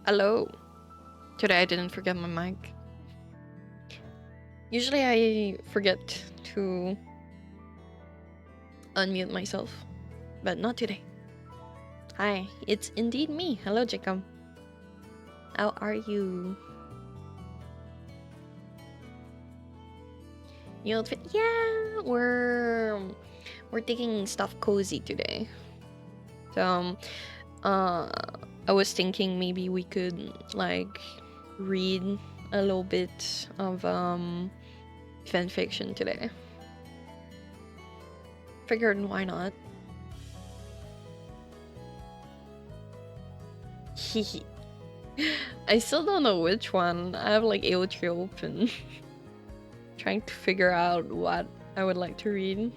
Hello. Today I didn't forget my mic. Usually I forget to unmute myself, but not today. Hi, it's indeed me. Hello, Jacob. How are you? New outfit? Yeah, we're taking stuff cozy today. So, I was thinking maybe we could like read a little bit of fan fiction today. Figured why not? Hehe. I still don't know which one. I have like AO3 open. Trying to figure out what I would like to read.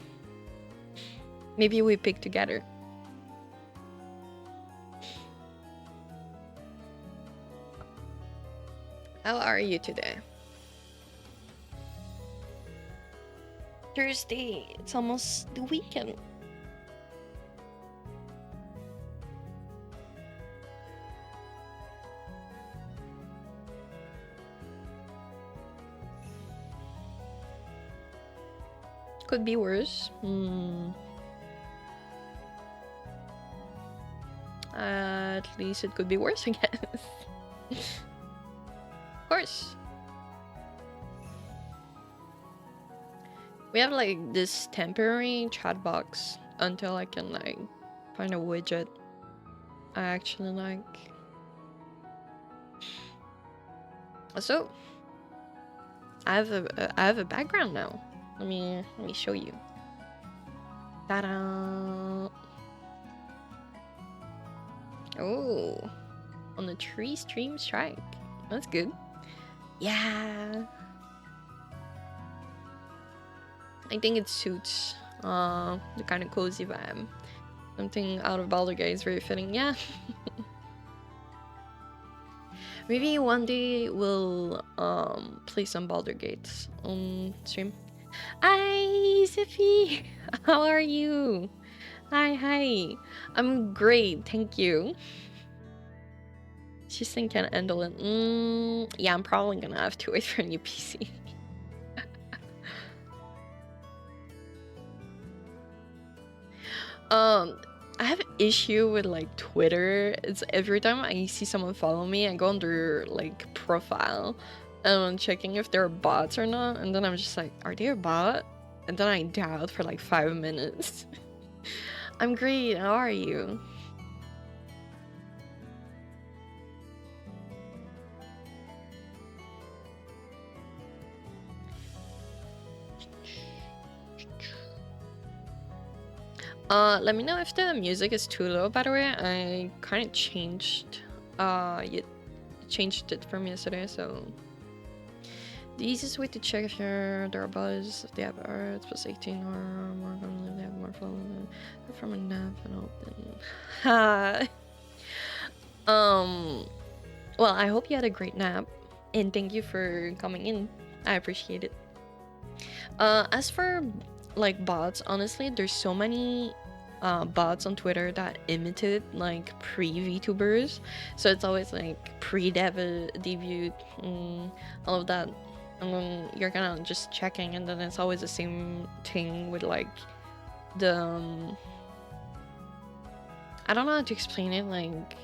Maybe we pick together. How are you today? Thursday. It's almost the weekend. Could be worse. At least it could be worse, I guess. Of course. We have like this temporary chat box until I can like find a widget I actually like. So I have a background now. Let me show you. Ta-da! Oh, on the tree stream strike. That's good. Yeah. I think it suits the kind of cozy vibe. Something out of Baldur's Gate is very fitting. Yeah. Maybe one day we'll play some Baldur's Gates on stream. Hi, Sophie. How are you? Hi. I'm great, thank you. She still can't handle it. Yeah, I'm probably gonna have to wait for a new PC. I have an issue with like Twitter. It's every time I see someone follow me, I go on their like profile and I'm checking if they're bots or not, and then I'm just like, are they a bot? And then I doubt for like 5 minutes. I'm great, how are you? Let me know if the music is too low, by the way. I kind of changed it from yesterday, so the easiest way to check if there are buzzes, if they have it's plus 18 or more gonna live, they have more fun from a nap and open. Well, I hope you had a great nap, and thank you for coming in. I appreciate it. As for like bots, honestly, there's so many bots on Twitter that imitate like pre-VTubers, so it's always like pre-debut, all of that, and then you're kind of just checking, and then it's always the same thing with like the I don't know how to explain it like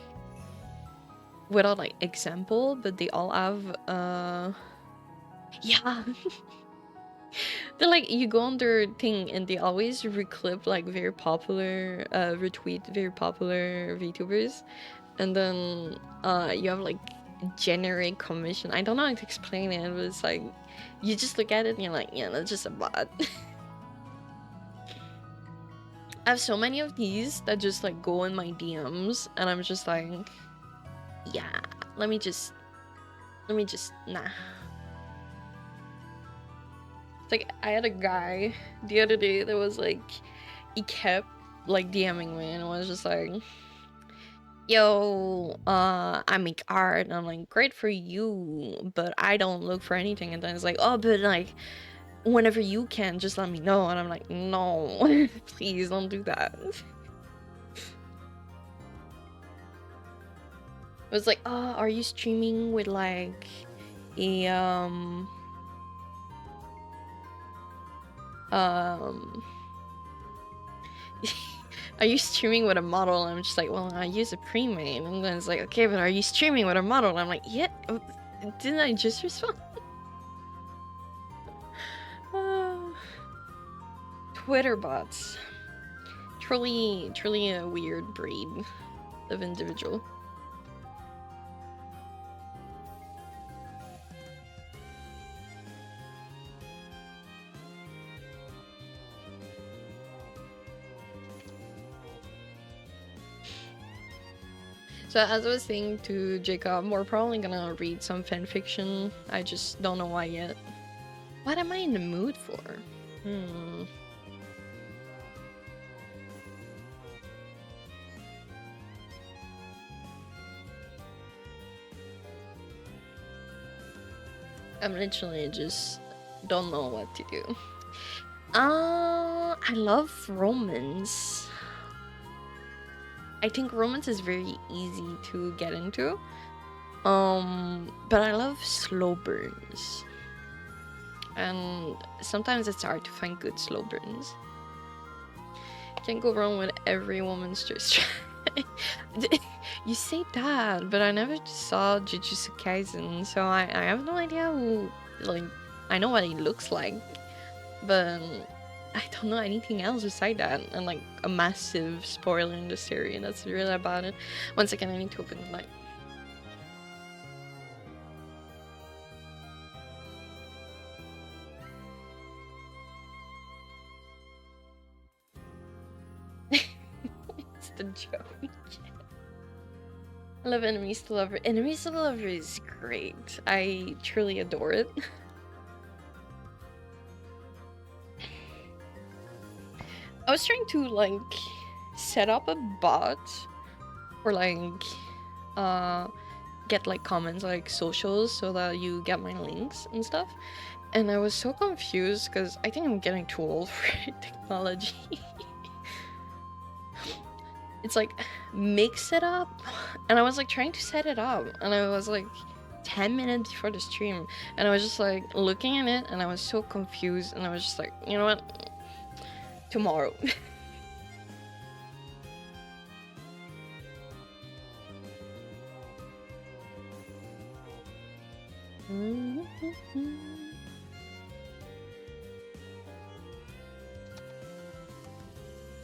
without like example, but they all have yeah. They're like, you go on their thing and they always reclip like very popular retweet very popular VTubers, and then you have like generic commission. I don't know how to explain it, but it's like you just look at it and you're like, yeah, that's just a bot. I have so many of these that just like go in my DMs and I'm just like, yeah, let me just nah. Like, I had a guy the other day that was like, he kept like DMing me and was just like, yo, I make art, and I'm like, great for you, but I don't look for anything. And then it's like, oh, but like whenever you can, just let me know. And I'm like, no, please don't do that. It was like, oh, are you streaming with like a um are you streaming with a model? And I'm just like, well, I use a pre-made. And then it's like, okay, but are you streaming with a model? And I'm like, yeah, didn't I just respond? Twitter bots. Truly a weird breed of individual. So as I was saying to Jacob, we're probably gonna read some fanfiction. I just don't know why yet. What am I in the mood for? I'm literally just don't know what to do. I love romance. I think romance is very easy to get into. But I love slow burns. And sometimes it's hard to find good slow burns. Can't go wrong with every woman's just You say that, but I never saw Jujutsu Kaisen, so I have no idea who, like, I know what he looks like, but I don't know anything else beside that, and like a massive spoiler in the series, and that's really about it. Once again, I need to open the light. It's the joke. I love Enemies to Lover. Enemies to Lover is great. I truly adore it. I was trying to like set up a bot or like get like comments like socials so that you get my links and stuff, and I was so confused because I think I'm getting too old for technology. It's like mix it up, and I was like trying to set it up, and I was like 10 minutes before the stream, and I was just like looking at it, and I was so confused, and I was just like, you know what, tomorrow.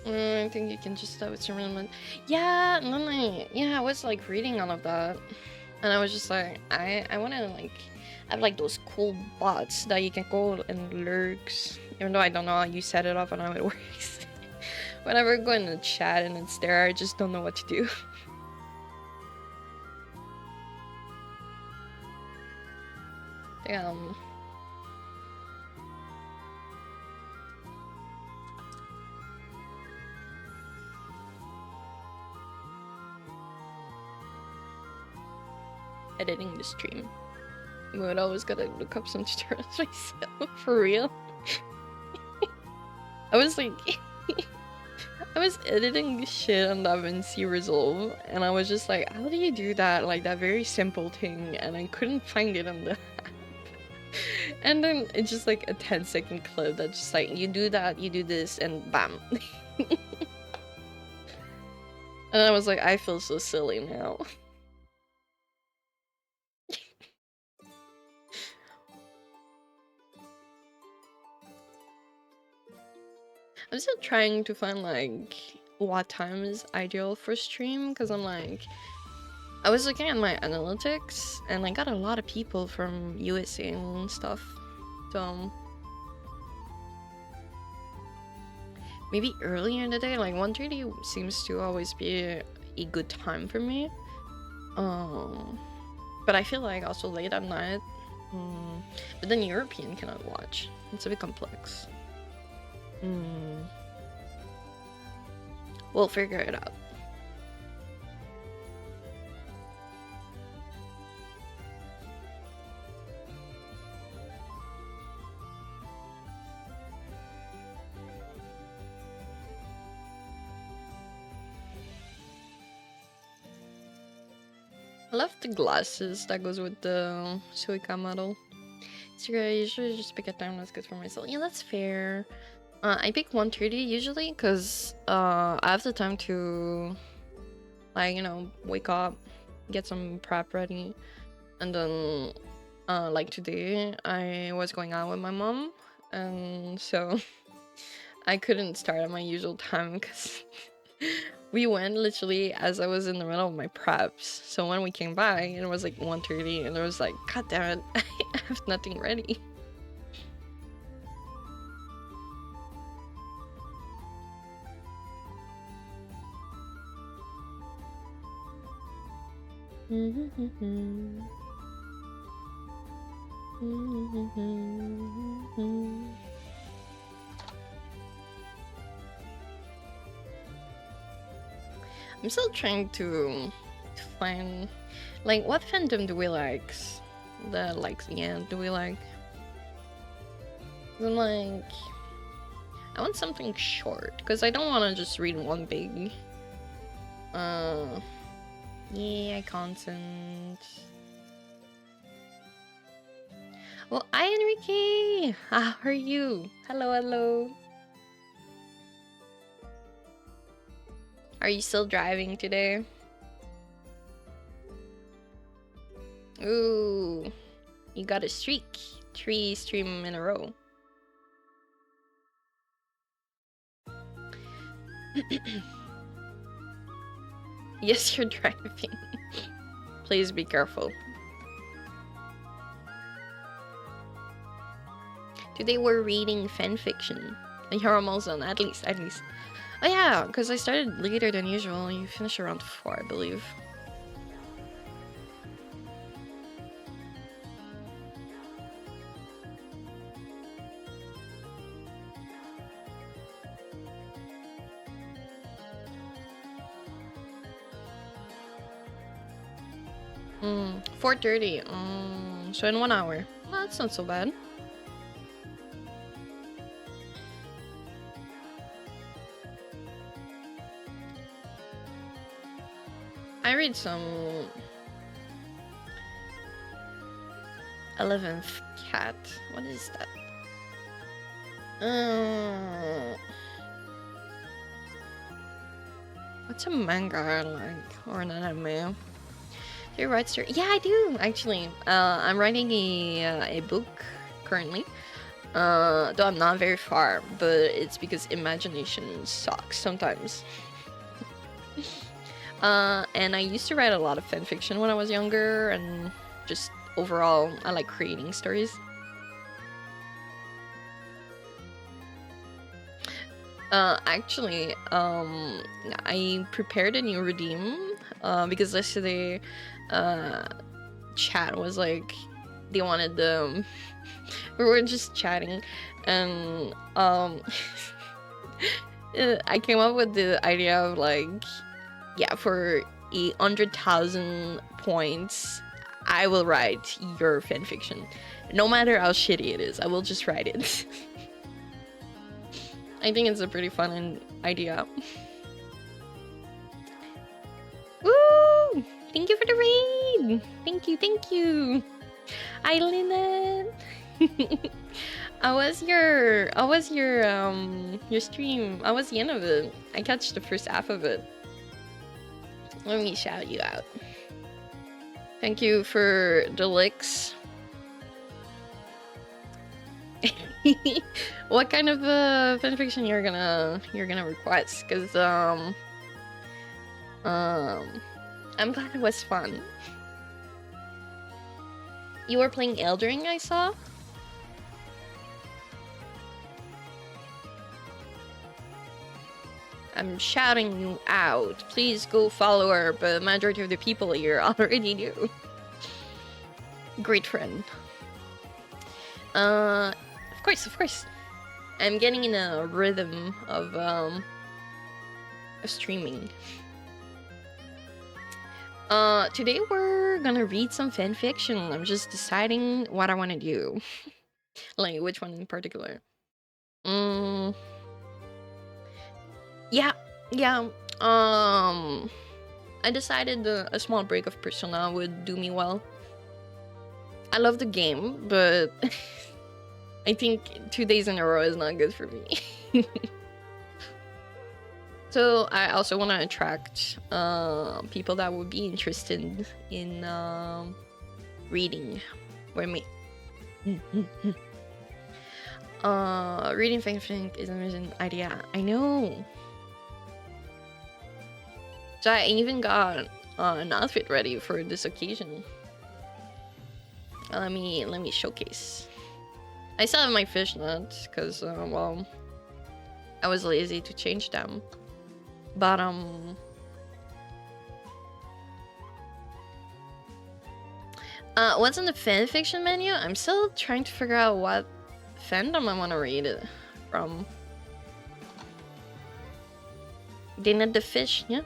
I think you can just start with tournament. Yeah, and then I was like reading all of that, and I was just like, I want to like have like those cool bots that you can go and lurks, even though I don't know how you set it up and how it works. Whenever I go in the chat and it's there, I just don't know what to do. Damn. Editing the stream. But I always gotta look up some tutorials myself, for real. I was like, I was editing this shit on DaVinci Resolve, and I was just like, how do you do that? Like, that very simple thing, and I couldn't find it on the app. And then it's just like a 10-second clip that's just like, you do that, you do this, and bam. And I was like, I feel so silly now. I'm still trying to find like what time is ideal for stream, because I'm like, I was looking at my analytics and I got a lot of people from USA and stuff, so maybe earlier in the day, like 1:30 seems to always be a good time for me. But I feel like also late at night. But then European cannot watch. It's a bit complex. We'll figure it out. I love the glasses that goes with the Suica model. So I usually just pick a time that's good for myself. Yeah, that's fair. I pick 1:30 usually because I have the time to, like, wake up, get some prep ready, and then like today I was going out with my mom, and so I couldn't start at my usual time because we went literally as I was in the middle of my preps. So when we came by, it was like 1:30, and I was like, God damn it, I have nothing ready. I'm still trying to find, like, what fandom do we like? Yeah, do we like? Then, like, I want something short because I don't want to just read one big. Yeah, I consent. Well, hi Enrique. How are you? Hello, hello. Are you still driving today? Ooh, you got a streak. 3 stream in a row. Yes, you're driving. Please be careful. Today we're reading fanfiction. You're almost done, at least. Oh yeah, because I started later than usual. You finished around 4, I believe. Mm, 4:30. So in 1 hour. Well, that's not so bad. I read some 11th Cat. What is that? What's a manga I like, or an anime? Do you write story? Yeah, I do actually. I'm writing a book currently. Though I'm not very far, but it's because imagination sucks sometimes. And I used to write a lot of fan fiction when I was younger, and just overall, I like creating stories. Actually, I prepared a new redeem, because yesterday, chat was like, they wanted the, we were just chatting, and I came up with the idea of like, yeah, for 100,000 points, I will write your fanfiction. No matter how shitty it is, I will just write it. I think it's a pretty fun idea. Woo! Thank you for the raid! Thank you! Hi, Lynette! Your stream? How was the end of it? I catch the first half of it. Let me shout you out. Thank you for the licks. What kind of fanfiction you're gonna request? Cause I'm glad it was fun. You were playing Eldering, I saw. I'm shouting you out. Please go follow her, but the majority of the people here already do. Great friend. Of course. I'm getting in a rhythm of streaming. Today we're gonna read some fan fiction. I'm just deciding what I want to do. Like, which one in particular. Yeah. I decided a small break of Persona would do me well. I love the game, but I think 2 days in a row is not good for me. So I also want to attract people that would be interested in reading. Wait, me. Reading fanfic is an amazing idea. I know. So I even got an outfit ready for this occasion. Let me showcase. I still have my fishnets because well, I was lazy to change them. But what's in the fanfiction menu? I'm still trying to figure out what fandom I want to read it from. Dinner the fish, yeah.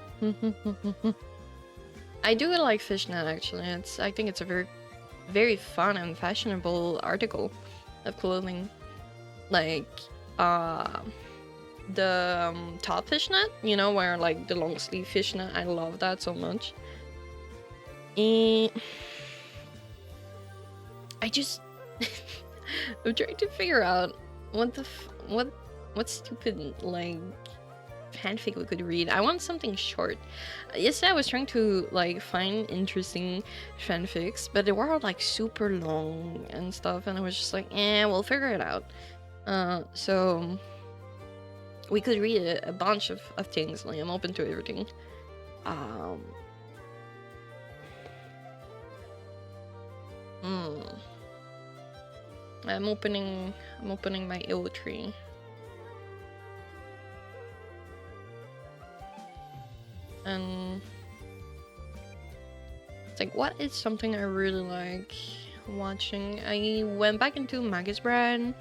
I do like fishnet actually. I think it's a very fun and fashionable article of clothing. Like the top fishnet, you know, where like the long sleeve fishnet. I love that so much. And I just I'm trying to figure out what stupid like fanfic we could read. I want something short. Yesterday I was trying to like find interesting fanfics, but they were all like super long and stuff, and I was just like, we'll figure it out. So we could read a bunch of things. Like, I'm open to everything. I'm opening my ill tree. And it's like, what is something I really like watching? I went back into Magus Brand,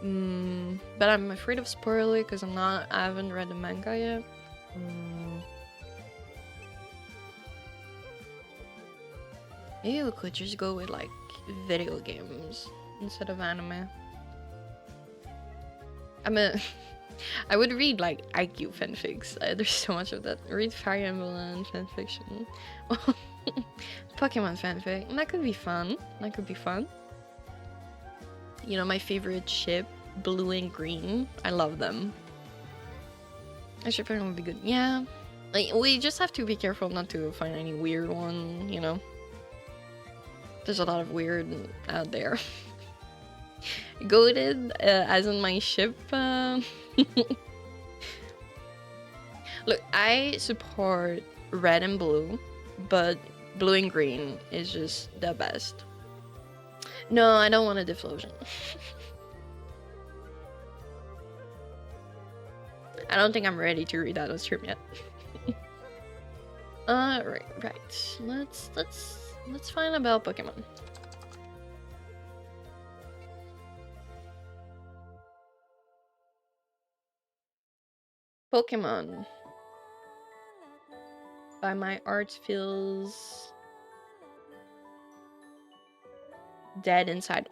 but I'm afraid of spoiling because I haven't read the manga yet. Maybe we could just go with like video games instead of anime. I would read like IQ fanfics. There's so much of that. Read Fire Emblem fanfiction. Pokemon fanfic. That could be fun. You know, my favorite ship, blue and green. I love them. I should probably would be good. Yeah. Like, we just have to be careful not to find any weird one, you know. There's a lot of weird out there. Goated, as in my ship. Look, I support red and blue, but blue and green is just the best. No, I don't want a Deflosion. I don't think I'm ready to read that on stream yet. Right. Let's find about Pokemon. Pokemon. By my art feels dead inside.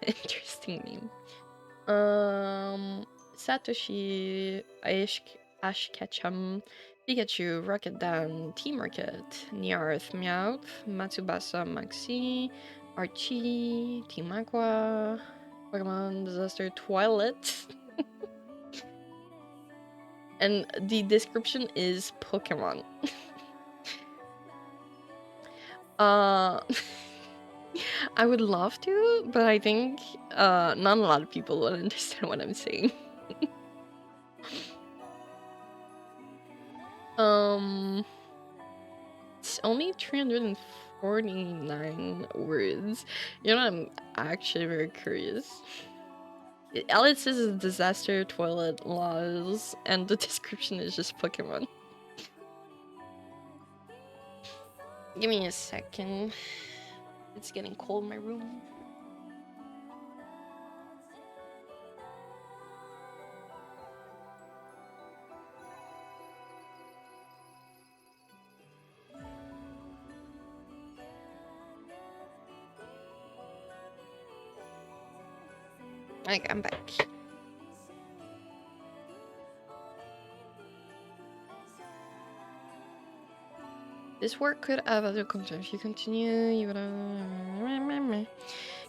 Interesting name. Satoshi, Ash Ketchum, Pikachu, Rocket Dan, Team Rocket, Niarth, Meowth, Matsubasa, Maxi, Archie, Team Aqua, Pokemon Disaster, Twilight. And the description is Pokemon. I would love to, but I think not a lot of people will understand what I'm saying. It's only 349 words. You know, I'm actually very curious. All it says is disaster, toilet, laws, and the description is just Pokemon. Give me a second. It's getting cold in my room. Okay, I'm back. This work could have other content. If you continue, you would.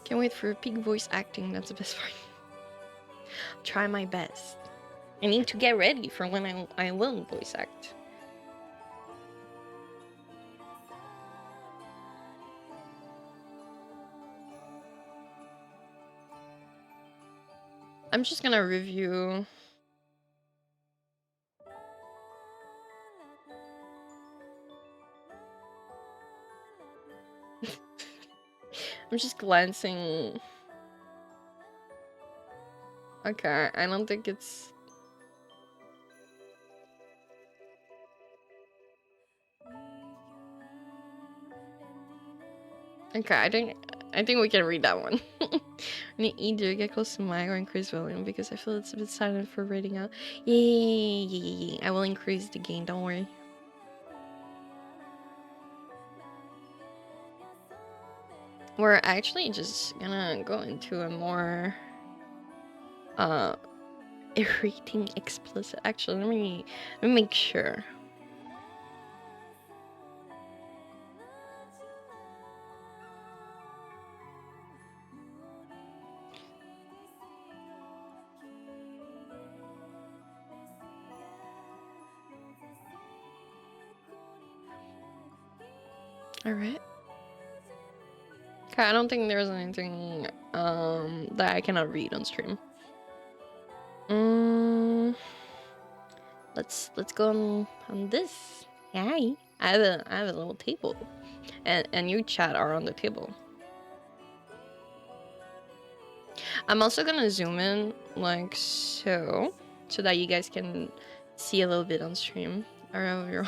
Can't wait for peak voice acting. That's the best part. Try my best. I need to get ready for when I will voice act. I'm just gonna review. I'm just glancing. Okay, I don't think it's. Okay, I think we can read that one. I need either get close to mic or increase volume because I feel it's a bit silent for reading out. Yeah. I will increase the gain, don't worry. We're actually just gonna go into a more rating explicit. Actually, let me make sure. All right. Okay, I don't think there's anything that I cannot read on stream. Let's go on this. Hi. I have a little table, and you chat are on the table. I'm also gonna zoom in like so that you guys can see a little bit on stream. Or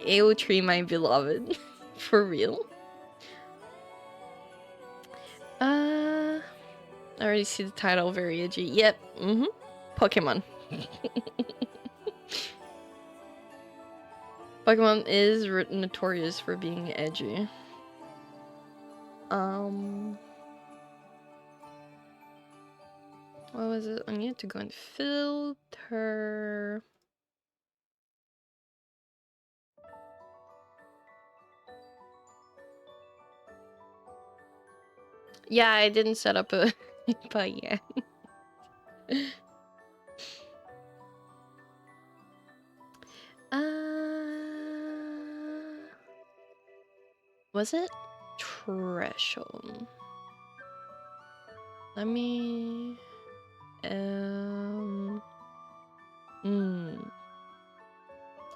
AO3, my beloved, for real. I already see the title, very edgy. Yep. Pokemon. Pokemon is notorious for being edgy. What was it? I need to go and filter. Yeah, I didn't set up a but yeah. Was it threshold? Let me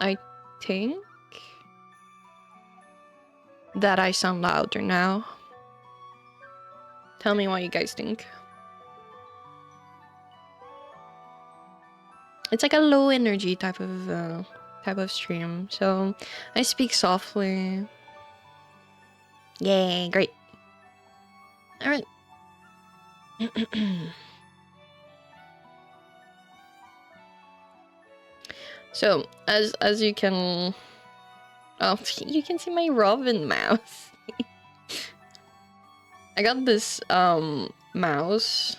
I think that I sound louder now. Tell me what you guys think. It's like a low energy type of stream, so I speak softly. Yay, great. All right. So as you can, you can see my Robin mouse. I got this mouse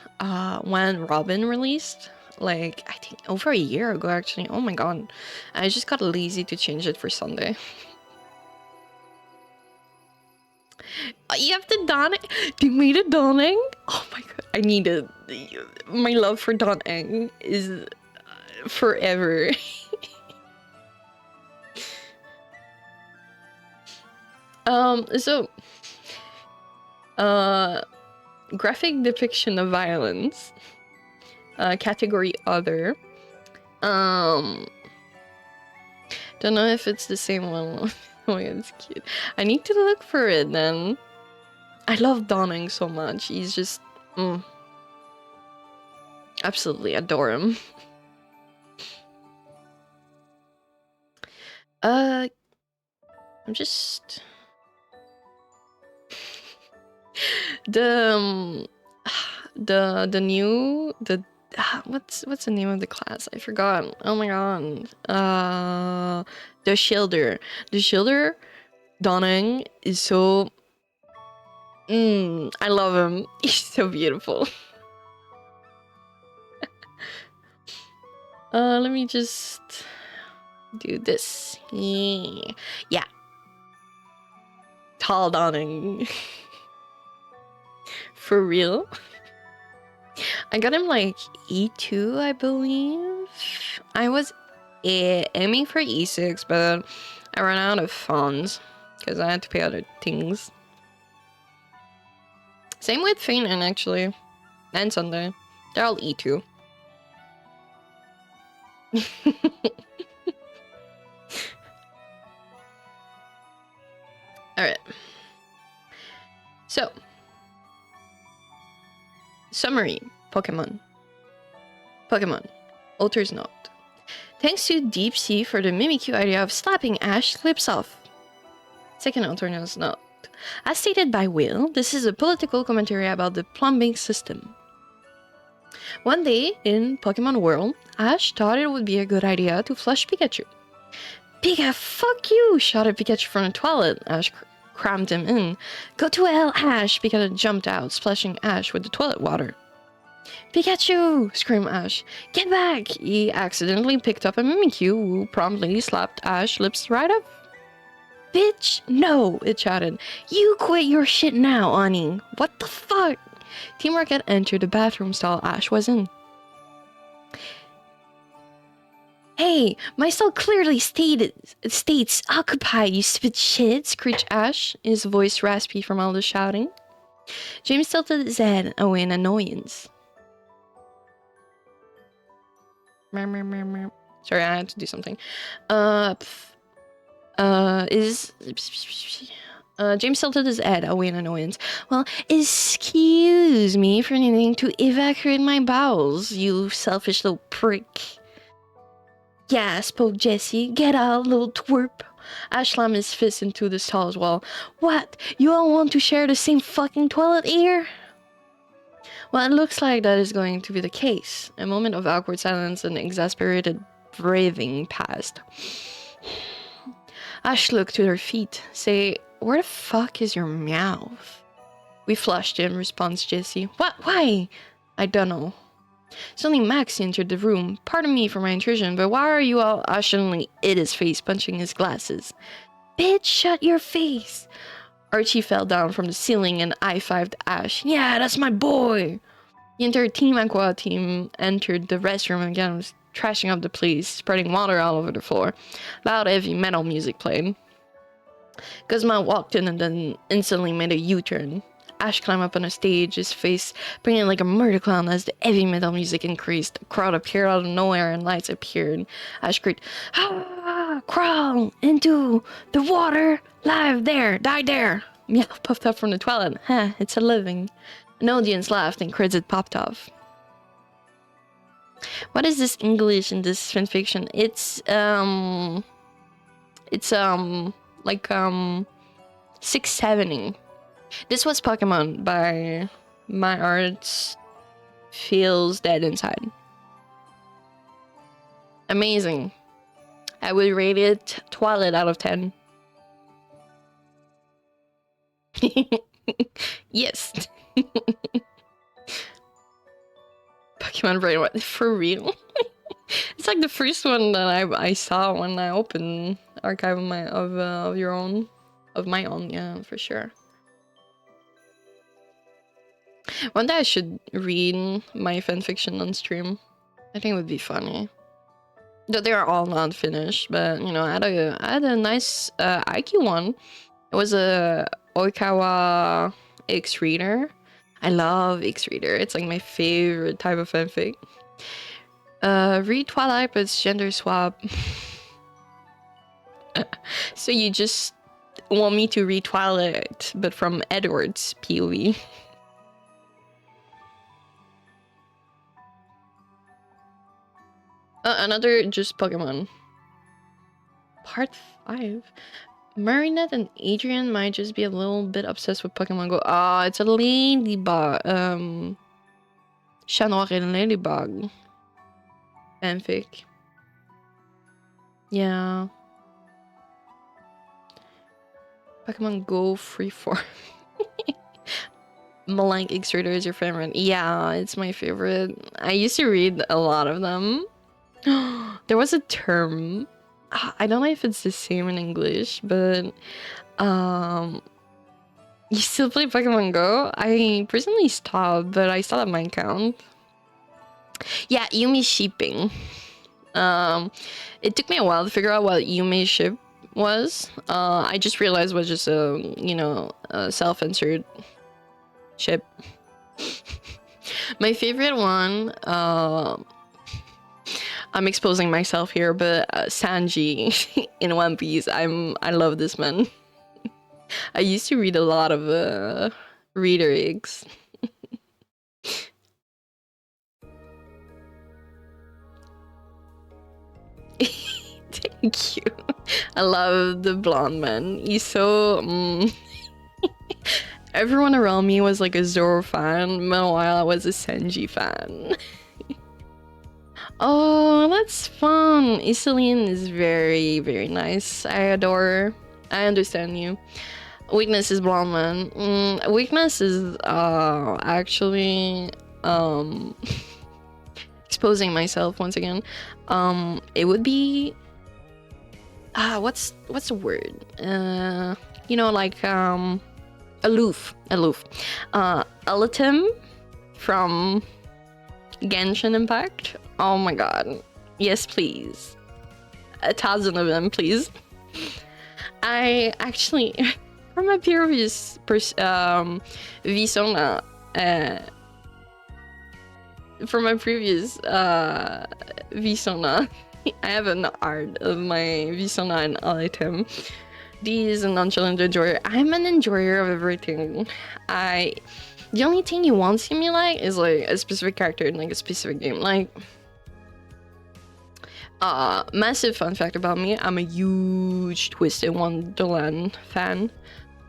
when Robin released, like I think over a year ago actually. Oh my god, I just got lazy to change it for Sunday. You have to don it. Do you need a donning? Oh my god, I need it. My love for donning is forever. So graphic depiction of violence, category other. Don't know if it's the same one. Oh my god, it's cute. I need to look for it then. I love Donning so much. He's just absolutely adore him. I'm just the new what's the name of the class? I forgot. Oh my god. The Shielder. The Shielder Donning is so I love him. He's so beautiful. Let me just do this. Yeah. Yeah. Tall Dawning. For real? I got him like E2, I believe. I was aiming for E6, but I ran out of funds because I had to pay other things. Same with Feynman, actually. And Sunday. They're all E2. Alright. So. Summary. Pokemon. Author's note. Thanks to Deep Sea for the Mimikyu idea of slapping Ash lips off. Second author's note. As stated by Will, this is a political commentary about the plumbing system. One day, in Pokemon World, Ash thought it would be a good idea to flush Pikachu. Pika, fuck you! Shouted Pikachu from the toilet. Ash crammed him in. Go to hell, Ash! Pikachu jumped out, splashing Ash with the toilet water. Pikachu! Screamed Ash. Get back! He accidentally picked up a Mimikyu who promptly slapped Ash's lips right up. Bitch! No! It shouted. You quit your shit now, Ani! What the fuck? Team Rocket entered the bathroom stall Ash was in. Hey, my stall clearly states occupy, you stupid shit, screeched Ash, his voice raspy from all the shouting. James tilted his head away in annoyance. Sorry, I had to do something. James tilted his head away in annoyance. Well, excuse me for needing to evacuate my bowels, you selfish little prick. Yeah, spoke Jesse. Get out, little twerp. Ash slammed his fist into the stall as well. What? You all want to share the same fucking toilet here? Well, it looks like that is going to be the case. A moment of awkward silence and exasperated breathing passed. Ash looked to her feet. Say, where the fuck is your mouth? We flushed him, responds Jesse. What? Why? I don't know. Suddenly Max entered the room. Pardon me for my intrusion, but why are you all... Ash suddenly hit his face, punching his glasses. Bitch, shut your face! Archie fell down from the ceiling and high-fived Ash. Yeah, that's my boy! The entire Team Aqua team entered the restroom again, was trashing up the place, spreading water all over the floor. Loud, heavy metal music played. Guzma walked in and then instantly made a U-turn. Ash climbed up on a stage, his face bringing like a murder clown as the heavy metal music increased. A crowd appeared out of nowhere and lights appeared. Ash screamed, ah, crawl into the water, live there, die there. Meow puffed up from the toilet. Huh, it's a living. An audience laughed and credits popped off. What is this English in this fanfiction? It's 6-7ing. This was Pokemon by My Heart Feels Dead Inside. Amazing. I would rate it Twilight out of 10. Yes. Pokemon Brain, what? For real? It's like the first one that I saw when I opened Archive of my own, yeah, for sure. One day I should read my fanfiction on stream. I think it would be funny. Though they are all not finished, but you know, I had a nice IQ one. It was a Oikawa X reader. I love X reader. It's like my favorite type of fanfic. Read Twilight, but it's gender swap. So you just want me to read Twilight, but from Edward's POV. Another just Pokemon. Part 5. Marinette and Adrian might just be a little bit obsessed with Pokemon Go. Ah, it's a ladybug. Chat Noir and Ladybug. Fanfic. Yeah. Pokemon Go Freeform. Malank X-Reader is your favorite. Yeah, it's my favorite. I used to read a lot of them. There was a term I don't know if it's the same in English, but um, you still play Pokemon Go? I personally stopped, but I still have my account. Yeah, Yumi shipping. Um, it took me a while to figure out what Yumi ship was. I just realized it was just a self-insert ship. My favorite one, I'm exposing myself here, but Sanji in One Piece. I love this man. I used to read a lot of reader eggs. Thank you. I love the blonde man. He's so. Everyone around me was like a Zoro fan. Meanwhile, I was a Sanji fan. Oh, that's fun. Iselin is very, very nice. I adore her. I understand you. Weakness is blonde man. Weakness is actually exposing myself once again. It would be what's the word? Like aloof. Elatim from Genshin Impact. Oh my god. Yes, please. 1,000 of them, please. I actually, from my previous Visona, from my previous Visona, I have an art of my Visona and item. D is a nonchalant enjoyer. I'm an enjoyer of everything. The only thing you won't see me like is like a specific character in like a specific game. Like, massive fun fact about me, I'm a huge Twisted Wonderland fan.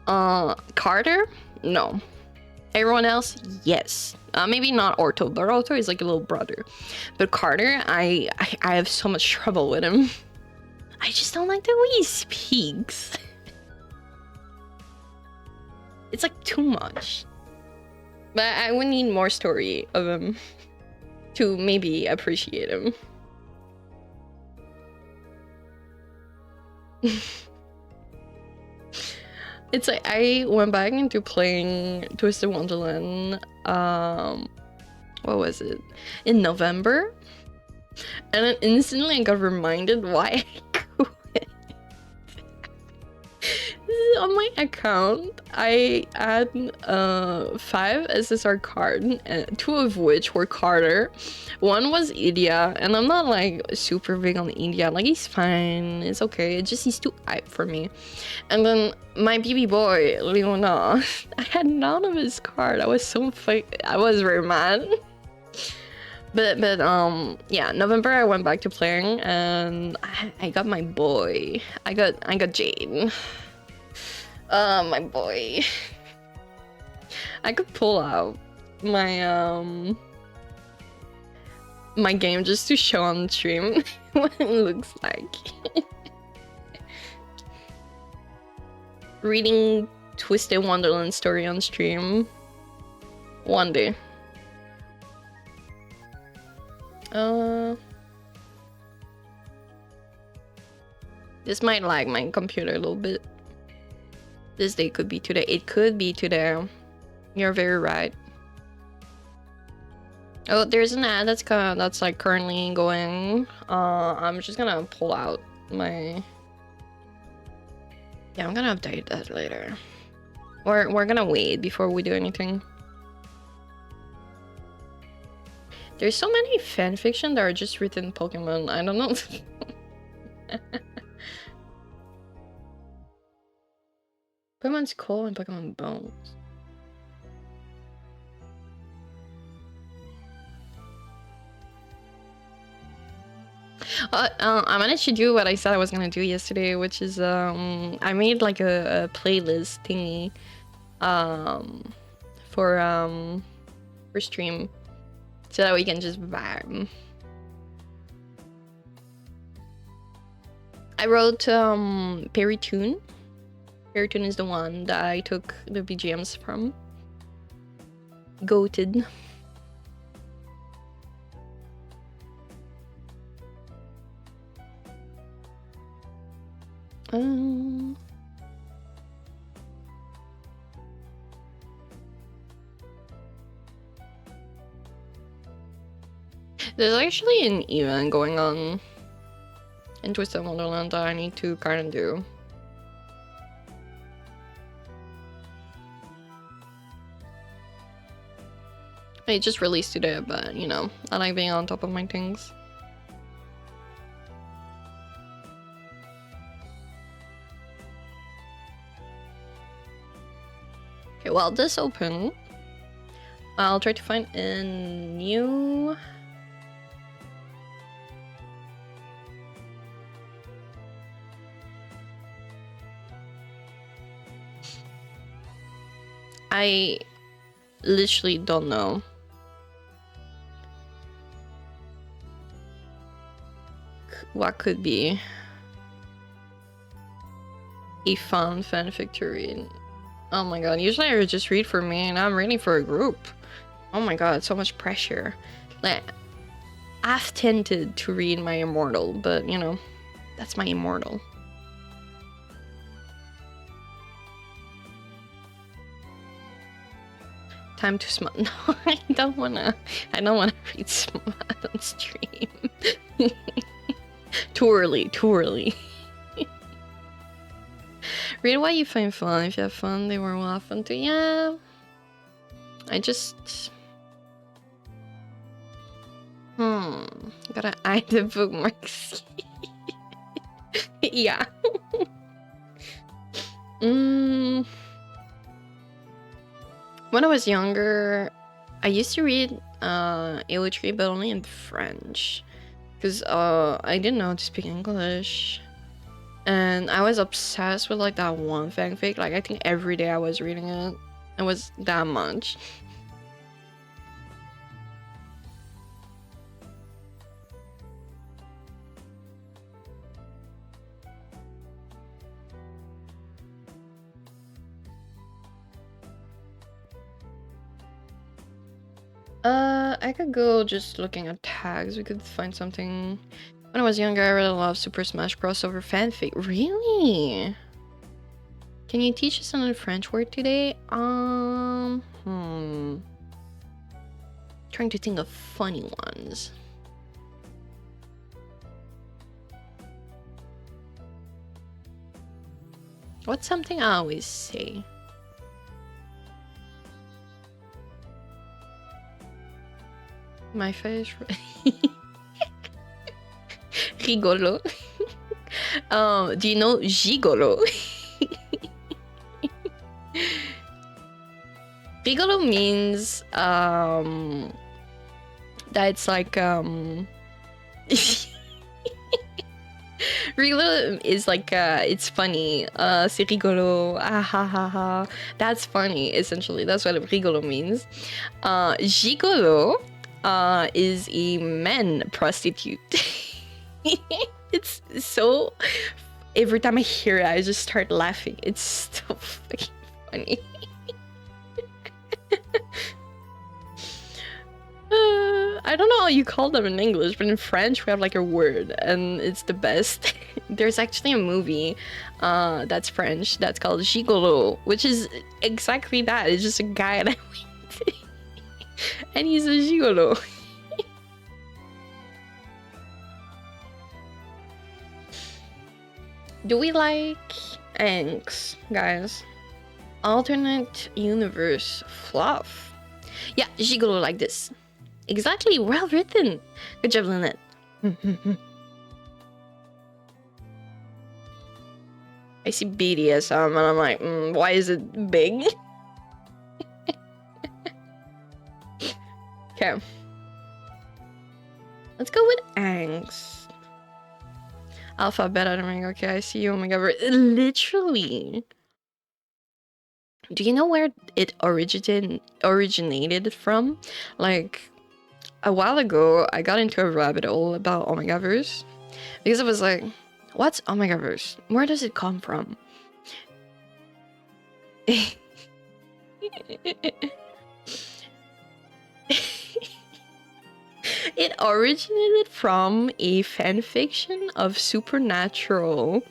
Carter? No. Everyone else? Yes. Maybe not Orto, but Orto is like a little brother. But Carter, I have so much trouble with him. I just don't like the way he speaks. It's like too much. But I would need more story of him to maybe appreciate him. It's like I went back into playing Twisted Wonderland, what was it? In November? And then instantly I got reminded why I quit. On my account, I had 5 SSR cards, 2 of which were Carter. One was India, and I'm not like super big on India. Like, he's fine, it's okay. It's just he's too hype for me. And then my BB boy, Leona, I had none of his card. I was so I was very mad. But yeah, November I went back to playing, and I got my boy. I got Jade. My boy. I could pull out my my game just to show on stream what it looks like. Reading Twisted Wonderland story on stream one day. This might lag my computer a little bit. This day could be today. It could be today. You're very right. Oh, there's an ad that's like currently going. I'm just gonna pull out my. Yeah, I'm gonna update that later. We're gonna wait before we do anything. There's so many fanfiction that are just written Pokemon. I don't know. Pokemon Skull and Pokemon Bones. I managed to do what I said I was gonna do yesterday, which is I made like a playlist thingy for stream, so that we can just vibe. I wrote Perry Tune. Perry Tune is the one that I took the BGMs from. Goated. There's actually an event going on in Twisted Wonderland that I need to kind of do. It just released today, but you know, I like being on top of my things. Okay, well, this open. I'll try to find a new... I literally don't know. What could be a fun fanfic to read? Oh my god, usually I would just read for me, and I'm reading for a group. Oh my god, so much pressure. Like, I've tended to read my Immortal, but you know, that's my Immortal. Time to smut. No, I don't wanna read smut on stream. Too early. Read what you find fun. If you have fun, they were well fun too. Yeah. I just... Gotta eye the bookmarks. Yeah. When I was younger, I used to read poetry, but only in French. Because I didn't know how to speak English. And I was obsessed with like that one fanfic. Like I think every day I was reading it. It was that much. I could go just looking at tags. We could find something. When I was younger, I really loved Super Smash crossover fanfic. Really? Can you teach us another French word today? Trying to think of funny ones. What's something I always say? My face. Rigolo. Do you know gigolo? Rigolo means that it's like rigolo is like it's funny. C'est rigolo. Ah ha ha ha. That's funny, essentially. That's what rigolo means. Gigolo is a man prostitute. It's so... Every time I hear it, I just start laughing. It's so fucking funny. I don't know how you call them in English, but in French we have like a word, and it's the best. There's actually a movie that's French that's called Gigolo, which is exactly that. It's just a guy that and he's a gigolo. Do we like angst, guys? Alternate universe fluff. Yeah, gigolo like this. Exactly, well written. Good job, Lynette. I see BDSM and I'm like, why is it big? Okay. Let's go with angst. Alpha, beta, omega. Okay, I see you, omega. Literally. Do you know where it originated from? Like, a while ago, I got into a rabbit hole about Omegaverse. Because I was like, what's Omegaverse? Where does it come from? It originated from a fanfiction of Supernatural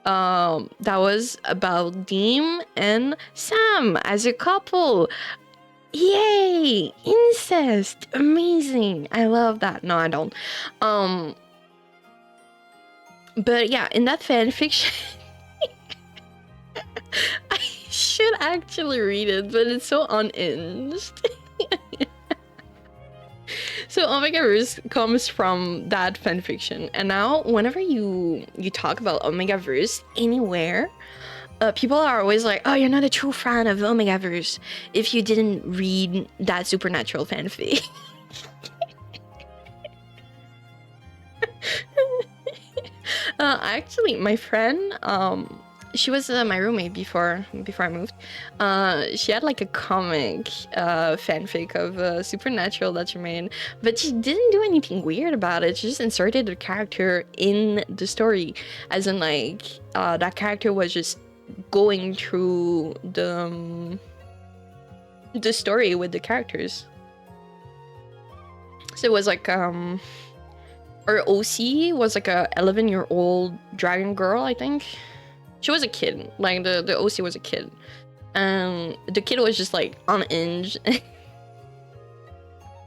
that was about Dean and Sam as a couple. Yay! Incest! Amazing! I love that. No, I don't. But yeah, in that fanfiction, I should actually read it, but it's so unhinged. So Omega Verse comes from that fanfiction, and now whenever you talk about Omega Verse anywhere, people are always like, "Oh, you're not a true fan of Omega Verse if you didn't read that supernatural fanfic." Actually, my friend, she was my roommate before I moved. She had like a comic fanfic of Supernatural that she made, but she didn't do anything weird about it. She just inserted a character in the story, as in like that character was just going through the story with the characters. So it was like our OC was like a 11-year-old dragon girl, I think. She was a kid. Like the OC was a kid. And the kid was just like unhinged. It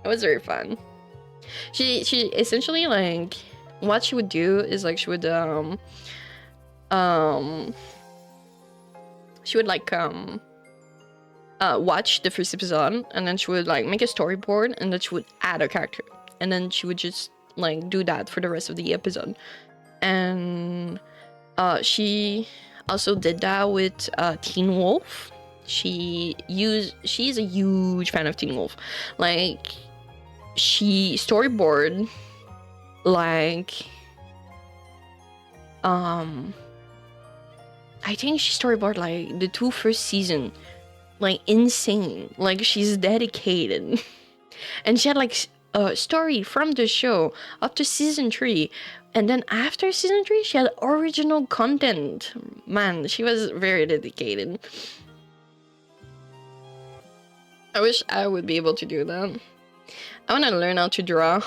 was very fun. She essentially like what she would do is like she would like watch the first episode, and then she would like make a storyboard, and then she would add a character, and then she would just like do that for the rest of the episode. And she also did that with Teen Wolf. She's a huge fan of Teen Wolf. Like she storyboard like I think she storyboard like the 2 first season, like insane. Like she's dedicated. And she had like a story from the show up to season 3, and then after season 3 she had original content. Man, she was very dedicated. I wish I would be able to do that. I want to learn how to draw.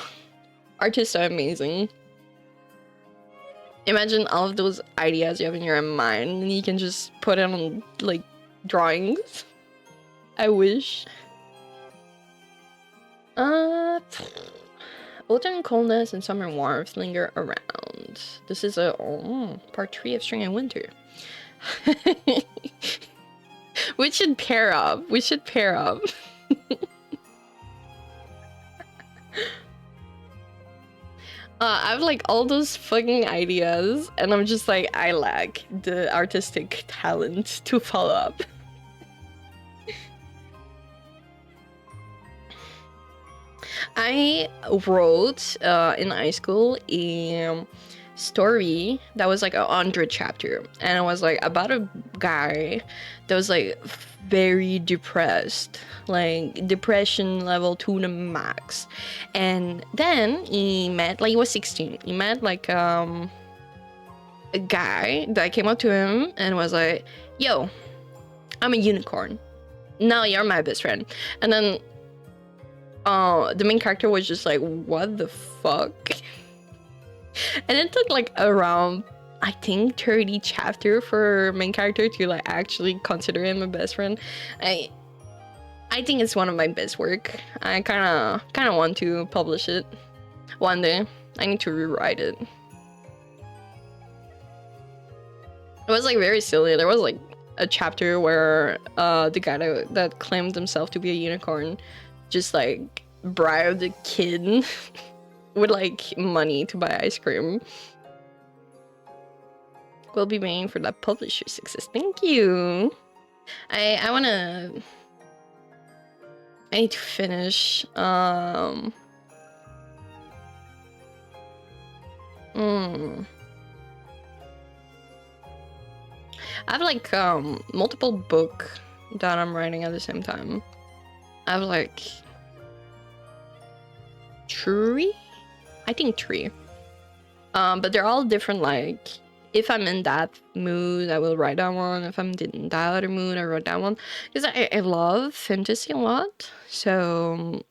Artists are amazing. Imagine all of those ideas you have in your mind and you can just put it on like drawings. I wish. Autumn coldness and summer warmth linger around. This is a part 3 of Spring and Winter. We should pair up. I have like all those fucking ideas, and I'm just like, I lack the artistic talent to follow up. I wrote in high school a story that was like 100 chapter, and it was like about a guy that was like very depressed, like depression level to the max. And then he met, like he was 16, he met like a guy that came up to him and was like, "Yo, I'm a unicorn, now you're my best friend." And then the main character was just like, "What the fuck?" And it took like around, I think, 30 chapter for main character to like actually consider him a best friend. I think it's one of my best work. I kind of want to publish it one day. I need to rewrite it. It was like very silly. There was like a chapter where the guy that claimed himself to be a unicorn just like bribed a kid with like money to buy ice cream. We'll be waiting for that publisher success. Thank you. I need to finish I have like multiple book that I'm writing at the same time. I have like 3? I think 3. But they're all different. Like if I'm in that mood, I will write that one. If I'm in that other mood, I wrote that one. Because I love fantasy a lot. So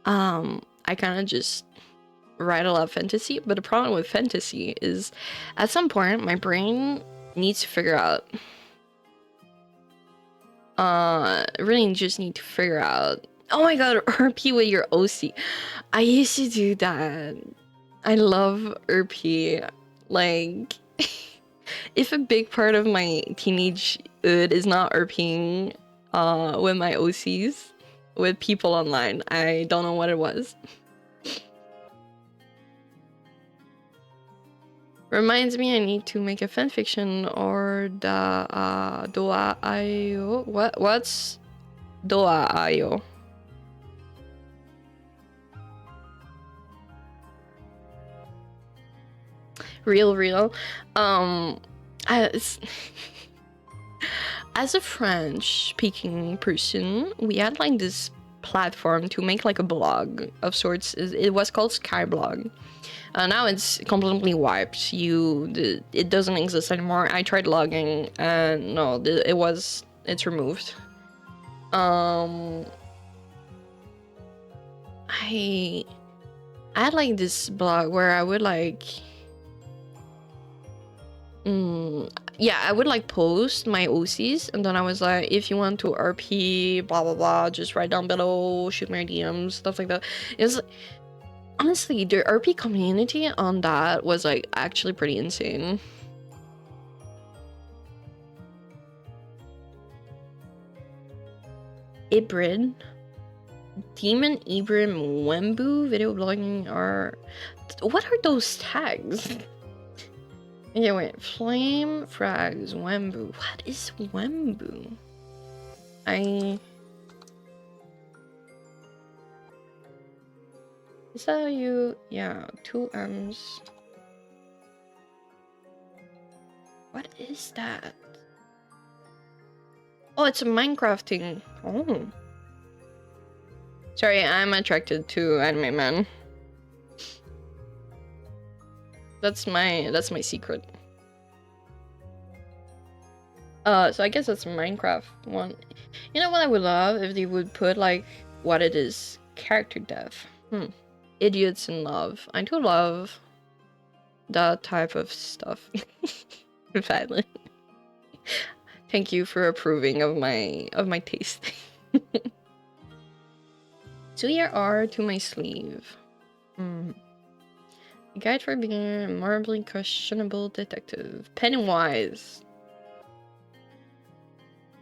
I kind of just write a lot of fantasy. But the problem with fantasy is at some point my brain needs to figure out really just need to figure out. Oh my god, RP with your OC. I used to do that. I love RP. Like, if a big part of my teenage hood is not RPing with my OCs, with people online, I don't know what it was. Reminds me I need to make a fanfiction or the Doa Ayo. What's Doa Ayo? Real. As as a French speaking person, we had like this platform to make like a blog of sorts. It was called Skyblog. Now it's completely wiped. It doesn't exist anymore. I tried logging and no, it's removed. I had like this blog where I would like yeah, I would like post my OCs and then I was like, if you want to RP blah blah blah, just write down below, shoot my DMs, stuff like that. It's honestly, the RP community on that was like actually pretty insane. Ibrid, Demon Ibrim Wembu video blogging are. What are those tags? Okay, wait. Flame frags Wembu. What is Wembu? Is that you? Yeah, 2 M's. What is that? Oh, it's a Minecraft thing. Oh. Sorry, I'm attracted to anime man. That's my secret. So I guess that's Minecraft one. You know what I would love if they would put like what it is, character dev. Idiots in love. I do love that type of stuff. Finally. Thank you for approving of my taste. Suya R to my sleeve. Guide for being a morally questionable detective. Pennywise.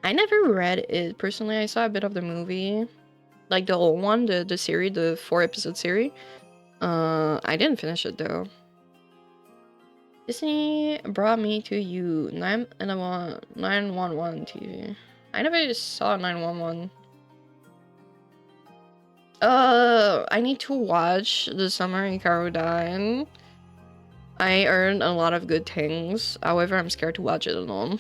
I never read it personally. I saw a bit of the movie, like the old one, the series, the 4-episode series. I didn't finish it though. Disney brought me to you. 911 TV. I never saw 911. I need to watch The Summer Hikaru Died. I earned a lot of good things. However, I'm scared to watch it alone.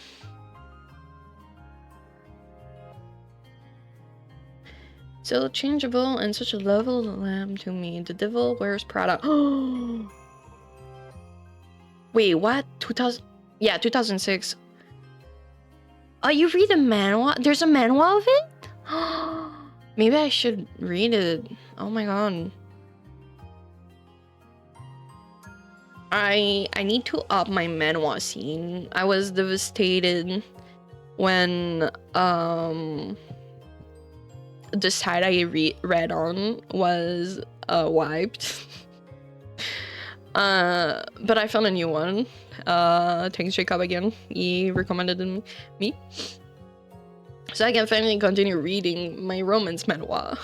So changeable and such a lovely lamb to me. The Devil Wears Prada. Wait, what? 2000? Yeah, 2006. Oh, you read the manhwa? There's a manhwa of it? Maybe I should read it. Oh my god. I need to up my manhwa scene. I was devastated when the site I read on was wiped. But I found a new one. Thanks Jacob again. He recommended me. So I can finally continue reading my romance manhwa.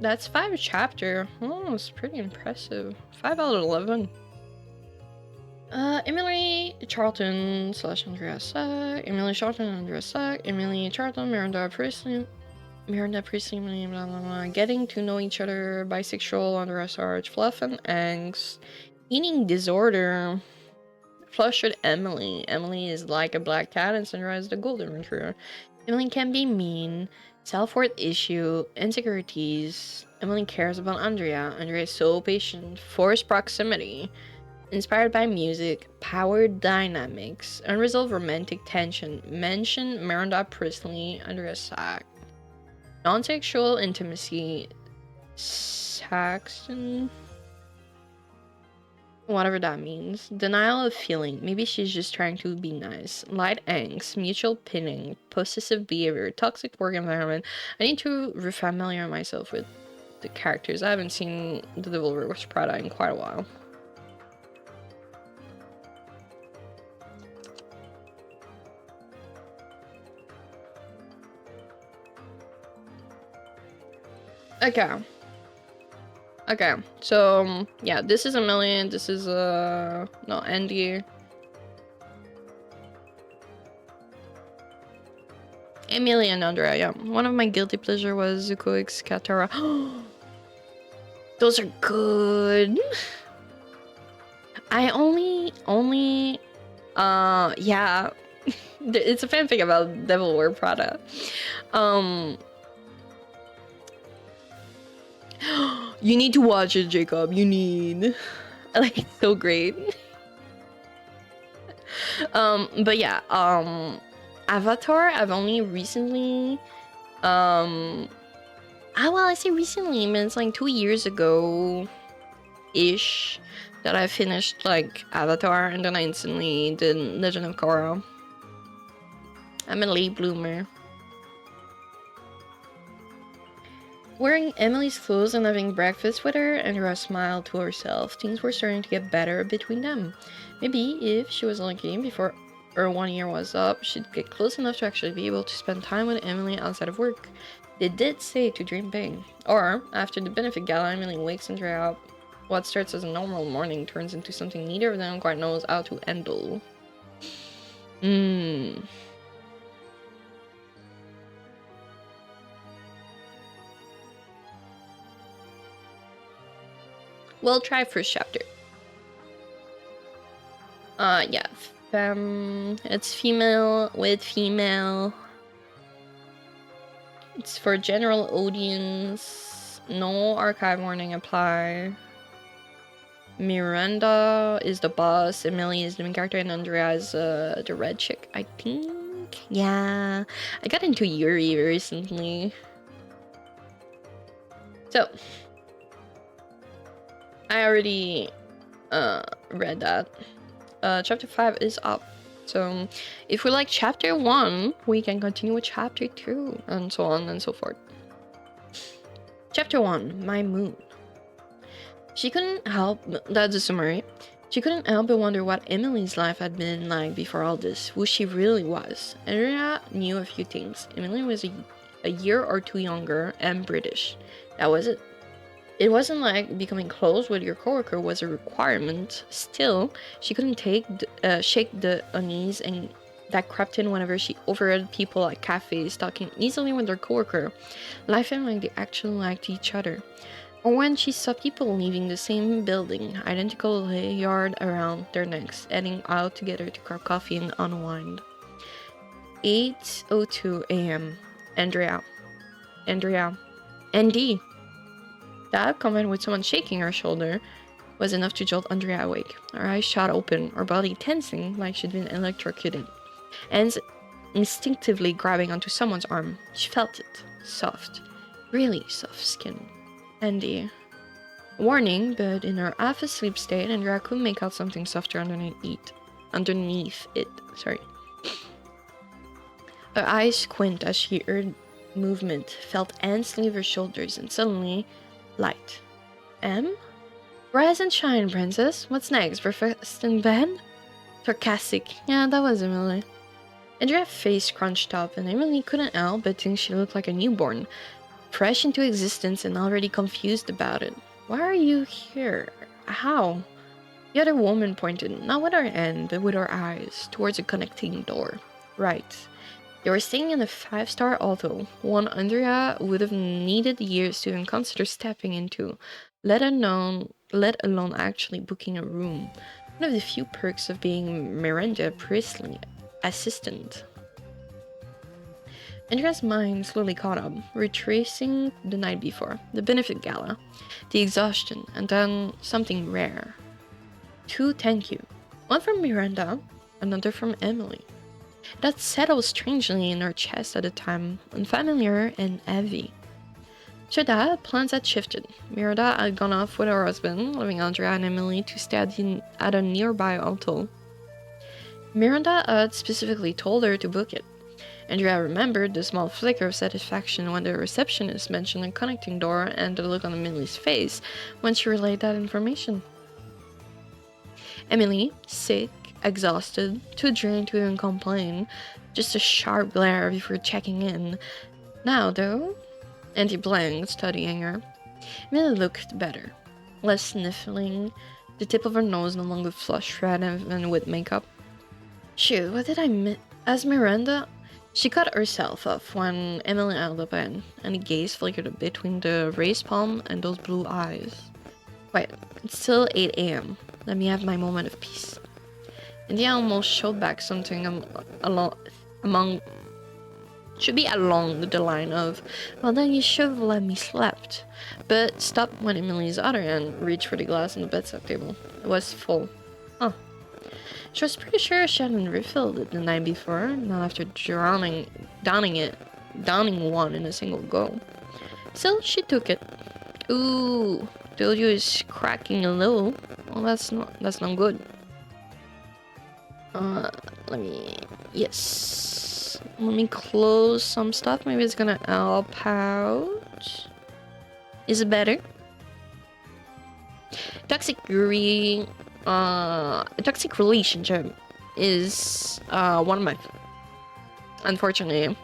That's 5 chapter. Oh, it's pretty impressive. 5 out of 11. Emily Charlton / Andrea Sack. Emily Charlton, Andrea Sack. Emily Charlton, Miranda Priestley, blah, blah, blah. Getting to know each other, bisexual, Andrea Sarge, fluff and angst, eating disorder, flushed Emily. Emily is like a black cat and Sandra is the golden retriever. Emily can be mean, self-worth issue, insecurities. Emily cares about Andrea. Andrea is so patient, forced proximity. Inspired by music, power dynamics, unresolved romantic tension. Mention Miranda Priestley, Andrea Sack. Non-sexual intimacy, Saxon. Whatever that means. Denial of feeling. Maybe she's just trying to be nice. Light angst, mutual pinning, possessive behavior, toxic work environment. I need to refamiliarize myself with the characters. I haven't seen The Devil Wears Prada in quite a while. Okay, so yeah, this is Emily, this is no, Andy. Emily and Andrea, yeah. One of my guilty pleasure was Zuko X Katara. Those are good. I only yeah. It's a fanfic about Devil Wear Prada. You need to watch it, Jacob. You need. Like, it's so great. But yeah, Avatar, I've only recently, well, I say recently, I mean, it's like 2 years ago-ish that I finished, like, Avatar, and then I instantly did Legend of Korra. I'm a late bloomer. Wearing Emily's clothes and having breakfast with her, Andrea smiled to herself. Things were starting to get better between them. Maybe if she was lucky before her 1 year was up, she'd get close enough to actually be able to spend time with Emily outside of work. They did say to dream big. Or, after the benefit gala, Emily wakes Andrea up. What starts as a normal morning turns into something neither of them quite knows how to handle. We'll try first chapter. Yeah. It's female with female. It's for general audience. No archive warning apply. Miranda is the boss. Emily is the main character, and Andrea is the red chick, I think. Yeah. I got into Yuri recently. So I already read that. Chapter 5 is up. So if we like chapter 1, we can continue with chapter 2, and so on and so forth. Chapter 1, My Moon. She couldn't help, that's a summary. She couldn't help but wonder what Emily's life had been like before all this, who she really was. Andrea knew a few things. Emily was a year or two younger and British. That was it. It wasn't like becoming close with your coworker was a requirement. Still, she couldn't shake the unease and that crept in whenever she overheard people at cafes talking easily with their coworker, laughing like they actually liked each other. Or when she saw people leaving the same building, identical yard around their necks, heading out together to grab coffee and unwind. 8:02 a.m. Andrea. Andy. That, combined with someone shaking her shoulder, was enough to jolt Andrea awake. Her eyes shot open, her body tensing like she'd been electrocuted. Hands instinctively grabbing onto someone's arm. She felt it. Soft. Really soft skin. Andy. Warning, but in her half-asleep state, Andrea couldn't make out something softer underneath it. Sorry. Her eyes squint as she heard movement, felt hands leave her shoulders, and suddenly, light. Rise and shine, princess. What's next? Breakfast in bed? Sarcastic. Yeah, that was Emily. Andrea's face crunched up, and Emily couldn't help but think she looked like a newborn, fresh into existence and already confused about it. Why are you here? How? The other woman pointed, not with her hand, but with her eyes, towards a connecting door. Right. They were staying in a 5-star auto, one Andrea would have needed years to even consider stepping into, let alone actually booking a room. One of the few perks of being Miranda Priestley's assistant. Andrea's mind slowly caught up, retracing the night before, the benefit gala, the exhaustion, and then something rare. 2 thank you. One from Miranda, another from Emily. That settled strangely in her chest at the time, unfamiliar and heavy. So that, plans had shifted. Miranda had gone off with her husband, leaving Andrea and Emily to stay at a nearby hotel. Miranda had specifically told her to book it. Andrea remembered the small flicker of satisfaction when the receptionist mentioned a connecting door and the look on Emily's face when she relayed that information. Emily, sick, exhausted, too drained to even complain, just a sharp glare before checking in. Now, though, and he blinked, studying her. Emily looked better, less sniffling, the tip of her nose no longer flushed red and with makeup. Shoot, what did I miss? As Miranda, she cut herself off when Emily held up and the gaze flickered between the raised palm and those blue eyes. Wait, it's still 8 a.m. Let me have my moment of peace. India almost showed back something should be along the line of, well, then you should have let me slept. But stopped when Emily's other hand reached for the glass on the bedside table. It was full. Huh. She was pretty sure she hadn't refilled it the night before, not after downing one in a single go. Still, she took it. Ooh, the audio is cracking a little. Well, that's not good. Let me close some stuff. Maybe it's gonna help out. Is it better? Toxic relationship is one of my, unfortunately,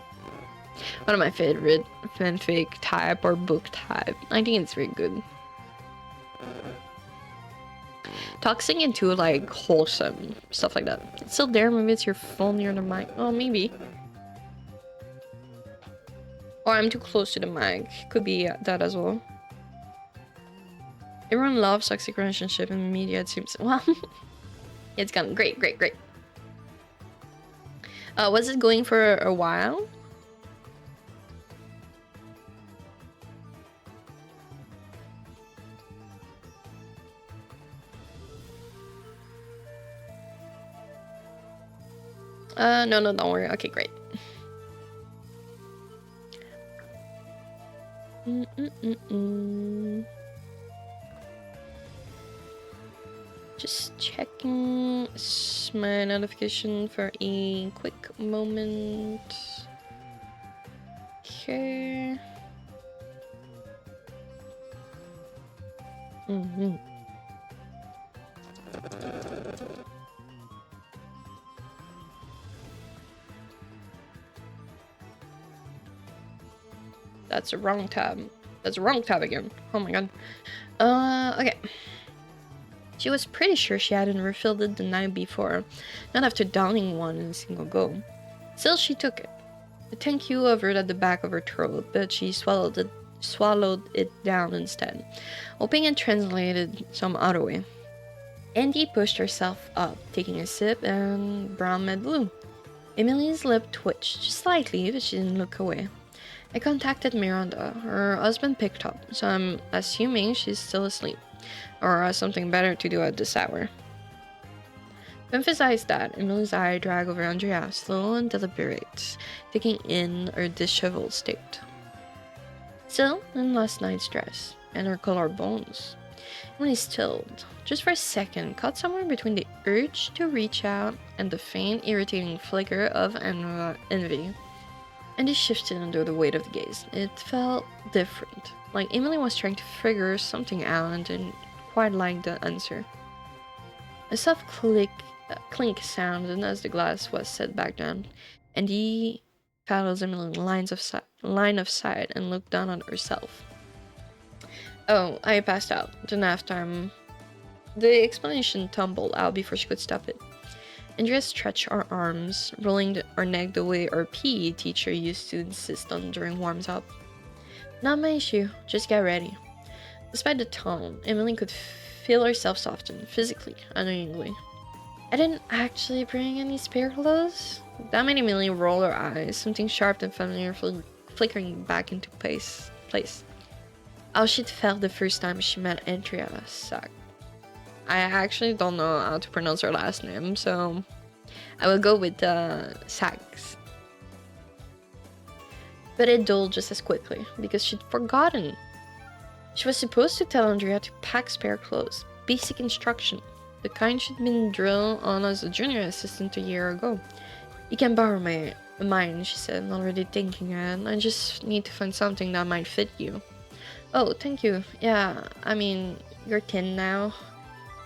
one of my favorite fanfic type or book type. I think it's very good. Toxic into like wholesome stuff like that. It's still there. Maybe it's your phone near the mic. Oh, maybe. Or I'm too close to the mic. Could be that as well. Everyone loves toxic relationship in media, it seems. Well, it's gone. Great. Was it going for a while? No, don't worry. Okay, great. Just checking my notification for a quick moment. Okay. That's a wrong tab. That's a wrong tab again. Oh my god. Okay. She was pretty sure she hadn't refilled it the night before, not after downing one in a single go. Still, she took it. The thank you hovered at the back of her throat, but she swallowed it down instead, hoping it translated some other way. Andy pushed herself up, taking a sip, and brown met blue. Emily's lip twitched just slightly, but she didn't look away. I contacted Miranda. Her husband picked up, so I'm assuming she's still asleep, or has something better to do at this hour. To emphasize that, Emily's eye dragged over Andrea, slow and deliberate, taking in her disheveled state. Still in last night's dress, and her colored bones. Emily stilled, just for a second, caught somewhere between the urge to reach out and the faint, irritating flicker of envy. And it shifted under the weight of the gaze. It felt different, like Emily was trying to figure something out and didn't quite like the answer. A soft clink sounded as the glass was set back down, and he follows Emily line of sight and looked down on herself. Oh, I passed out. Didn't have time. The explanation tumbled out before she could stop it. Andrea stretched her arms, rolling her neck the way our PE teacher used to insist on during warms-up. Not my issue, just get ready. Despite the tone, Emily could feel herself soften, physically, unknowingly. I didn't actually bring any spare clothes. That made Emily roll her eyes, something sharp and familiar flickering back into place. How she'd felt the first time she met Andrea sucked. I actually don't know how to pronounce her last name, so I will go with Sachs. But it dulled just as quickly, because she'd forgotten. She was supposed to tell Andrea to pack spare clothes. Basic instruction. The kind she'd been drilled on as a junior assistant a year ago. You can borrow mine, she said, already thinking it. I just need to find something that might fit you. Oh, thank you. Yeah, I mean, you're thin now.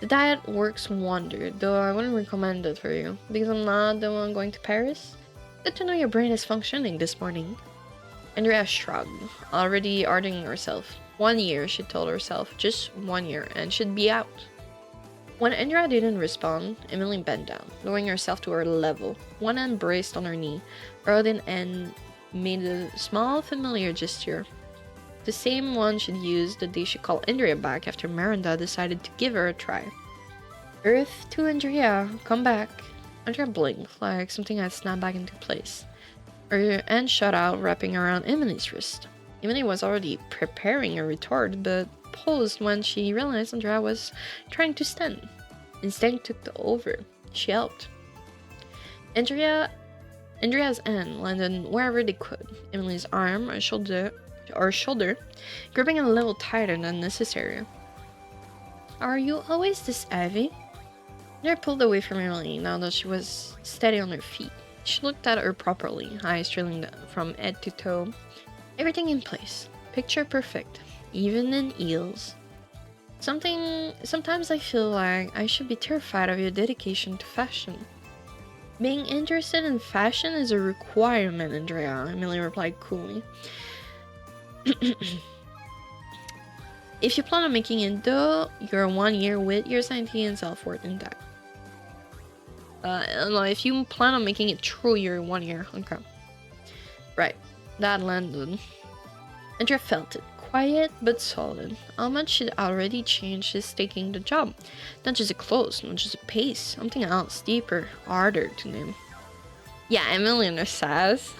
The diet works wonder, though I wouldn't recommend it for you, because I'm not the one going to Paris. Good to know your brain is functioning this morning. Andrea shrugged, already arguing herself. 1 year, she told herself, just 1 year, and she'd be out. When Andrea didn't respond, Emily bent down, lowering herself to her level, one hand braced on her knee. Her other hand made a small, familiar gesture. The same one she'd used the day she called Andrea back after Miranda decided to give her a try. Earth to Andrea, come back. Andrea blinked, like something had snapped back into place. Her hand shot out, wrapping around Emily's wrist. Emily was already preparing a retort, but paused when she realized Andrea was trying to stand. Instinct took over. She helped. Andrea's hand landed wherever they could. Emily's arm or shoulder, gripping a little tighter than necessary. Are you always this heavy? Andrea pulled away from Emily now that she was steady on her feet. She looked at her properly, eyes trailing from head to toe. Everything in place. Picture perfect. Even in heels. Sometimes I feel like I should be terrified of your dedication to fashion. Being interested in fashion is a requirement, Andrea, Emily replied coolly. If you plan on making it though, you're 1 year with your sanity and self-worth intact. No, if you plan on making it true, you're 1 year. Okay. Right. That landed. Andrea felt it. Quiet but solid. How much she'd already changed since taking the job. Not just a clothes, not just a pace. Something else, deeper, harder to name. Yeah, Emily and her sass.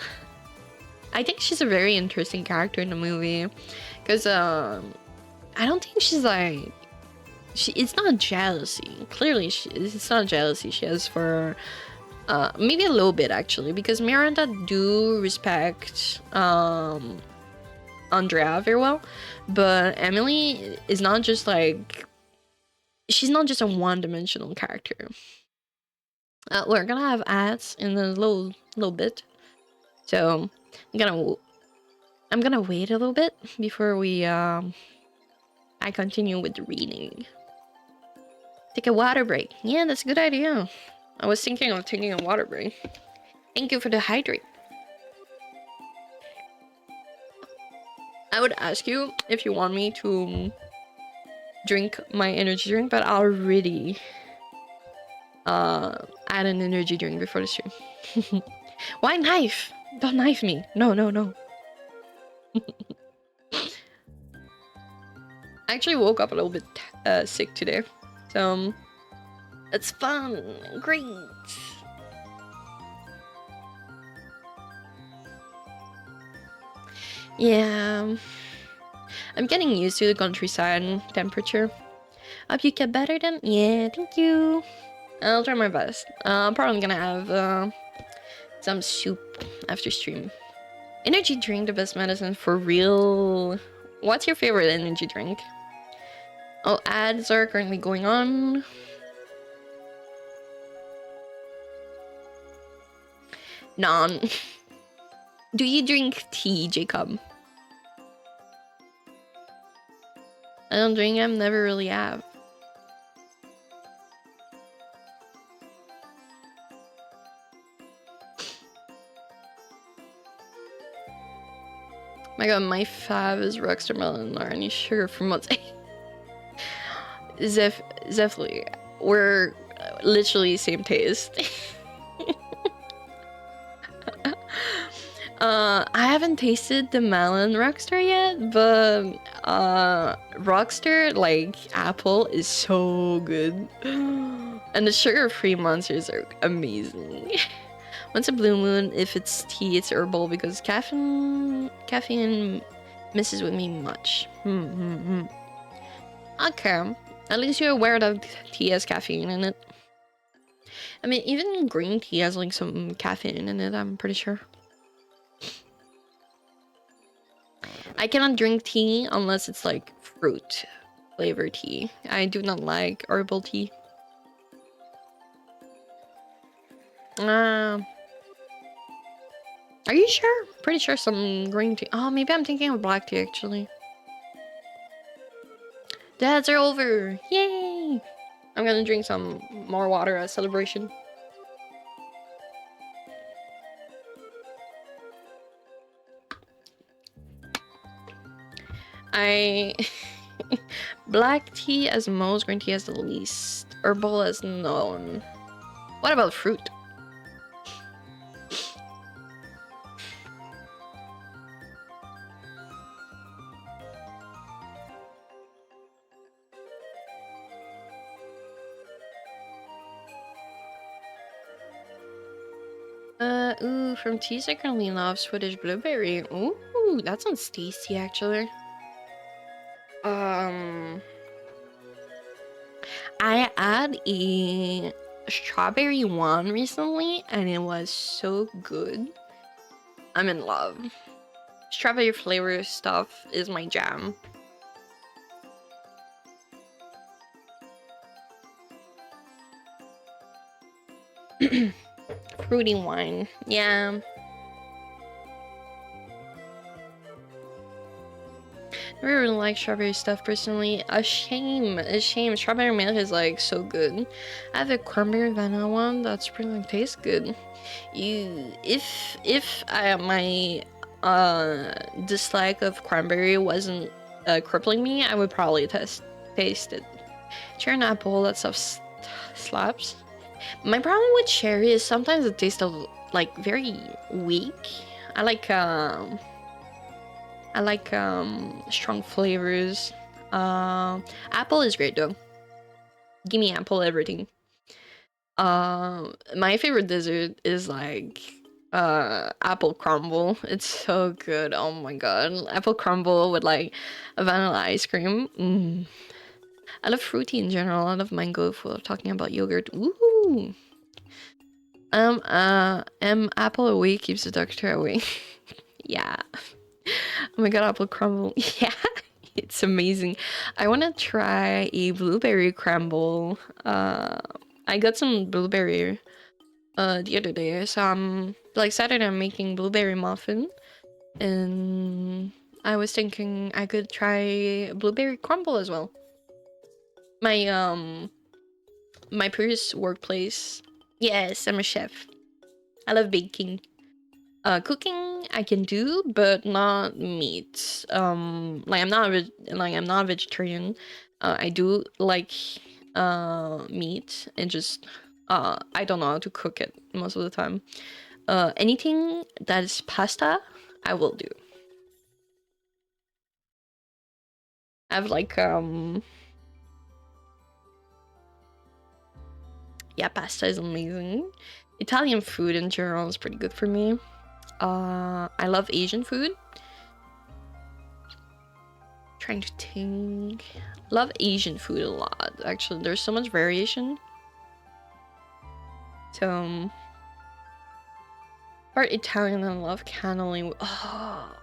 I think she's a very interesting character in the movie. Because, I don't think she's like... It's not jealousy. Clearly, it's not jealousy she has for... maybe a little bit, actually. Because Miranda do respect... Andrea very well, but Emily is not just like... She's not just a one-dimensional character. We're gonna have ads in a little bit. So, I'm gonna wait a little bit before I continue with the reading. Take a water break. Yeah, that's a good idea. I was thinking of taking a water break. Thank you for the hydrate. I would ask you if you want me to drink my energy drink, but I already add an energy drink before the stream. Why knife? Don't knife me. No. I actually woke up a little bit sick today. So, it's fun. Great. Yeah. I'm getting used to the countryside temperature. Hope you get better then? Yeah, thank you. I'll try my best. I'm probably gonna have some soup after stream. Energy drink, the best medicine for real. What's your favorite energy drink? Oh, ads are currently going on. Non. Do you drink tea, Jacob? I don't drink them, never really have. My god, my fave is Rockstar Melon or any sugar from what's Zefly. We're literally same taste. I haven't tasted the melon Rockstar yet, but Rockstar like apple is so good. And the sugar-free monsters are amazing. Once a blue moon, if it's tea, it's herbal because caffeine messes with me much. Okay, at least you're aware that tea has caffeine in it. I mean, even green tea has like some caffeine in it, I'm pretty sure. I cannot drink tea unless it's like fruit flavored tea. I do not like herbal tea. Are you sure? Pretty sure some green tea. Oh, maybe I'm thinking of black tea actually. Dads are over! Yay! I'm gonna drink some more water as celebration. I black tea as most, green tea as the least, herbal as none. What about fruit? Ooh, from teas I currently love Swedish blueberry. Ooh, that sounds tasty actually. I had a strawberry one recently and it was so good. I'm in love. Strawberry flavor stuff is my jam. Fruity wine, yeah. I really like strawberry stuff personally. A shame, a shame. Strawberry milk is like so good. I have a cranberry vanilla one that's really tastes good. If my dislike of cranberry wasn't crippling me, I would probably taste it. Cherry and apple, that stuff slaps. My problem with cherry is sometimes it tastes like very weak. I like strong flavors. Apple is great though. Give me apple everything. My favorite dessert is like apple crumble. It's so good. Oh my god. Apple crumble with like a vanilla ice cream. I love fruity in general. I love mango if we're talking about yogurt. Ooh. Apple away keeps the doctor away. Yeah. Oh my god, apple crumble. Yeah, it's amazing. I want to try a blueberry crumble. I got some blueberry the other day, so I'm like Saturday I'm making blueberry muffin, and I was thinking I could try blueberry crumble as well. My previous workplace. Yes, I'm a chef. I love baking. Cooking I can do, but not meat. Like I'm not a vegetarian. I do like meat and just I don't know how to cook it most of the time. Anything that is pasta, I will do. I have like yeah, pasta is amazing. Italian food in general is pretty good for me. I love Asian food. Trying to think. Love Asian food a lot. Actually, there's so much variation. So, part Italian and love cannoli. Oh,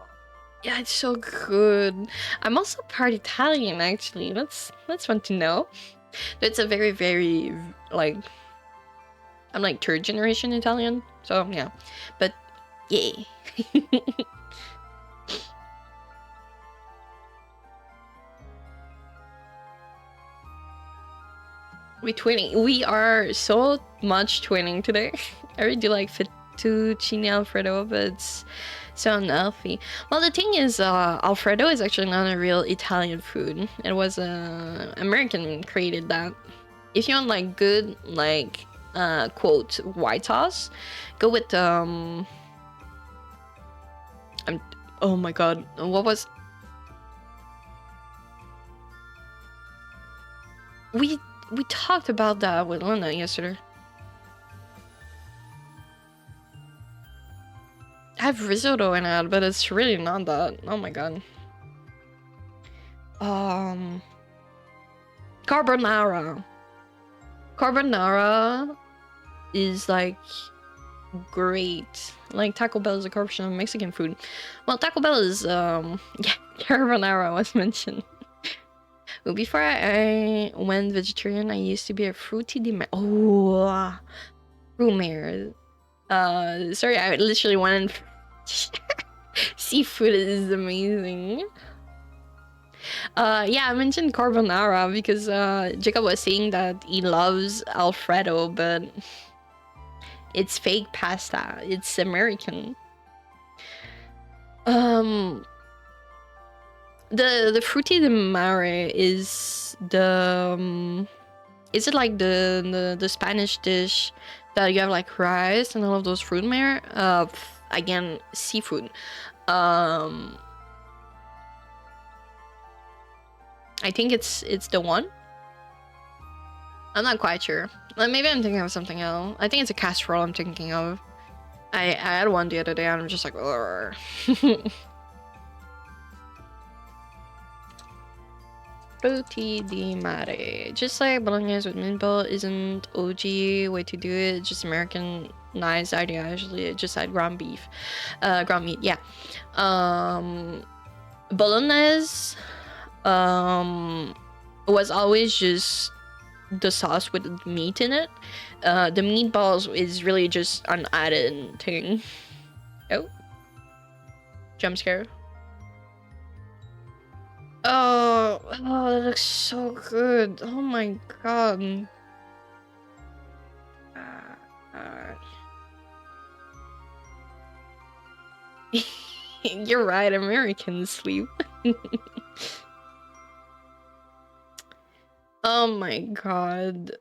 yeah, it's so good. I'm also part Italian actually. That's fun to know. It's a very like I'm like third generation Italian. So yeah, but yeah. We twinning. We are so much twinning today. I really do like fettuccine Alfredo, but it's so unhealthy. Well, the thing is, Alfredo is actually not a real Italian food. It was American created that. If you want like good like quote white sauce, go with oh my god, what was we talked about that with Luna yesterday. I have risotto in it, but it's really not that. Oh my god. Um, Carbonara. Carbonara is like great. Like Taco Bell is a corruption of Mexican food. Well, Taco Bell is yeah, carbonara was mentioned. Well, before I went vegetarian, I used to be a fruity di mare. Oh, fruit sorry, I literally went. Seafood is amazing. Yeah, I mentioned carbonara because Jacob was saying that he loves Alfredo, but it's fake pasta. It's American. The frutti di mare is the is it like the Spanish dish that you have like rice and all of those fruit mare? Again, seafood. I think it's the one. I'm not quite sure. Maybe I'm thinking of something else. I think it's a casserole I'm thinking of. I had one the other day and I'm just like, Frutti di mare. Just like bolognese with meatball isn't OG way to do it. Just Americanized idea. Actually, just had ground beef, ground meat. Yeah. Bolognese was always just the sauce with meat in it. The meatballs is really just an added thing. Oh, jump scare. Oh, that looks so good. Oh my god. You're right, Americans sleep. Oh my god.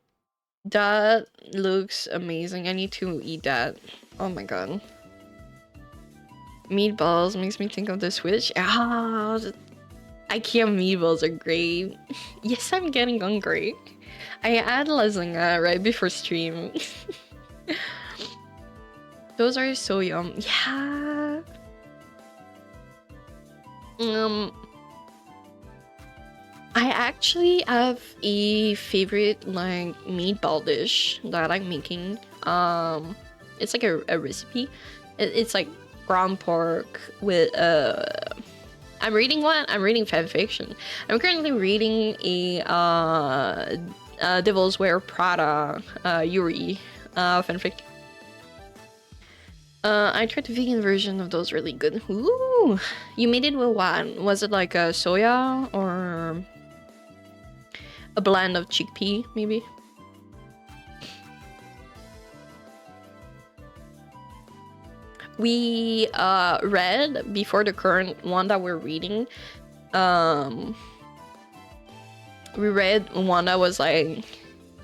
That looks amazing. I need to eat that. Oh my god. Meatballs makes me think of the Switch. Ah, IKEA meatballs are great. Yes, I'm getting hungry. I had lasagna right before stream. Those are so yum. Yeah. I actually have a favorite like meatball dish that I like making. It's like a recipe. It's like ground pork with I'm reading what? I'm reading fanfiction. I'm currently reading a Devil's Wear Prada Yuri fanfic. I tried the vegan version of those, really good. Ooh, you made it with what? Was it like a soya or a blend of chickpea, maybe? We read before the current one that we're reading. We read one that was like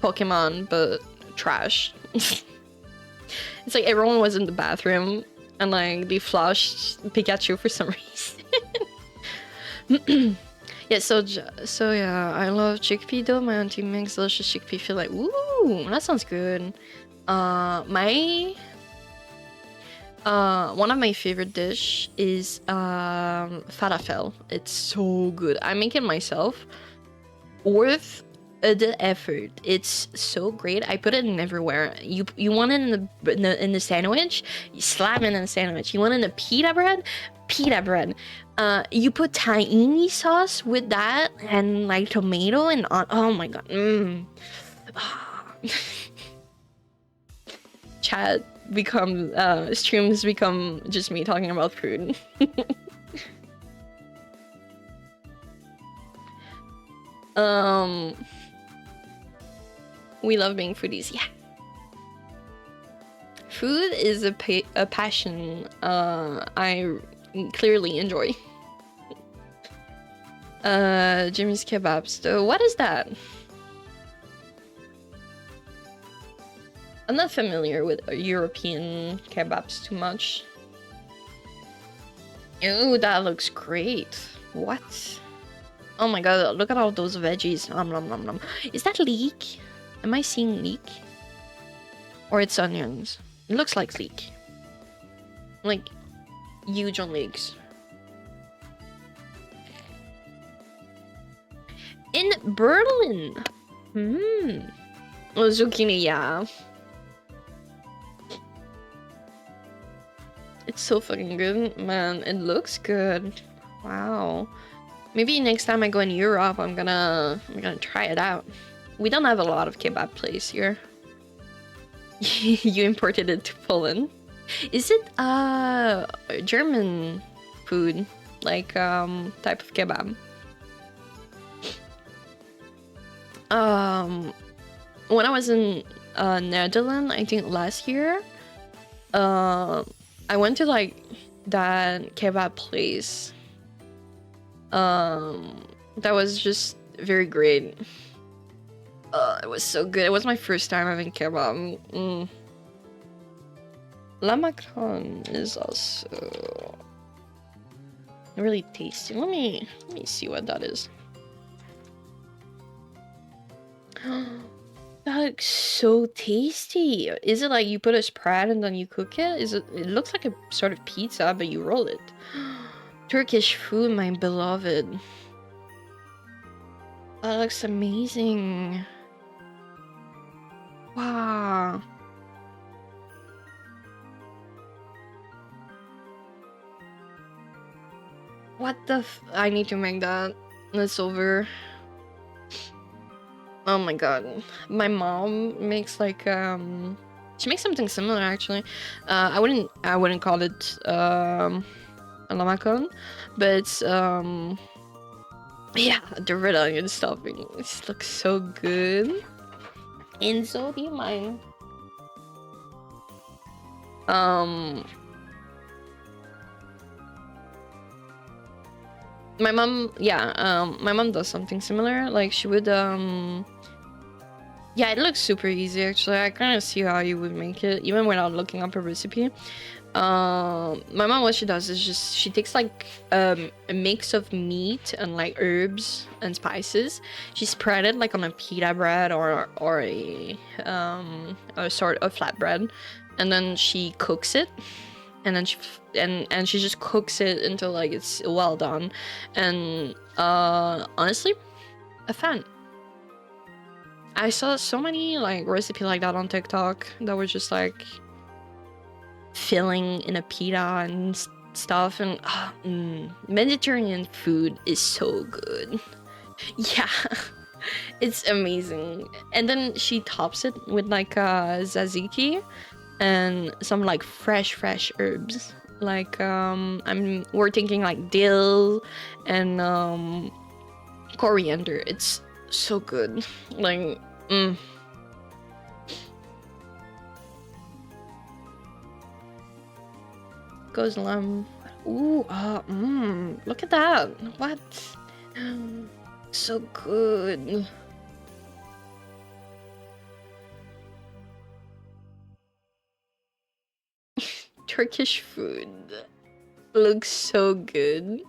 Pokemon but trash. It's like everyone was in the bathroom and like they flushed Pikachu for some reason. Yeah, so yeah, I love chickpea though. My auntie makes delicious chickpea. Feel like, ooh, that sounds good. My one of my favorite dish is falafel. It's so good. I make it myself. Worth the effort. It's so great. I put it in everywhere. You want it in the sandwich, you slap it in the sandwich. You want it in the pita bread, you put tahini sauce with that and like tomato and on. Oh my god. Chat become streams become just me talking about food. We love being foodies. Yeah, food is a passion I clearly enjoy. Jimmy's kebabs though, what is that? I'm not familiar with European kebabs too much. Ooh, that looks great. What? Oh my god, look at all those veggies. Nom nom nom nom. Is that leek? Am I seeing leek? Or it's onions? It looks like leek. Like, huge on leeks. In Berlin! Oh, zucchini, yeah. It's so fucking good, man. It looks good. Wow. Maybe next time I go in Europe, I'm gonna try it out. We don't have a lot of kebab place here. You imported it to Poland. Is it German food, like type of kebab? When I was in Netherlands, I think last year, I went to like that kebab place. That was just very great. It was so good. It was my first time having kebab. La Macron is also really tasty. Let me see what that is. That looks so tasty. Is it like you put a spread and then you cook it? It looks like a sort of pizza, but you roll it. Turkish food, my beloved. That looks amazing. Wow. What the I need to make that. That's over. Oh my god. My mom makes like she makes something similar actually. I wouldn't call it a lamacon, but yeah, the red onion stuffing. This looks so good. And so do mine. My mom, yeah, my mom does something similar. Like she would yeah, it looks super easy actually. I kind of see how you would make it even without looking up a recipe. My mom, what she does is just she takes like a mix of meat and like herbs and spices. She spread it like on a pita bread or a sort of flatbread, and then she cooks it, and then she just cooks it until like it's well done. And honestly, a fan. I saw so many like recipe like that on TikTok that were just like filling in a pita and stuff, and Mediterranean food is so good. Yeah, it's amazing. And then she tops it with like tzatziki and some like fresh herbs. Like we're thinking like dill and coriander. It's so good. Like goes lamb. Ooh, look at that. What? So good. Turkish food looks so good.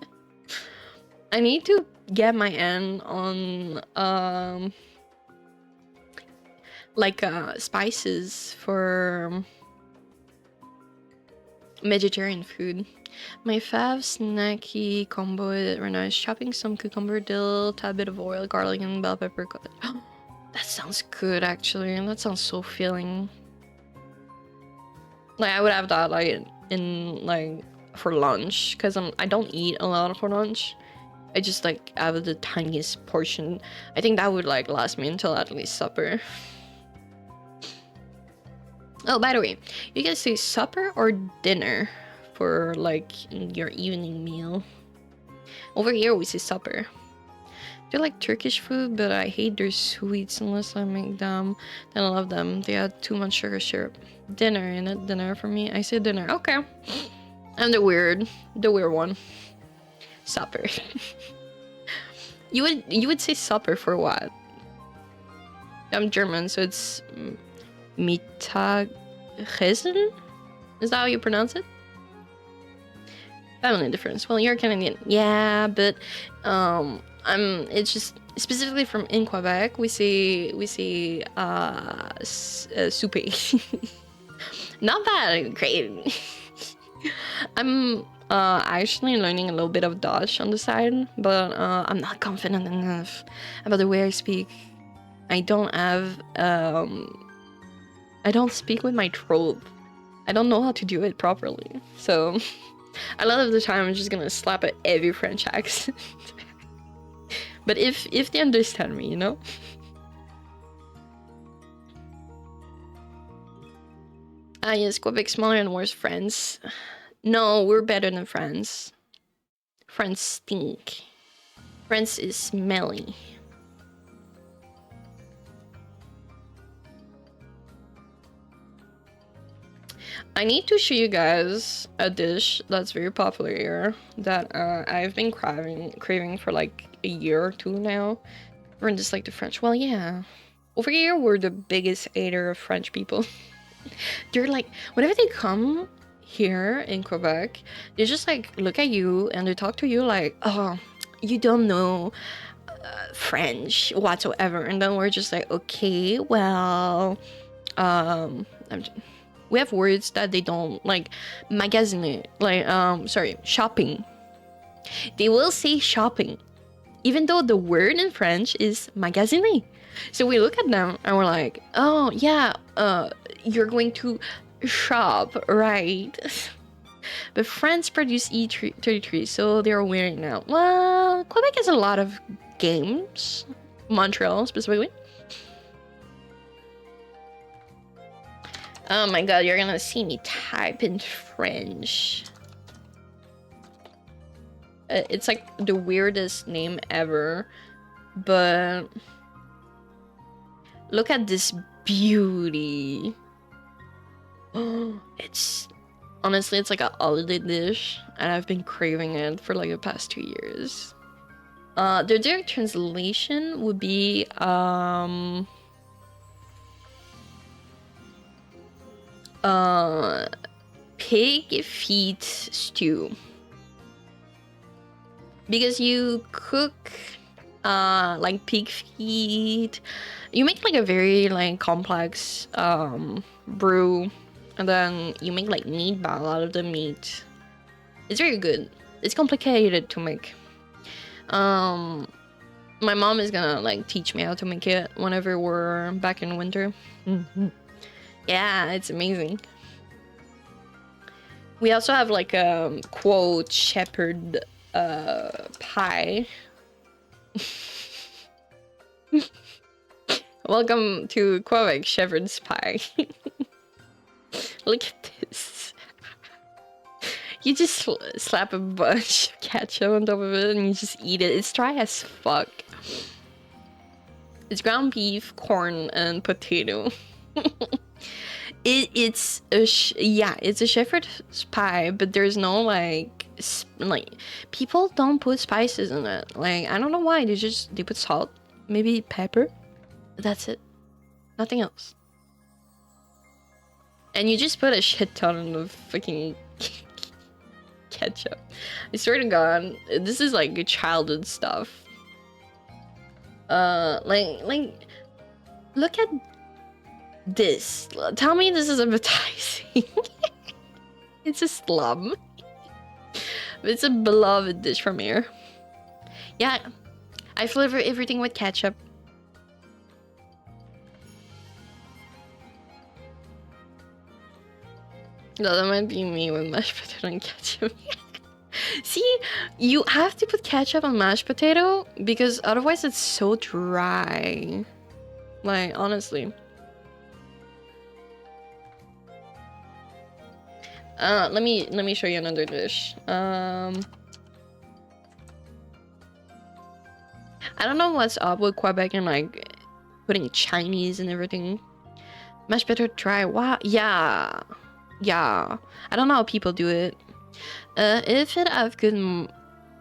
I need to get my hand on like spices for Mediterranean food. My fav snacky combo right now is chopping some cucumber, dill, tad bit of oil, garlic, and bell pepper. That sounds good actually, and that sounds so filling. Like I would have that like in like for lunch, because I don't eat a lot for lunch. I just like have the tiniest portion. I think that would like last me until at least supper. Oh, by the way, you guys say supper or dinner for like your evening meal? Over here we say supper. I like Turkish food, but I hate their sweets unless I make them. Then I love them. They add too much sugar syrup. Dinner, in it. Dinner for me. I say dinner. Okay. I'm the weird one. Supper. You would say supper for what? I'm German, so it's Mittagessen? Is that how you pronounce it? Family difference. Well, you're Canadian. Yeah, but it's just specifically from in Quebec, we say soupe. Not bad, great. I'm actually learning a little bit of Dutch on the side, but I'm not confident enough about the way I speak. I don't have I don't speak with my throat. I don't know how to do it properly. So a lot of the time I'm just gonna slap at every French accent. But if they understand me, you know? Ah yes, Quebec smaller and worse friends. No, we're better than France. France stink. France is smelly. I need to show you guys a dish that's very popular here that I've been craving for like a year or two now. We're just like the French. Well, yeah. Over here, we're the biggest hater of French people. They're like, whenever they come here in Quebec, they just like look at you and they talk to you like, oh, you don't know French whatsoever. And then we're just like, okay, well, we have words that they don't like. Magasiner, like sorry, shopping. They will say shopping, even though the word in French is magasiner. So we look at them and we're like, oh yeah, you're going to shop, right? But France produced E33, so they're winning now. Well, Quebec has a lot of games, Montreal specifically. Oh my god, you're gonna see me type in French. It's like the weirdest name ever, but look at this beauty. Oh, it's honestly, it's like a holiday dish, and I've been craving it for like the past 2 years. The direct translation would be pig feet stew, because you cook like pig feet, you make like a very like complex brew, and then you make like meatball out of the meat. It's very good. It's complicated to make. My mom is gonna like teach me how to make it whenever we're back in winter. Yeah, it's amazing. We also have like a quote shepherd pie. Welcome to Quebec shepherd's pie. Look at this. You just slap a bunch of ketchup on top of it and you just eat it. It's dry as fuck. It's ground beef, corn, and potato. It's a shepherd's pie, but there's no like people don't put spices in it. Like I don't know why. They put salt, maybe pepper. That's it. Nothing else. And you just put a shit ton of fucking ketchup. I swear to God, this is like childhood stuff. Like, look at this. Tell me this is appetizing. It's a slum. It's a beloved dish from here. Yeah, I flavor everything with ketchup. No, that might be me with mashed potato and ketchup. See, you have to put ketchup on mashed potato because otherwise it's so dry. Like, honestly. Let me show you another dish. I don't know what's up with Quebec and like putting Chinese and everything. Mashed potato dry. Wow. Yeah. I don't know how people do it. If it have good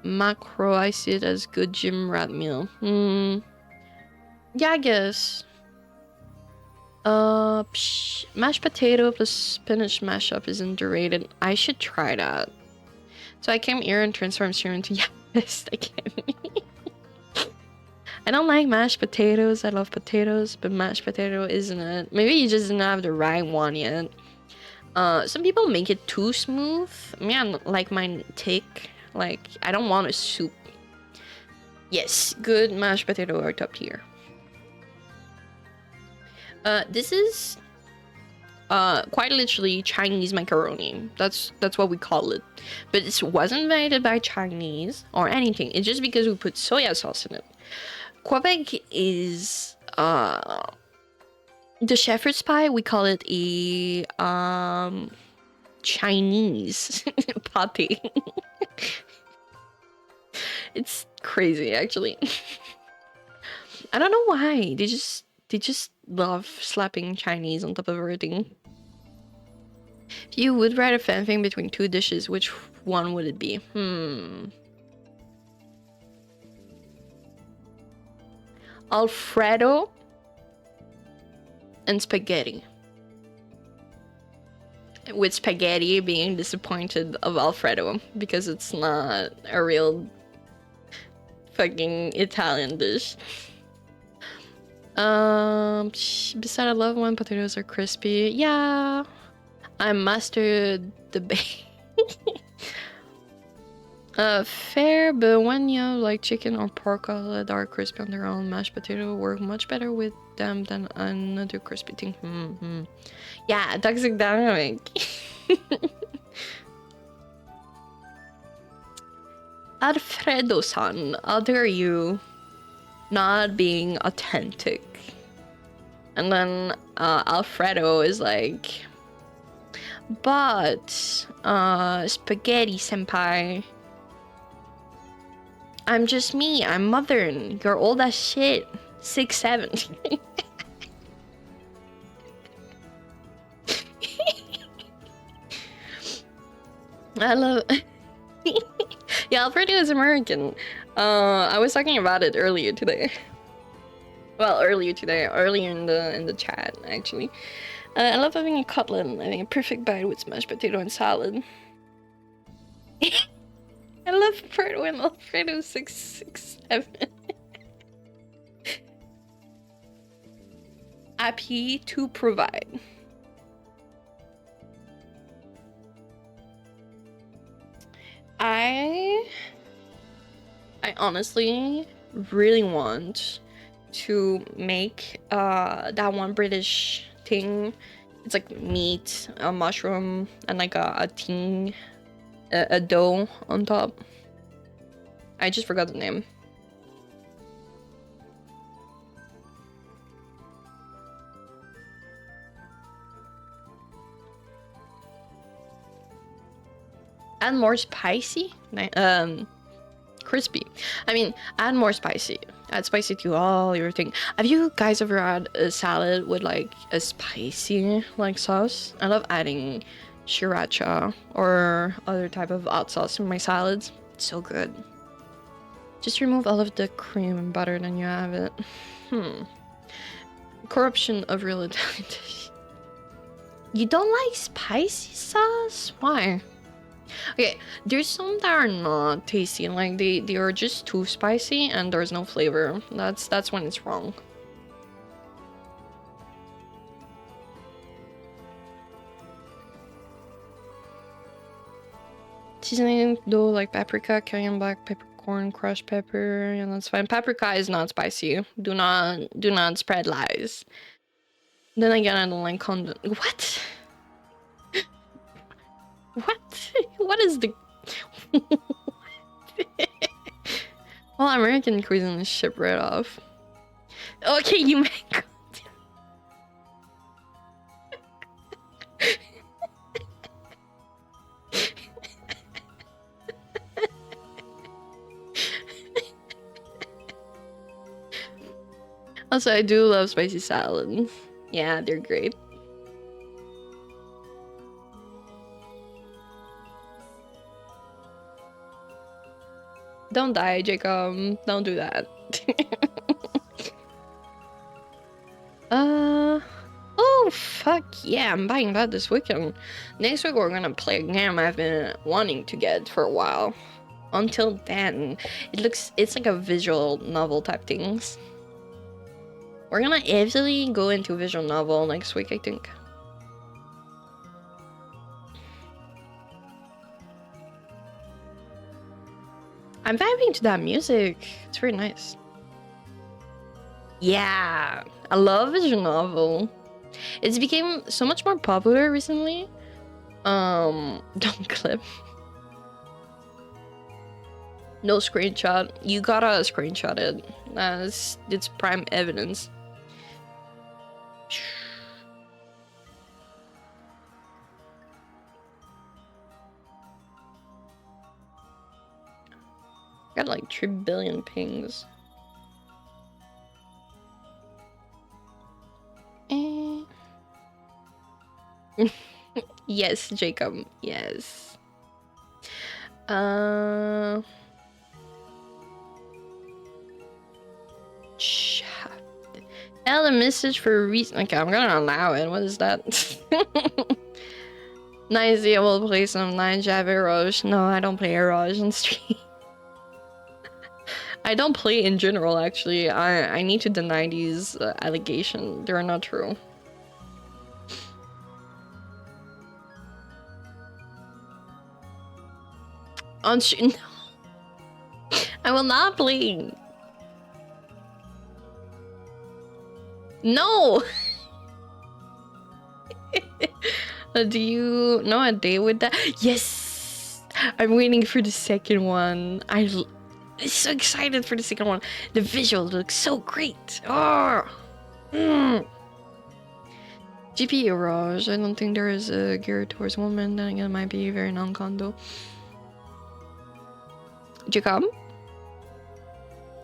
macro, I see it as good gym rat meal. Yeah, I guess. Mashed potato plus spinach mashup is underrated. I should try that. So I came here and transformed here into yes, I can. I don't like mashed potatoes. I love potatoes, but mashed potato isn't it. Maybe you just didn't have the right one yet. Some people make it too smooth. Me, I like mine thick. Like, I don't want a soup. Yes, good mashed potato are top tier. This is quite literally Chinese macaroni. That's what we call it. But it wasn't invented by Chinese or anything. It's just because we put soya sauce in it. Quebec is the shepherd's pie. We call it a Chinese pate. It's crazy, actually. I don't know why. They just love slapping Chinese on top of everything. If you would write a fanfic between two dishes, which one would it be? Alfredo and spaghetti. With spaghetti being disappointed of Alfredo because it's not a real fucking Italian dish. Beside I love when potatoes are crispy. Yeah, I mastered the bake. Fair, but when you like chicken or pork that are crispy on their own, mashed potato work much better with them than another crispy thing. Yeah, toxic dynamic. Alfredo-san, how dare you not being authentic? And then Alfredo is like, but Spaghetti-senpai, I'm just me, I'm modern, you're old as shit, 6'7". I love yeah, Alfredo is American. I was talking about it earlier today. Well, earlier in the chat, actually. I love having a cutlet and having a perfect bite with smashed potato and salad. I love part when Alfredo 667. Happy to provide. I honestly really want to make that one British thing. It's like meat, a mushroom, and like a thing, a dough on top. I just forgot the name. Add more spicy? Crispy. I mean, add more spicy. Add spicy to all your thing. Have you guys ever had a salad with like a spicy like sauce? I love adding sriracha or other type of hot sauce in my salads. It's so good. Just remove all of the cream and butter, then you have it. Corruption of real Italian dish. You don't like spicy sauce? Why? Okay, there's some that are not tasty, like they are just too spicy and there's no flavor. That's when it's wrong. Seasoning though, like paprika, cayenne black peppercorn, crushed pepper, and that's fine. Paprika is not spicy. Do not spread lies. Then again, I don't like condiment. What? What? What is the... Well, American cuisine is shipped right off. Okay, you make... Also, I do love spicy salad. Yeah, they're great. Don't die, Jacob. Don't do that. Oh, fuck yeah, I'm buying that this weekend. Next week we're gonna play a game I've been wanting to get for a while. Until then, it's like a visual novel type things. We're gonna easily go into visual novel next week, I think. I'm vibing to that music. It's very nice. Yeah, I love visual novel. It's became so much more popular recently. Don't clip. No screenshot. You gotta screenshot it. It's prime evidence. Got like 3 billion pings. Yes, Jacob. Yes. Tell a message for a reason. Okay, I'm gonna allow it. What is that? Nice, I will play some 9 Java Eroge. No, I don't play Eroge on stream. I don't play in general, actually. I need to deny these allegations. They're not true. On stream, no. I will not play. No! Do you know a day with that? Yes! I'm waiting for the second one. I'm so excited for the second one. The visual looks so great. Oh! GP Raj. I don't think there is a gear towards women. Then again, it might be very non-condo. Jacob?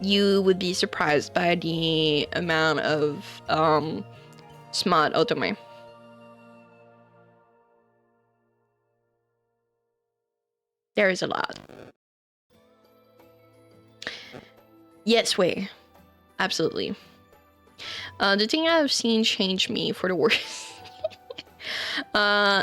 You would be surprised by the amount of smart otome. There is a lot. Yes, way. Absolutely. The thing I've seen change me for the worse.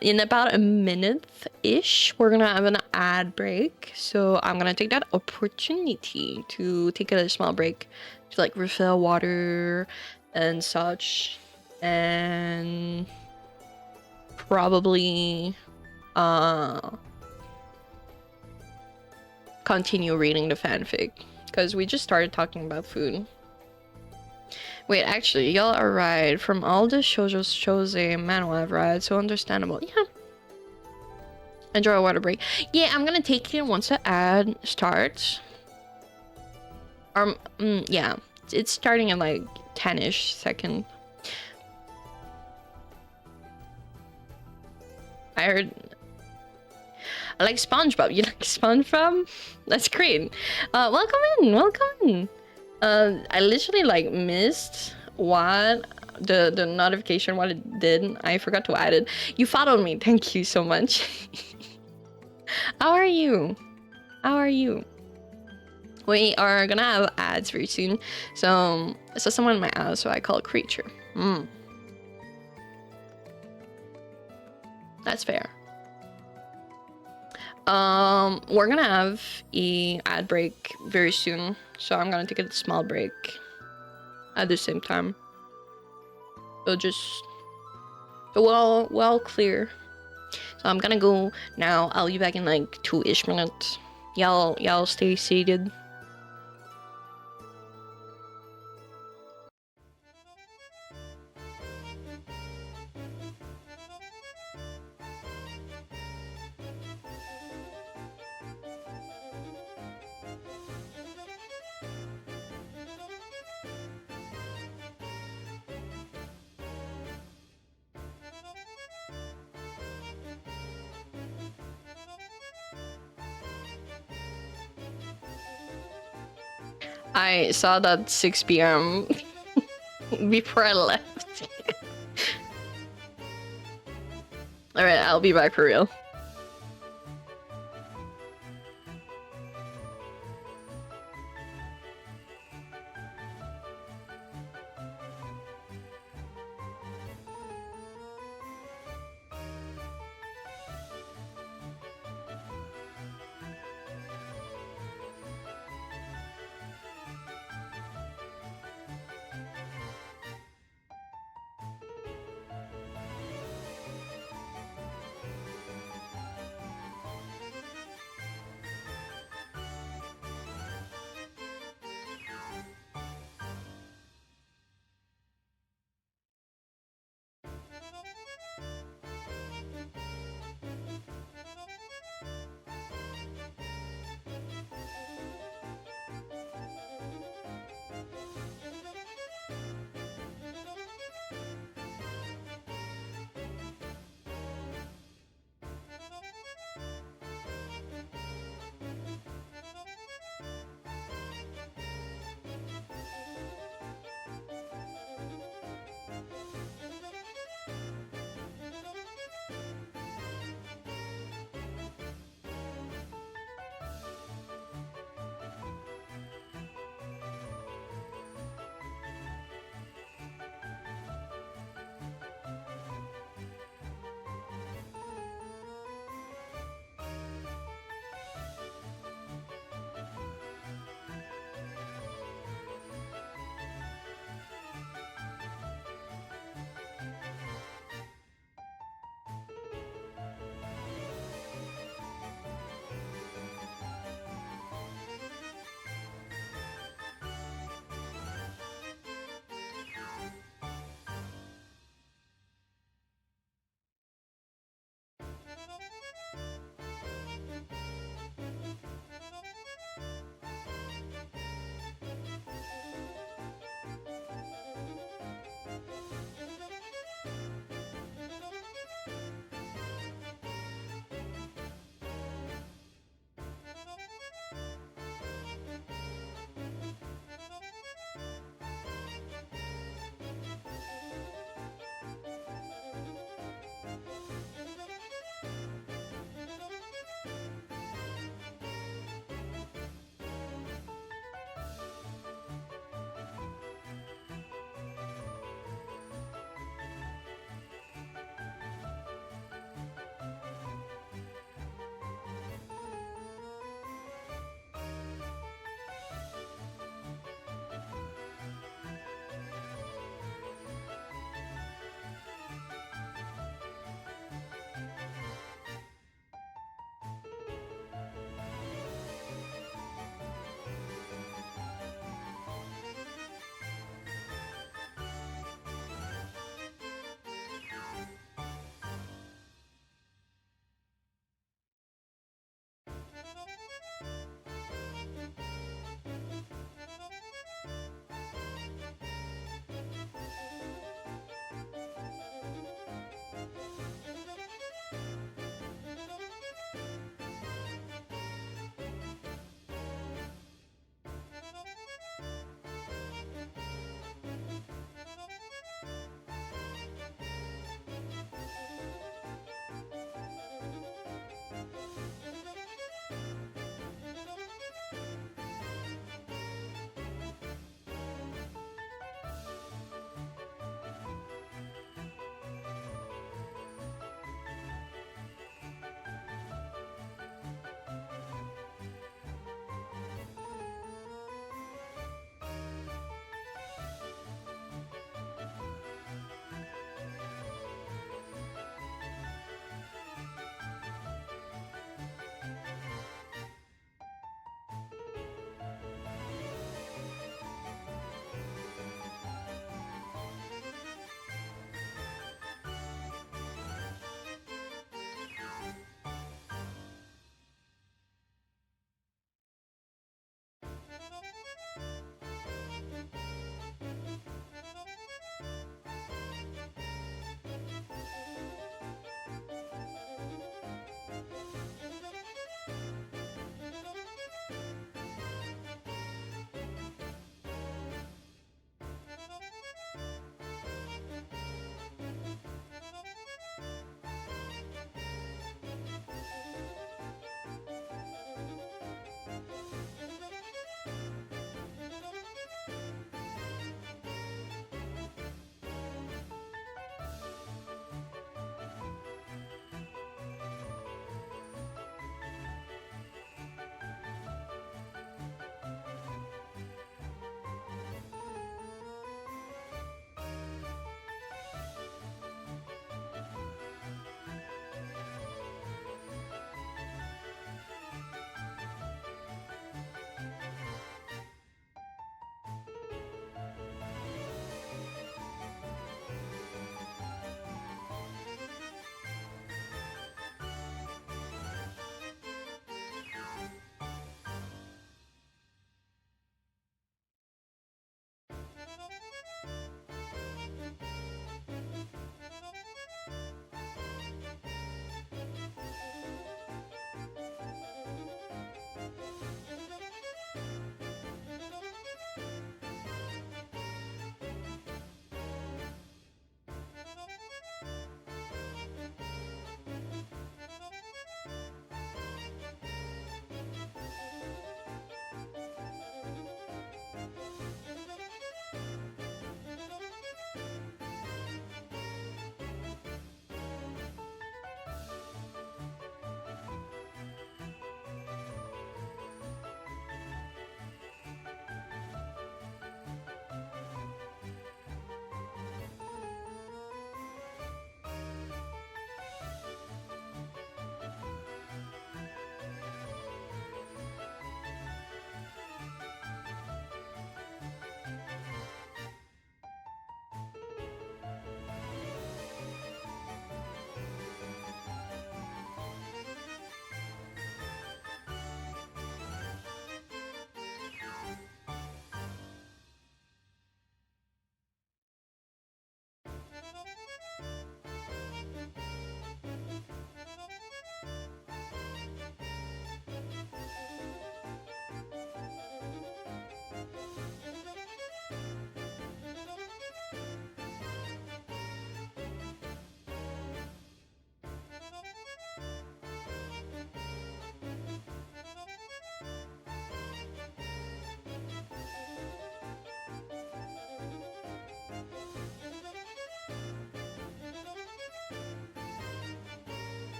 In about a minute-ish, we're gonna have an ad break. So I'm gonna take that opportunity to take a small break to like refill water and such. And probably continue reading the fanfic. Because we just started talking about food. Wait, actually, y'all are right. From all the shows manual I've read, so understandable. Yeah. Enjoy a water break. Yeah, I'm gonna take it once the ad starts. Yeah. It's starting in like 10-ish second. I heard... I like SpongeBob. You like SpongeBob? That's great. Welcome in. Welcome in. I literally like missed what the notification, what it did. I forgot to add it. You followed me. Thank you so much. How are you? How are you? We are gonna have ads very soon. So I saw someone in my house, so I call it creature. That's fair. We're gonna have a ad break very soon, so I'm gonna take a small break at the same time. So just so well clear. So I'm gonna go now. I'll be back in like 2-ish minutes. Y'all stay seated. I saw that 6 p.m. before I left. Alright, I'll be back for real.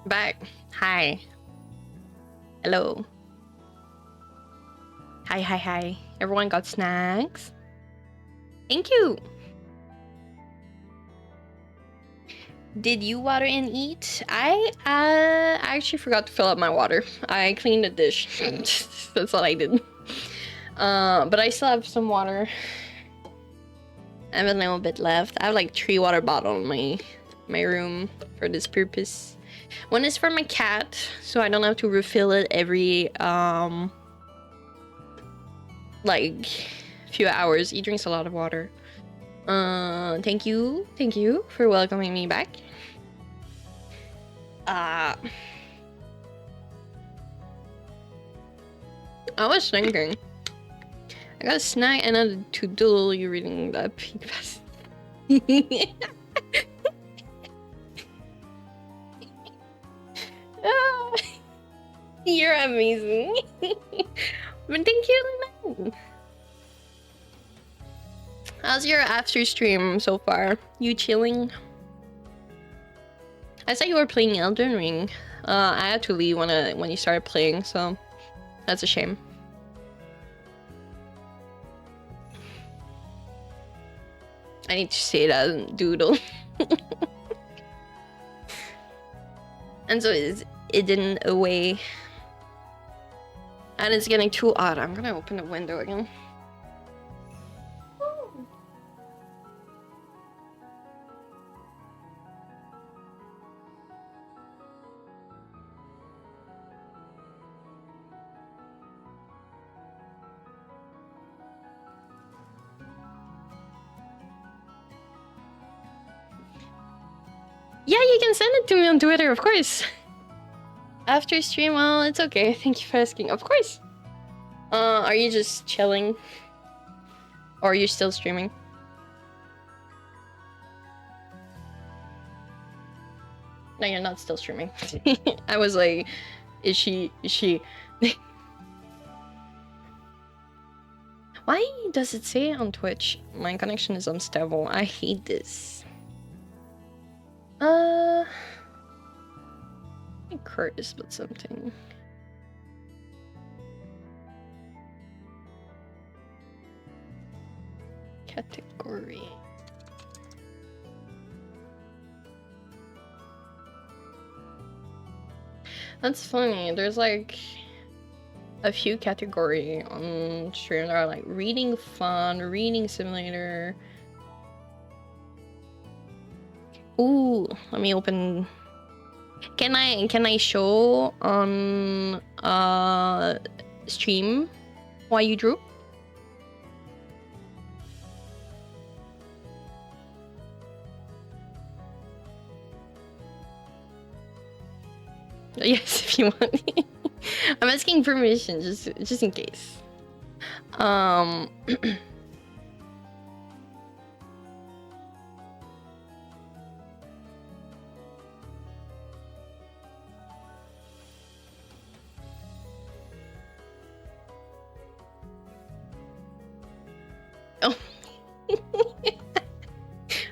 Back. Hi. Hello. Hi, hi, hi. Everyone got snacks? Thank you. Did you water and eat? I actually forgot to fill up my water. I cleaned the dish. That's all I did. But I still have some water. I have a little bit left. I have like 3 water bottles in my room for this purpose. One is for my cat, so I don't have to refill it every like few hours. He drinks a lot of water. Thank you for welcoming me back. I was thinking, I got a snack and a to-do. You reading that pink fast? You're amazing. But thank you. How's your after stream so far? You chilling? I saw you were playing Elden Ring. I had to leave when you started playing, so that's a shame. I need to say that, doodle. And so it didn't away. And it's getting too hot. I'm gonna open the window again. Yeah, you can send it to me on Twitter, of course. After stream, well, it's okay. Thank you for asking. Of course. Are you just chilling? Or are you still streaming? No, you're not still streaming. I was like, is she... Why does it say on Twitch, my connection is unstable? I hate this. I'm curious about something. Category. That's funny. There's like a few category on stream that are like reading fun, reading simulator. Ooh, let me open. Can I show on stream why you drew? Yes, if you want. I'm asking permission just in case. Oh.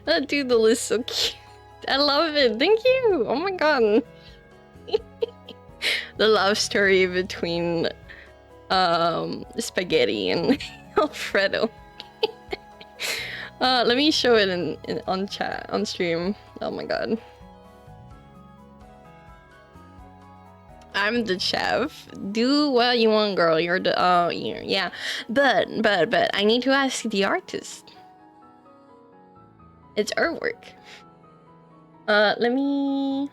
That doodle is so cute. I love it. Thank you. Oh my god. The love story between Spaghetti and Alfredo. Let me show it on chat, on stream. Oh my god. I'm the chef. Do what you want, girl. You're the yeah. But I need to ask the artist. It's artwork. Let me.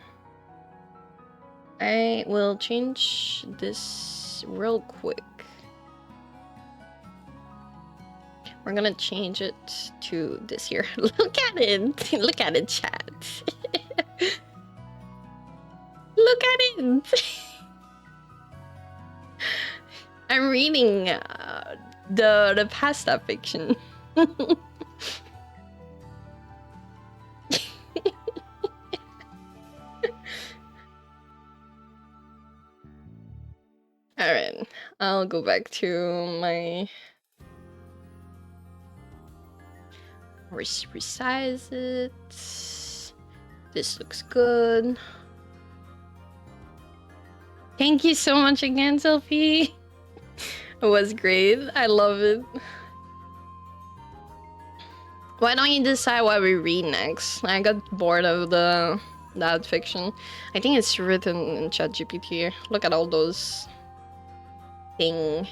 I will change this real quick. We're gonna change it to this here. Look at it. Look at it, chat. Look at it. I'm reading the pasta fiction. Alright, I'll go back to my... Resize it. This looks good. Thank you so much again, Sophie. It was great. I love it. Why don't you decide what we read next? I got bored of that fiction. I think it's written in ChatGPT. Look at all those thing.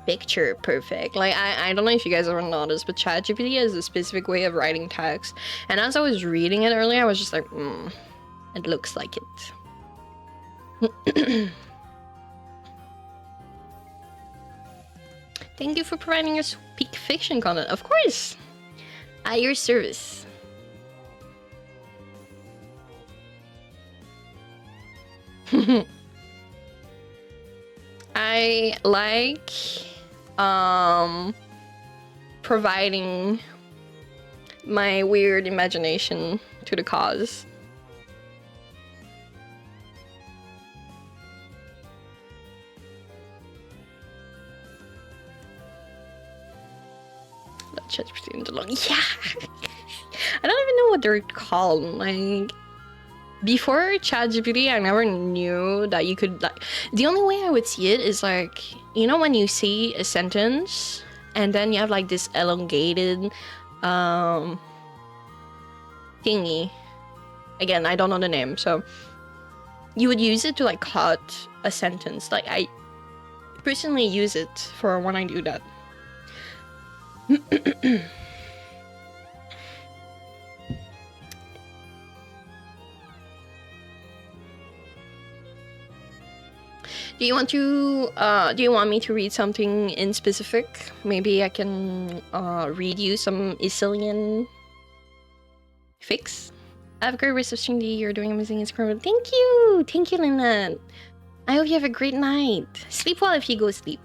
Picture perfect. Like I don't know if you guys ever noticed, but ChatGPT has a specific way of writing text. And as I was reading it earlier, I was just like, it looks like it. Thank you for providing us peak fiction content. Of course. At your service. I like providing my weird imagination to the cause. Yeah. I don't even know what they're called. Like before ChatGPT, I never knew that you could like. The only way I would see it is like, you know, when you see a sentence and then you have like this elongated thingy. Again, I don't know the name, so you would use it to like cut a sentence. Like I personally use it for when I do that. Do you want me to read something in specific? Maybe I can read you some Isilian fics. Have a great rest of stream. You're doing amazing. It's incredible. Thank you, Lynette. I hope you have a great night. Sleep well if you go sleep.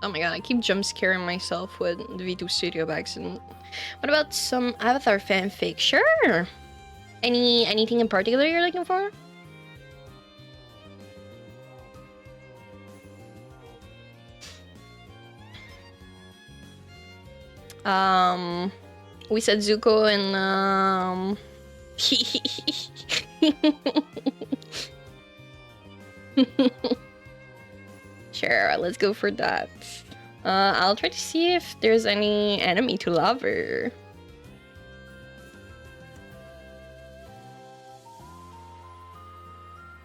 Oh my god, I keep jump scaring myself with the V2 Studio bags. And what about some Avatar fanfic? Sure. Anything in particular you're looking for? We said Zuko and Sure, let's go for that. I'll try to see if there's any enemy to lover.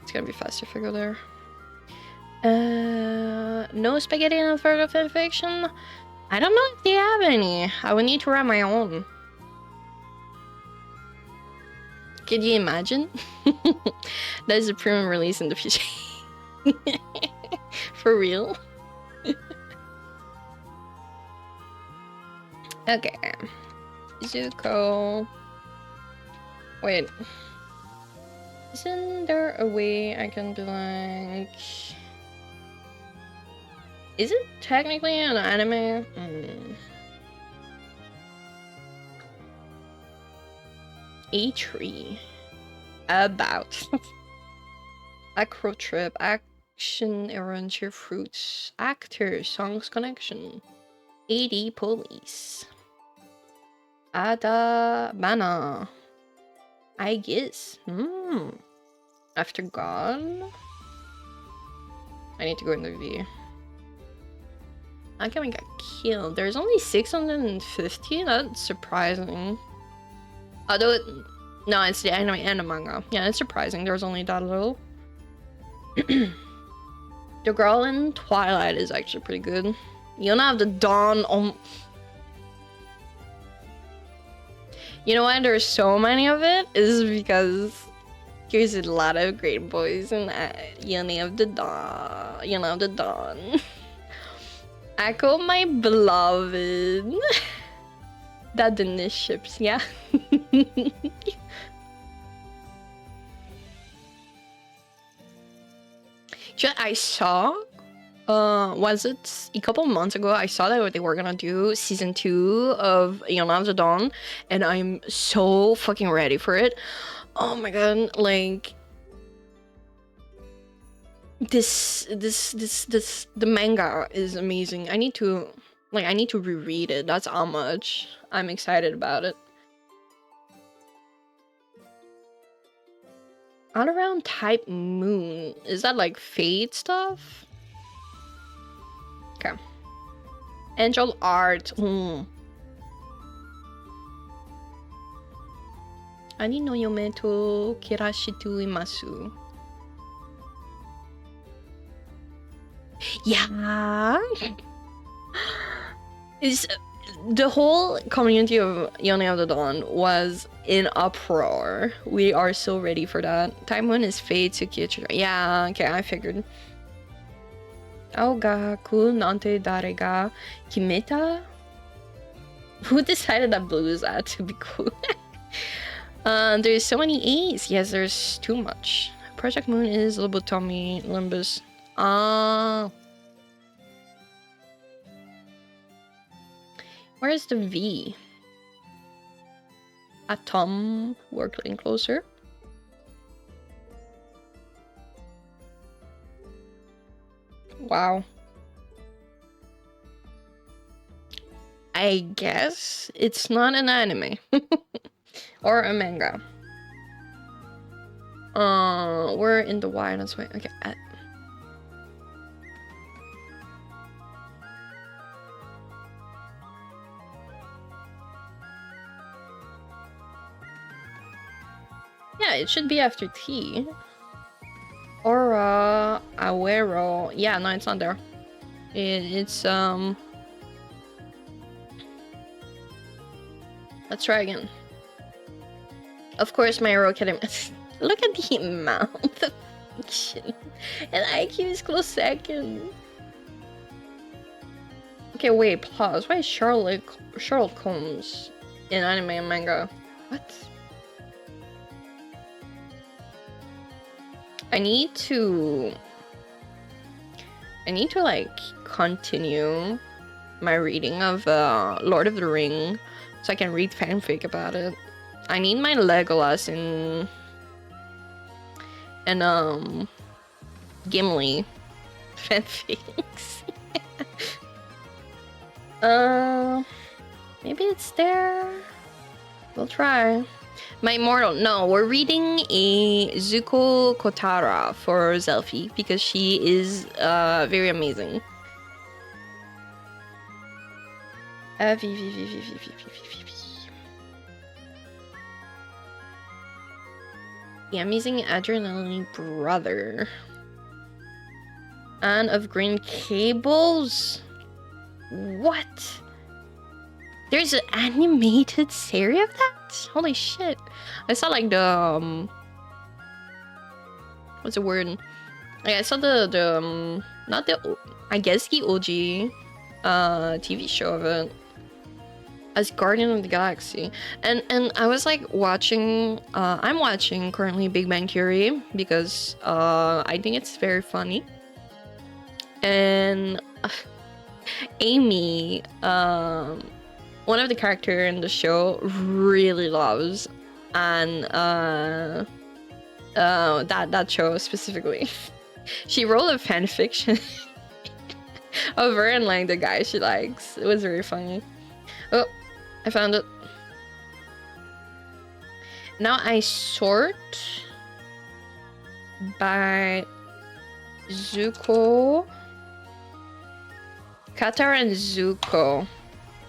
It's gonna be faster if I go there. No Spaghetti and Alfredo fanfiction? I don't know if they have any. I would need to write my own. Could you imagine? That is a premium release in the future. For real? Okay. Zuko. Wait. Isn't there a way I can be like... Is it technically an anime? A tree. About. Acro trip. Action, adventure, fruits. Actor, songs, connection. 80 police. Ada Bana. I guess. After God. I need to go in the V. How come we got killed? There's only 650? That's surprising. Although no, it's the anime and the manga. Yeah, it's surprising there's only that little. The girl in Twilight is actually pretty good. You don't have the Dawn on... You know why there's so many of it? Is because there's a lot of great boys and you don't have the Dawn. You don't have the Dawn. Echo my beloved. That the ships, yeah. I saw, was it a couple months ago? I saw that they were gonna do season 2 of Yona of the Dawn, and I'm so fucking ready for it. Oh my god, like the manga is amazing. I need to reread it. That's how much I'm excited about it. All around type moon. Is that like fate stuff? Okay. Angel art. Ani no yome to kirashitu imasu. Yeah. Is the whole community of Yone of the Dawn was in uproar. We are so ready for that. Time Moon is fate to Kyoto. Yeah, okay, I figured. Aogaku nante dare ga kimeta? Who decided that blue is that to be cool? There's so many A's. Yes, there's too much. Project Moon is Lobotomy Limbus. Where is the V? Atom. We're getting closer. Wow. I guess it's not an anime. Or a manga. We're in the wildest way. Okay. Yeah, it should be after T. Or Awero. Yeah, no, it's not there. It's let's try again. Of course, My Hero Academia. Look at the amount of fiction. And IQ is close second. Okay, wait, pause. Why is Sherlock Holmes in anime and manga? What? I need to like continue my reading of Lord of the Ring so I can read fanfic about it. I need my Legolas and Gimli fanfics. Maybe it's there. We'll try. My Immortal. No, we're reading a Zuko Kotara for Zelfie because she is very amazing. The Amazing Adrenaline Brother. Anne of Green Cables? What? There's an animated series of that? Holy shit. I saw like the what's the word? Like I saw the not the I guess the OG TV show of it as Guardian of the Galaxy. And I was like watching I'm watching currently Big Bang Theory because I think it's very funny. And Amy, one of the characters in the show really loves, and that show specifically. She wrote a fan fiction of her and like the guy she likes. It was very funny. Oh, I found it. Now I sort by Zuko, Katara, and Zuko.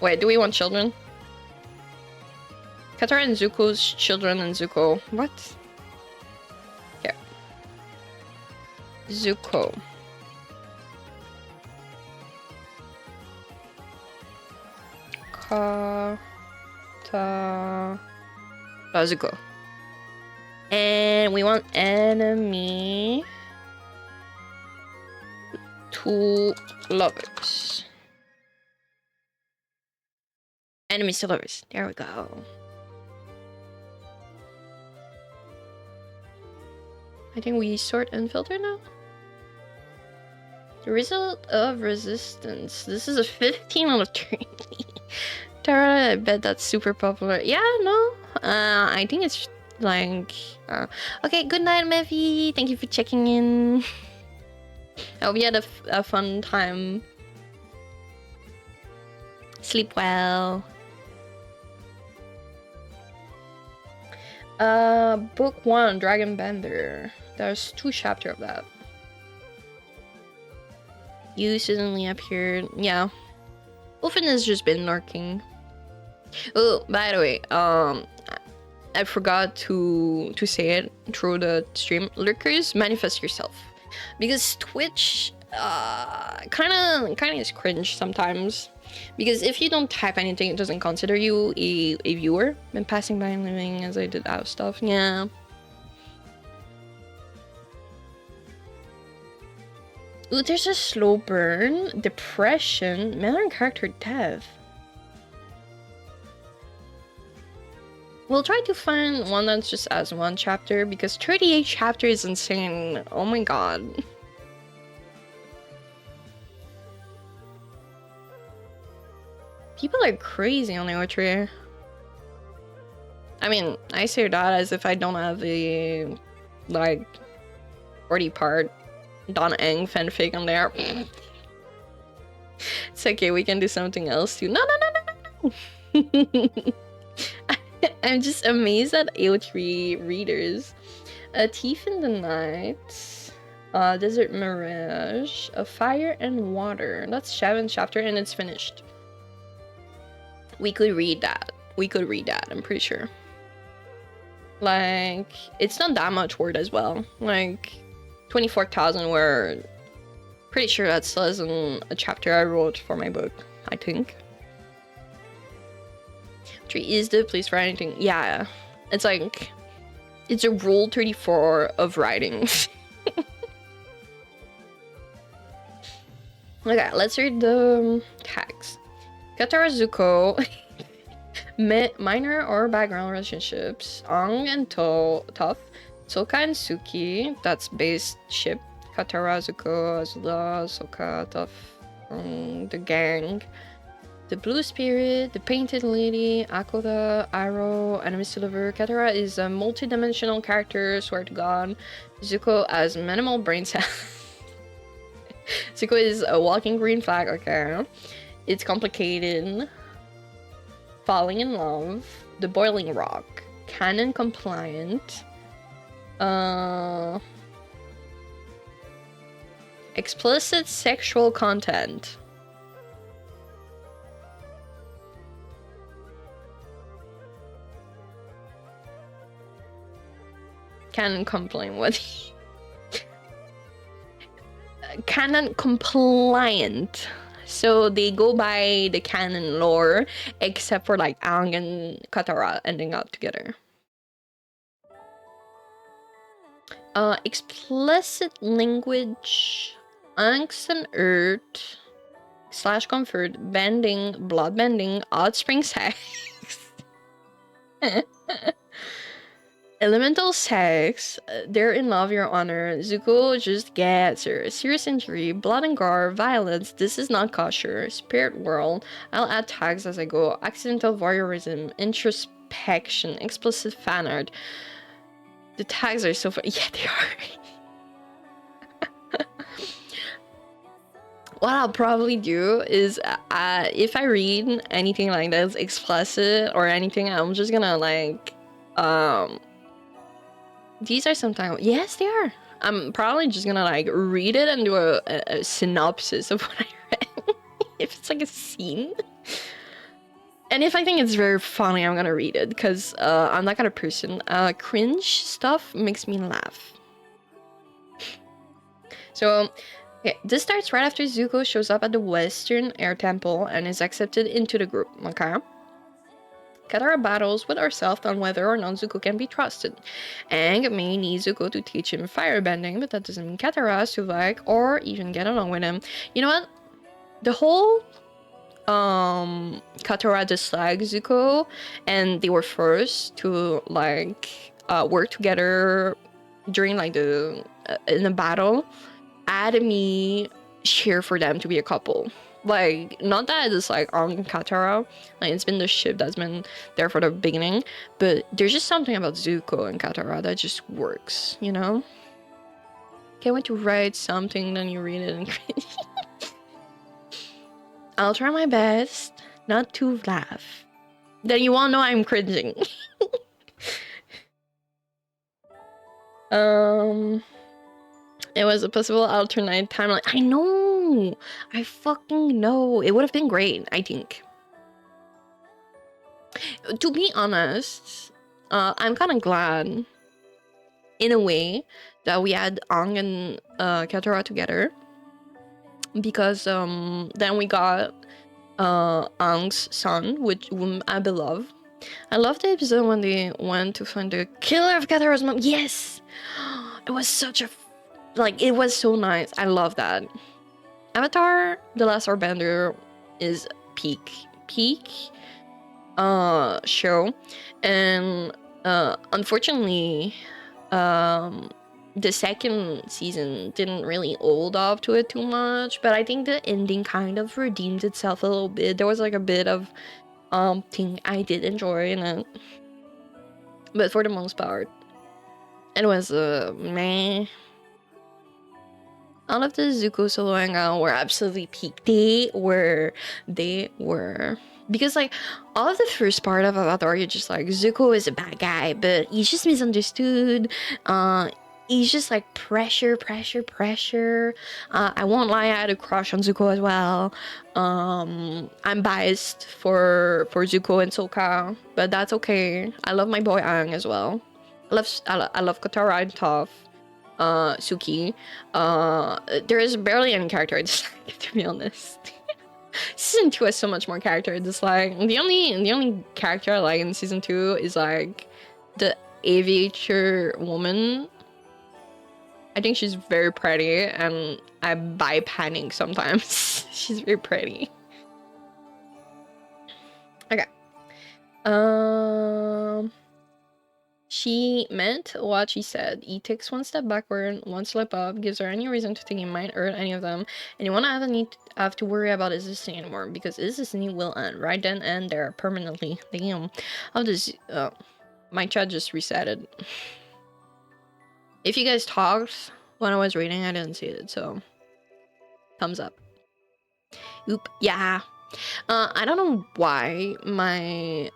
Wait, do we want children? Katara and Zuko's children and Zuko. What? Here. Zuko. Zuko. And we want enemy to lovers. Enemies to lovers. There we go. I think we sort and filter now. The result of resistance. This is a 15 out of 20. Tara, I bet that's super popular. Yeah, no. I think it's like... okay, good night, Mevi. Thank you for checking in. I hope you had a fun time. Sleep well. Book 1, Dragon Bender. There's 2 chapters of that. You suddenly appeared. Yeah. Wolfen has just been lurking. Oh, by the way, I forgot to say it through the stream. Lurkers, manifest yourself. Because Twitch kinda is cringe sometimes. Because if you don't type anything, it doesn't consider you a viewer. Been passing by and living as I did out stuff. Yeah. Ooh, there's a slow burn, depression, main character death. We'll try to find one that's just as 1 chapter because 38 chapters is insane. Oh my god. People are crazy on Aotri. I mean, I say that as if I don't have a, like, 40 part Don Eng fanfic on there. It's okay, we can do something else too. No. I'm just amazed at AO3 readers. A Thief in the Night, Desert Mirage, A Fire and Water. That's 7 chapter and it's finished. We could read that. I'm pretty sure. Like, it's not that much word as well. Like, 24,000 were... Pretty sure that's less than a chapter I wrote for my book, I think. 3 is the place for anything. Yeah, it's like... It's a rule 34 of writing. Okay, let's read the tags. Katara Zuko... minor or background relationships. Aang and Toph. Sokka and Suki. That's base ship. Katara, Zuko, Azula, Sokka, Toph. The gang. The Blue Spirit, the Painted Lady, Akoda, Arrow, Enemies to Lover. Katara is a multi-dimensional character, swear to god. Zuko has minimal brain cells. Zuko is a walking green flag, okay. It's complicated. Falling in Love, The Boiling Rock, Canon Compliant, explicit sexual content. Canon Compliant, what? Canon Compliant. So they go by the canon lore, except for like Aang and Katara ending up together. Explicit language, angst and hurt, / comfort, bending, blood bending, odd spring sex, elemental sex, they're in love, your honor. Zuko just gets her. Serious injury, blood and gore, violence, this is not kosher. Spirit world, I'll add tags as I go. Accidental voyeurism, introspection, explicit fan art. The tags are so fun. Yeah, they are. What I'll probably do is, if I read anything like that's explicit or anything, I'm just gonna like, these are sometimes, yes, they are. I'm probably just gonna like read it and do a synopsis of what I read. If it's like a scene. And if I think it's very funny, I'm gonna read it because I'm that kind of person. Cringe stuff makes me laugh. So, okay, this starts right after Zuko shows up at the Western Air Temple and is accepted into the group, okay? Katara battles with herself on whether or not Zuko can be trusted. Aang may need Zuko to teach him firebending, but that doesn't mean Katara has to like or even get along with him. You know what? The whole Katara dislikes Zuko and they were forced to like work together during like the in a battle added me cheer for them to be a couple. Like, not that it's like on Katara, like it's been the ship that's been there for the beginning, but there's just something about Zuko and Katara that just works, you know? Can't wait to write something, then you read it and cringe. I'll try my best not to laugh. Then you won't know I'm cringing. It was a possible alternate timeline. I know! I fucking know. It would have been great, I think. To be honest, I'm kind of glad, in a way, that we had Aang and Katara together. Because then we got Aang's son, whom I love. I loved the episode when they went to find the killer of Katara's mom. Yes! It was such a... like, it was so nice. I love that. Avatar: The Last Airbender is peak show, and unfortunately, the second season didn't really hold up to it too much, but I think the ending kind of redeemed itself a little bit. There was like a bit of thing I did enjoy in it, but for the most part, it was meh. All of the Zuko solo hangout were absolutely peak. They were. Because, like, all of the first part of Avatar, you're just like, Zuko is a bad guy, but he's just misunderstood. He's just like pressure. I won't lie, I had a crush on Zuko as well. I'm biased for Zuko and Sokka, but that's okay. I love my boy Aang as well. I love Katara and Toph. Suki. There is barely any character I dislike, to be honest. Season 2 has so much more character I dislike. The only character I like in season 2 is like the aviator woman. I think she's very pretty, and I buy panic sometimes. She's very pretty. Okay. She meant what she said. He takes one step backward, one step up, gives her any reason to think he might hurt any of them, and you won't have to worry about his destiny anymore, because his destiny will end right then and there permanently. Damn. How does my chat just resetted? If you guys talked when I was reading, I didn't see it, so thumbs up. Oop. Yeah. I don't know why my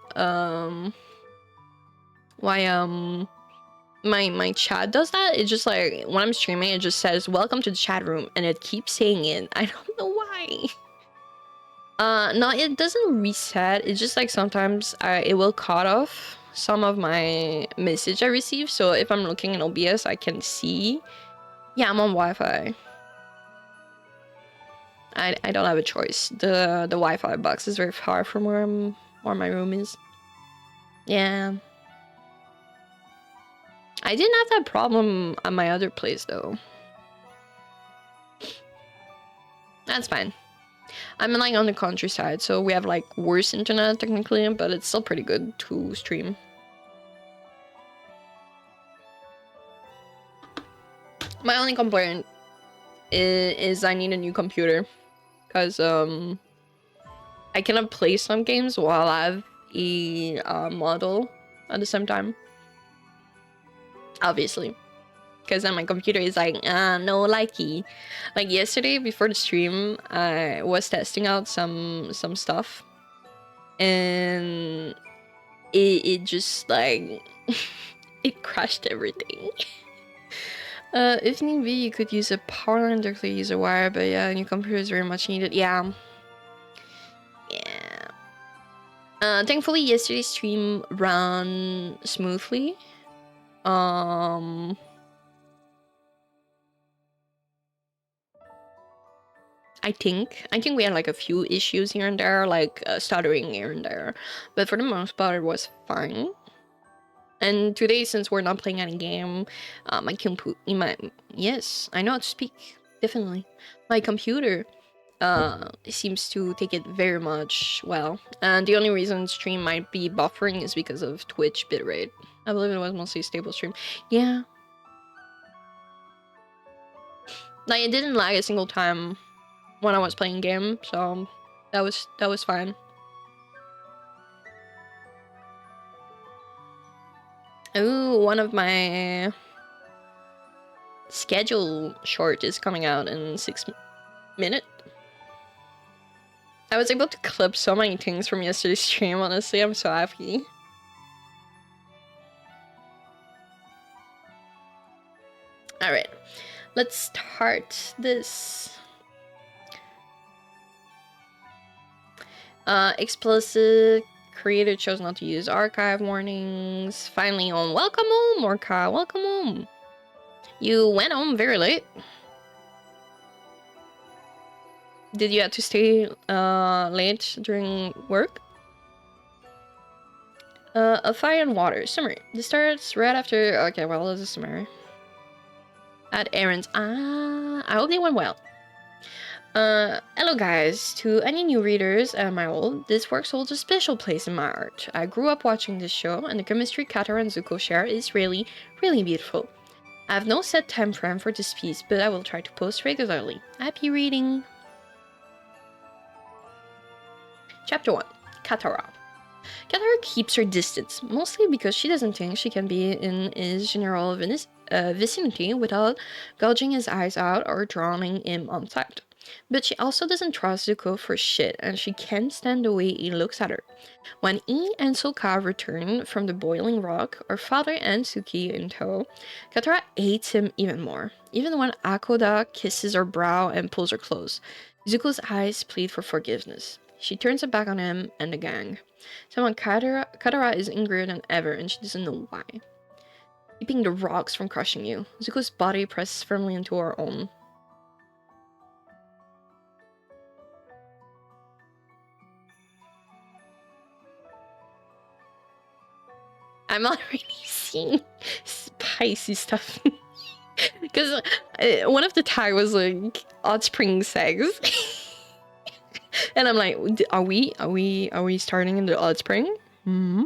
my chat does that. It just like when I'm streaming, it just says welcome to the chat room, and it keeps saying it. I don't know why. No, it doesn't reset. It's just like sometimes it will cut off some of my message I receive. So if I'm looking in OBS, I can see. Yeah, I'm on Wi-Fi. I don't have a choice. The Wi-Fi box is very far from where my room is. Yeah. I didn't have that problem at my other place though. That's fine. I'm like on the countryside, so we have like worse internet technically, but it's still pretty good to stream. My only complaint is I need a new computer, because I cannot play some games while I have a model at the same time. Obviously. Because then my computer is like, no likey. Like yesterday before the stream, I was testing out some stuff, and it just like it crashed everything. If need be, you could use a power line directly, use a wire, but yeah, a new computer is very much needed. Yeah. Thankfully yesterday's stream ran smoothly. I think we had like a few issues here and there, like stuttering here and there, but for the most part it was fine. And today, since we're not playing any game, yes, I know how to speak, definitely. My computer seems to take it very much well, and the only reason stream might be buffering is because of Twitch bitrate. I believe it was mostly stable stream. Yeah. Like, it didn't lag a single time when I was playing game, so that was fine. Ooh, one of my schedule short is coming out in 6 minutes. I was able to clip so many things from yesterday's stream, honestly, I'm so happy. Alright, let's start this. Explicit creator chose not to use archive warnings. Finally on. Welcome home, Orca. Welcome home. You went home very late. Did you have to stay late during work? A fire and water. Summer. This starts right after. Okay, well, it's a summer. At errands. I hope they went well. Hello guys. To any new readers, my old, this work holds a special place in my heart. I grew up watching this show, and the chemistry Katara and Zuko share is really, really beautiful. I have no set time frame for this piece, but I will try to post regularly. Happy reading! Chapter 1. Katara. Katara keeps her distance, mostly because she doesn't think she can be in his general vicinity without gouging his eyes out or drowning him on sight. But she also doesn't trust Zuko for shit, and she can't stand the way he looks at her. When he and Sokka return from the boiling rock, her father and Suki in tow, Katara hates him even more, even when Akoda kisses her brow and pulls her close. Zuko's eyes plead for forgiveness. She turns her back on him and the gang. Someone Katara is angrier than ever, and she doesn't know why. Keeping the rocks from crushing you. Zuko's body presses firmly into her own. I'm already seeing spicy stuff. Because one of the tag was like hot spring sex. And I'm like, are we starting in the hot spring? Hmm.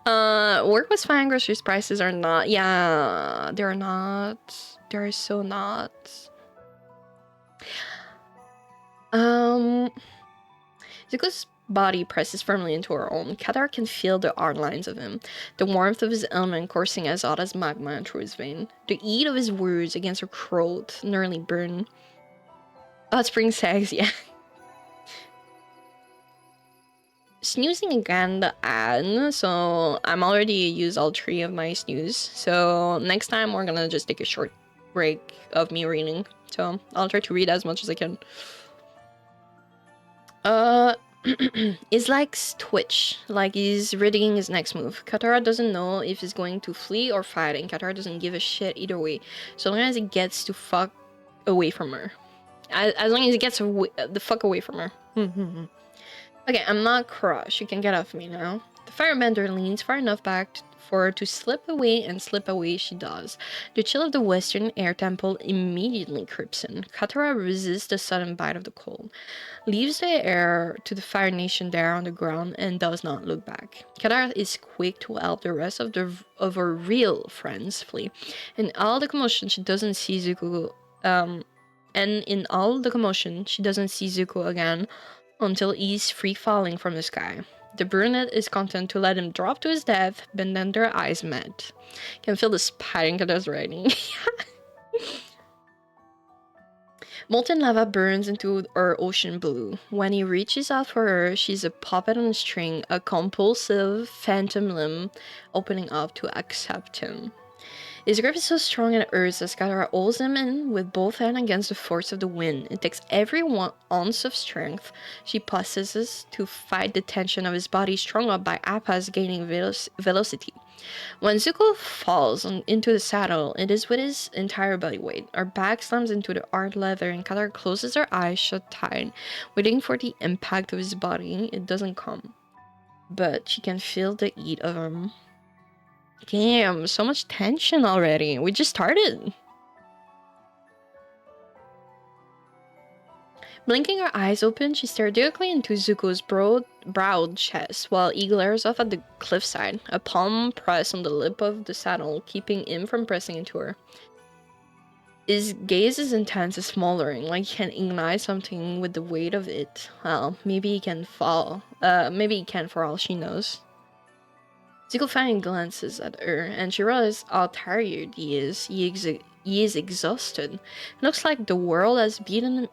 Work was fine. Groceries prices are not. Yeah, they're not. They're so not. Zuko's body presses firmly into her own. Katara can feel the hard lines of him, the warmth of his element coursing as hot as magma through his vein, the heat of his words against her throat nearly burn. Hot spring sex, yeah. Snoozing again the ad, so I'm already used all 3 of my snooze. So next time we're gonna just take a short break of me reading. So I'll try to read as much as I can. It's like Twitch, like he's readying his next move. Katara doesn't know if he's going to flee or fight, and Katara doesn't give a shit either way, so long as he gets to fuck away from her. As long as he gets the fuck away from her. Okay, I'm not crushed. You can get off me now. The firebender leans far enough back for her to slip away, and slip away she does. The chill of the western air temple immediately creeps in. Katara resists the sudden bite of the cold, leaves the air to the Fire Nation there on the ground, and does not look back. Katara is quick to help the rest of her real friends flee. In all the commotion, she doesn't see Zuko. She doesn't see Zuko again until he's free falling from the sky. The brunette is content to let him drop to his death, but then their eyes met. Can feel the spite in Katara's writing. Molten lava burns into her ocean blue. When he reaches out for her, she's a puppet on a string, a compulsive phantom limb opening up to accept him. His grip is so strong and urged as Katara holds him in with both hands against the force of the wind. It takes every ounce of strength she possesses to fight the tension of his body, strung up by Appa's gaining velocity. When Zuko falls into the saddle, it is with his entire body weight. Her back slams into the hard leather, and Katara closes her eyes shut tight, waiting for the impact of his body. It doesn't come, but she can feel the heat of him. Damn, so much tension already. We just started. Blinking her eyes open, she stares directly into Zuko's browed chest while he glares off at the cliffside, a palm pressed on the lip of the saddle, keeping him from pressing into her. His gaze is intense and smoldering, like he can ignite something with the weight of it. Well, maybe he can fall. Maybe he can for all she knows. Zuko finally glances at her, and she realizes how tired he is. He is exhausted. It looks like the world has beaten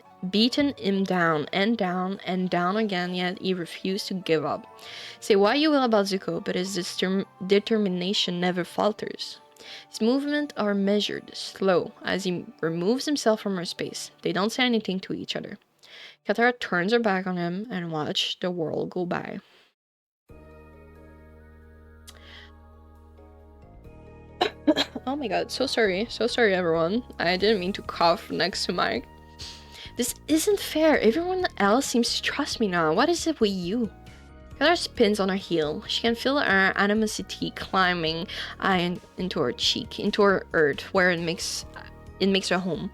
him down and down and down again, yet he refused to give up. Say what you will about Zuko, but his determination never falters. His movements are measured, slow, as he removes himself from her space. They don't say anything to each other. Katara turns her back on him and watches the world go by. Oh my god, so sorry everyone. I didn't mean to cough next to Mike. This isn't fair. Everyone else seems to trust me now. What is it with you? Katara spins on her heel. She can feel her animosity climbing into her cheek, into her earth, where it makes her home.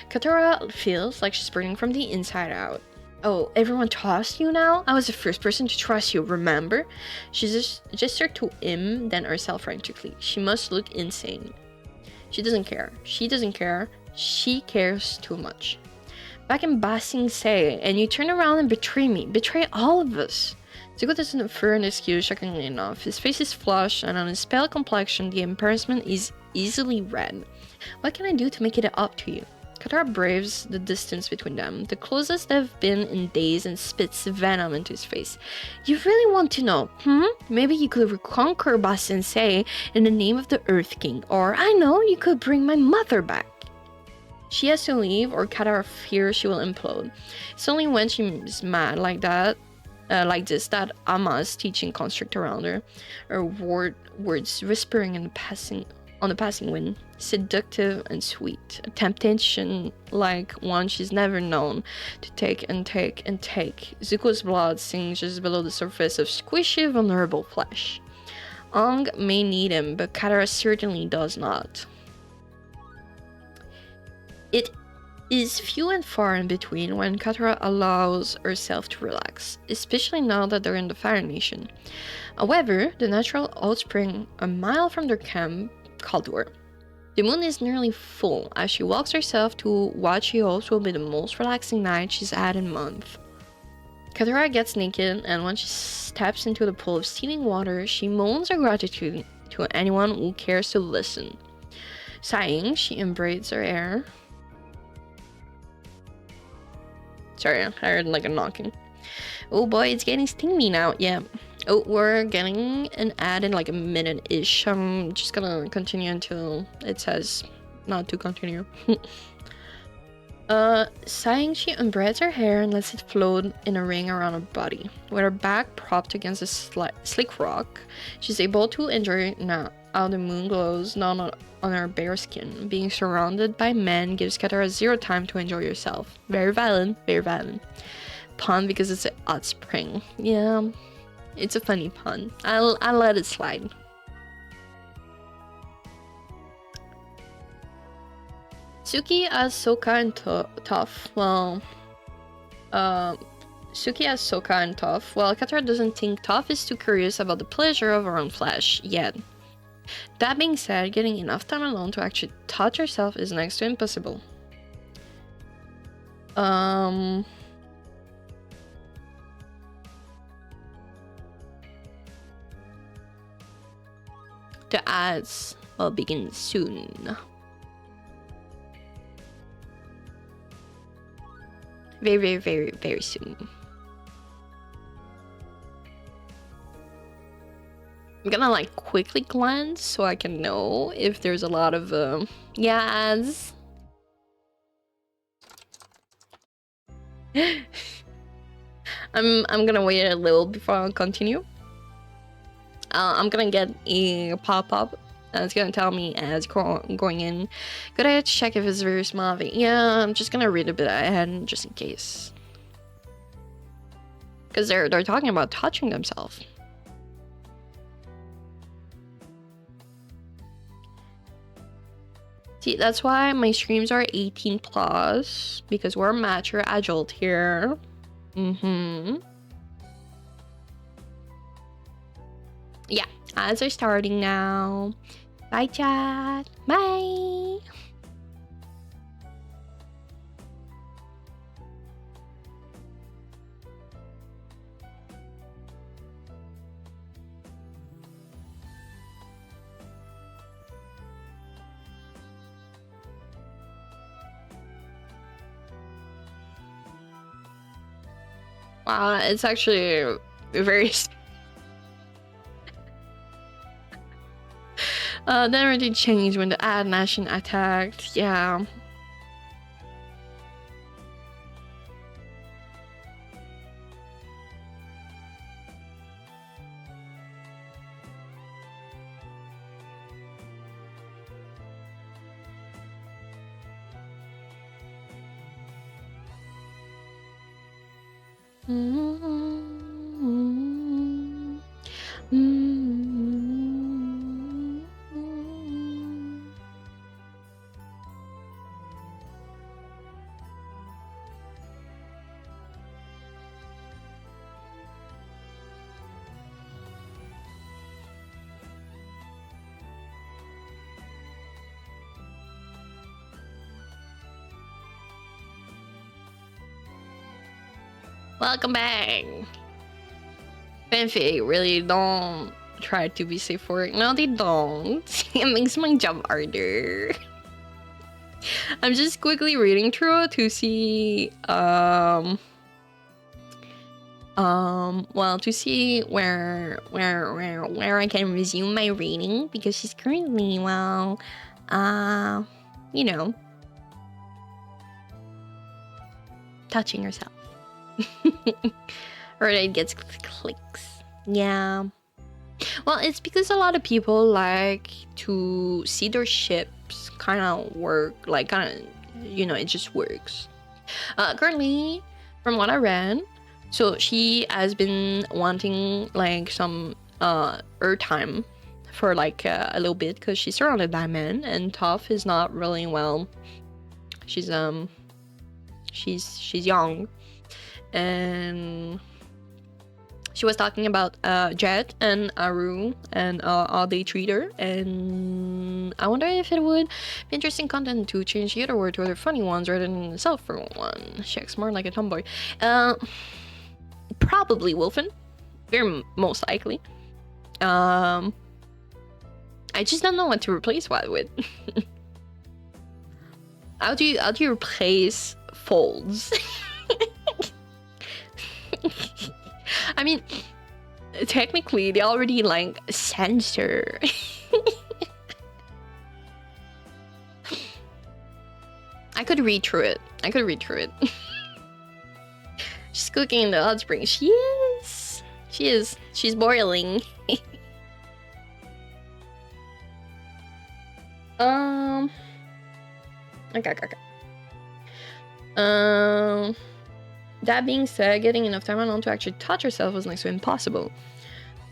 Katara feels like she's burning from the inside out. Oh, everyone trusts you now? I was the first person to trust you, remember? She just gestured to him, then herself frantically. She must look insane. She doesn't care. She doesn't care. She cares too much. Back in Ba Sing Se, and you turn around and betray me. Betray all of us. Zuko doesn't offer an excuse, shockingly enough. His face is flushed, and on his pale complexion, the embarrassment is easily read. What can I do to make it up to you? Katara braves the distance between them, the closest they've been in days, and spits venom into his face. You really want to know, Maybe you could reconquer Ba Sing Se in the name of the Earth King, or I know, you could bring my mother back. She has to leave, or Katara fears she will implode. It's only when she's mad like that, that Amma's teaching construct around her, her words whispering in the passing wind, seductive and sweet, a temptation like one she's never known, to take and take and take. Zuko's blood sinks just below the surface of squishy, vulnerable flesh. Aang may need him, but Katara certainly does not. It is few and far in between when Katara allows herself to relax, especially now that they're in the Fire Nation. However, the natural outspring a mile from their camp called to her. The moon is nearly full as she walks herself to what she hopes will be the most relaxing night she's had in months. Katara gets naked, and when she steps into the pool of steaming water, she moans her gratitude to anyone who cares to listen. Sighing, she embraces her hair. Sorry, I heard like a knocking. Oh boy, it's getting steamy now. Yeah. Oh, we're getting an ad in like a minute-ish. I'm just gonna continue until it says not to continue. Sighing, she unbraids her hair and lets it float in a ring around her body. With her back propped against a slick rock, she's able to enjoy now how the moon glows down on her bare skin. Being surrounded by men gives Katara zero time to enjoy herself. Very valid, very valid. Pun because it's a hot spring. Yeah, it's a funny pun. I'll let it slide. Suki as Sokka and Toph. Well, Suki as Sokka and Toph. Well, Katara doesn't think Toph is too curious about the pleasure of her own flesh yet. That being said, getting enough time alone to actually touch herself is next to impossible. The ads will begin soon. Very, very, very, very soon. I'm gonna like quickly glance so I can know if there's a lot of ads. I'm gonna wait a little before I continue. I'm gonna get a pop-up and it's gonna tell me as going in. Good idea to check if it's very small. Yeah, I'm just gonna read a bit ahead just in case. Because they're talking about touching themselves. See, that's why my streams are 18 plus, because we're mature adult here. Yeah, ads are starting now. Bye, chat. Bye. It's actually very. Then everything changed when the ad nation attacked. Yeah. Welcome back. Fanfic really don't try to be safe for it. No, they don't. It makes my job harder. I'm just quickly reading through to see well, to see where I can resume my reading, because she's currently, well, you know, touching herself. Or it gets clicks. Yeah. Well, it's because a lot of people like to see their ships kind of work, like kind of, you know, it just works. Currently, from what I read, so she has been wanting like some airtime for like a little bit, because she's surrounded by men, and Toph is not really, well, she's young, and she was talking about Jet and Aru and how they treat her, and I wonder if it would be interesting content to change the other word to other funny ones rather than the sulfur one. She acts more like a tomboy. Probably Wolfen, very most likely. I just don't know what to replace what with. How do you replace folds? I mean, technically they already like censor. I could read through it. She's cooking in the hot spring. She is. She's boiling. Okay. That being said, getting enough time alone to actually touch herself was next to impossible.